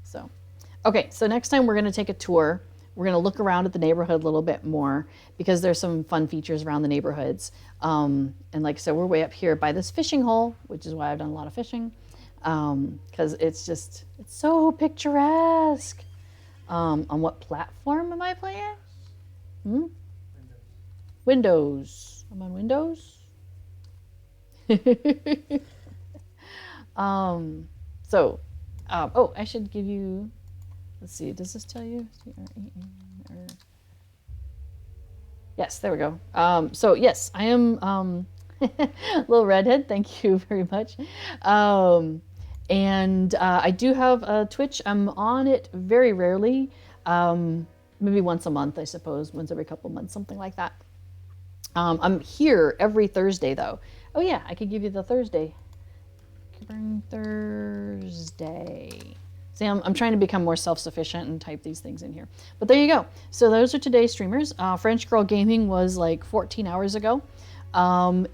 So, okay, so next time we're going to take a tour. We're going to look around at the neighborhood a little bit more because there's some fun features around the neighborhoods. And like I said, we're way up here by this fishing hole, which is why I've done a lot of fishing, because it's so picturesque. On what platform am I playing? Windows. I'm on Windows. Oh, I should give you, let's see, does this tell you? Yes, there we go. So yes, I am little redhead, thank you very much. And I do have a Twitch. I'm on it very rarely, maybe once a month, I suppose, once every couple of months, something like that. I'm here every Thursday, though. Oh yeah, I could give you the Thursday. Thursday. See, I'm trying to become more self-sufficient and type these things in here. But there you go. So those are today's streamers. French Girl Gaming was like 14 hours ago. I'm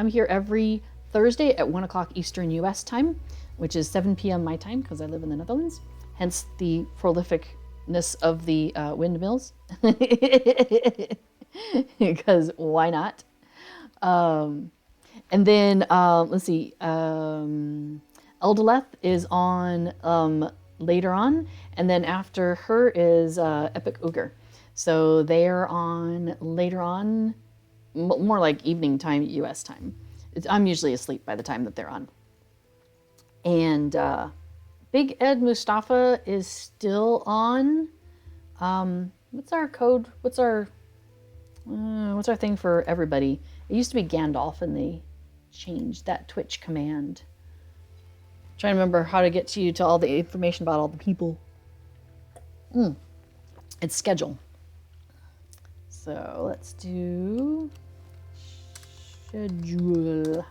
here every Thursday at 1 o'clock Eastern U.S. time, which is 7 p.m. my time because I live in the Netherlands. Hence the prolificness of the windmills. Because why not? And then, let's see, Eldaleth is on later on, and then after her is Epic Ogre. So they're on later on, more like evening time, US time. I'm usually asleep by the time that they're on. And Big Ed Mustafa is still on. What's our code? What's our thing for everybody? It used to be Gandalf, and they changed that Twitch command. I'm trying to remember how to get to you to all the information about all the people. It's schedule. So let's do schedule.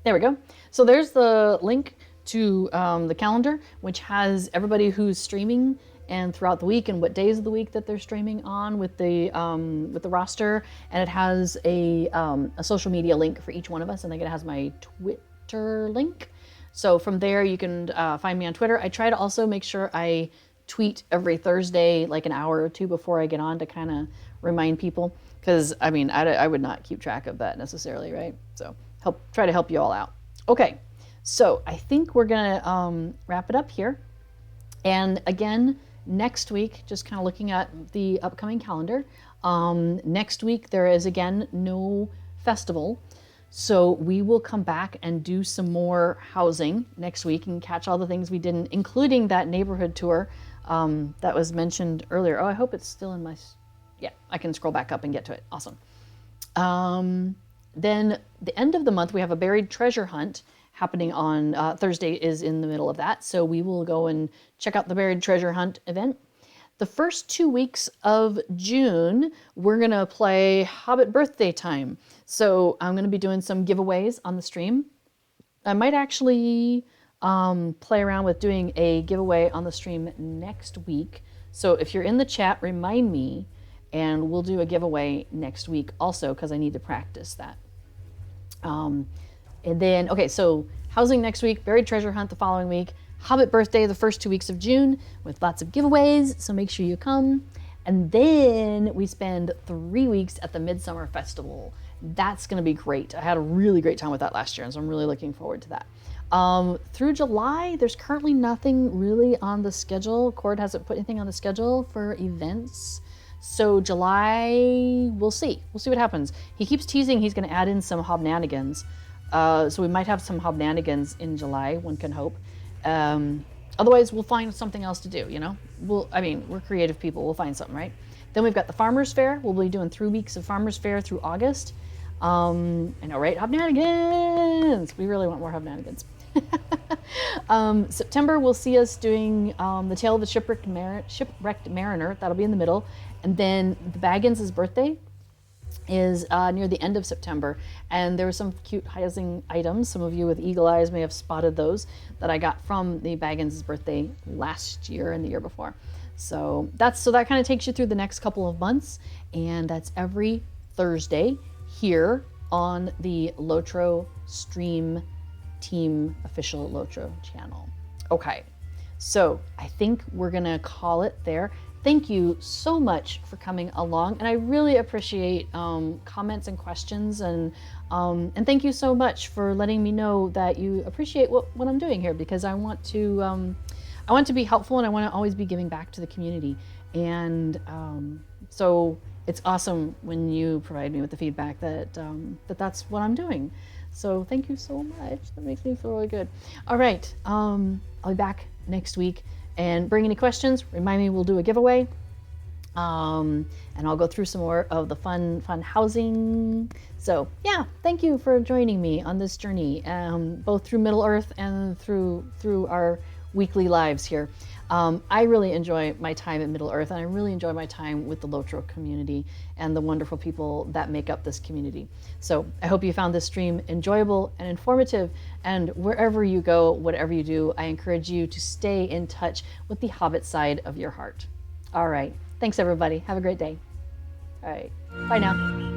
There we go. So there's the link to the calendar, which has everybody who's streaming and throughout the week and what days of the week that they're streaming on with the roster, and it has a social media link for each one of us. I think it has my Twitter link. So from there you can find me on Twitter. I try to also make sure I tweet every Thursday, like an hour or two before I get on, to kind of remind people, because I mean I would not keep track of that necessarily, right? So try to help you all out. Okay, so I think we're gonna wrap it up here, and again, next week, just kind of looking at the upcoming calendar, next week there is again no festival, so we will come back and do some more housing next week and catch all the things we didn't, including that neighborhood tour that was mentioned earlier. Oh, I hope it's still in my, yeah, I can scroll back up and get to it. Awesome. Then the end of the month, we have a buried treasure hunt happening on Thursday is in the middle of that. So we will go and check out the buried treasure hunt event. The first 2 weeks of June, we're gonna play Hobbit Birthday Time. So I'm gonna be doing some giveaways on the stream. I might actually play around with doing a giveaway on the stream next week. So if you're in the chat, remind me, and we'll do a giveaway next week also, because I need to practice that. And then, okay, so housing next week, buried treasure hunt the following week, Hobbit Birthday the first 2 weeks of June with lots of giveaways, so make sure you come. And then we spend 3 weeks at the Midsummer Festival. That's gonna be great. I had a really great time with that last year, and so I'm really looking forward to that. Through July, there's currently nothing really on the schedule. Cord hasn't put anything on the schedule for events. So July, we'll see. We'll see what happens. He keeps teasing he's gonna add in some hobnanigans. So we might have some hobnanigans in July, one can hope. Otherwise, we'll find something else to do, you know? We're creative people, we'll find something, right? Then we've got the Farmers Fair. We'll be doing 3 weeks of Farmers Fair through August. I know, right? Hobnanigans! We really want more hobnanigans. September, we'll see us doing the Tale of the Shipwrecked Mariner. That'll be in the middle. And then the Baggins' birthday. is near the end of September, and there were some cute housing items. Some of you with eagle eyes may have spotted those that I got from the Baggins' birthday last year and the year before. So that kind of takes you through the next couple of months, and that's every Thursday here on the LOTRO Stream Team official LOTRO channel. Okay, so I think we're gonna call it there. Thank you so much for coming along, and I really appreciate comments and questions, and thank you so much for letting me know that you appreciate what I'm doing here, because I want to be helpful, and I want to always be giving back to the community. And so it's awesome when you provide me with the feedback that that's what I'm doing. So thank you so much. That makes me feel really good. All right, I'll be back next week. And bring any questions, remind me, we'll do a giveaway. And I'll go through some more of the fun housing. So yeah, thank you for joining me on this journey, both through Middle Earth and through our weekly lives here. I really enjoy my time at Middle Earth, and I really enjoy my time with the LOTRO community and the wonderful people that make up this community. So I hope you found this stream enjoyable and informative, and wherever you go, whatever you do, I encourage you to stay in touch with the Hobbit side of your heart. All right, thanks everybody. Have a great day. All right, bye now.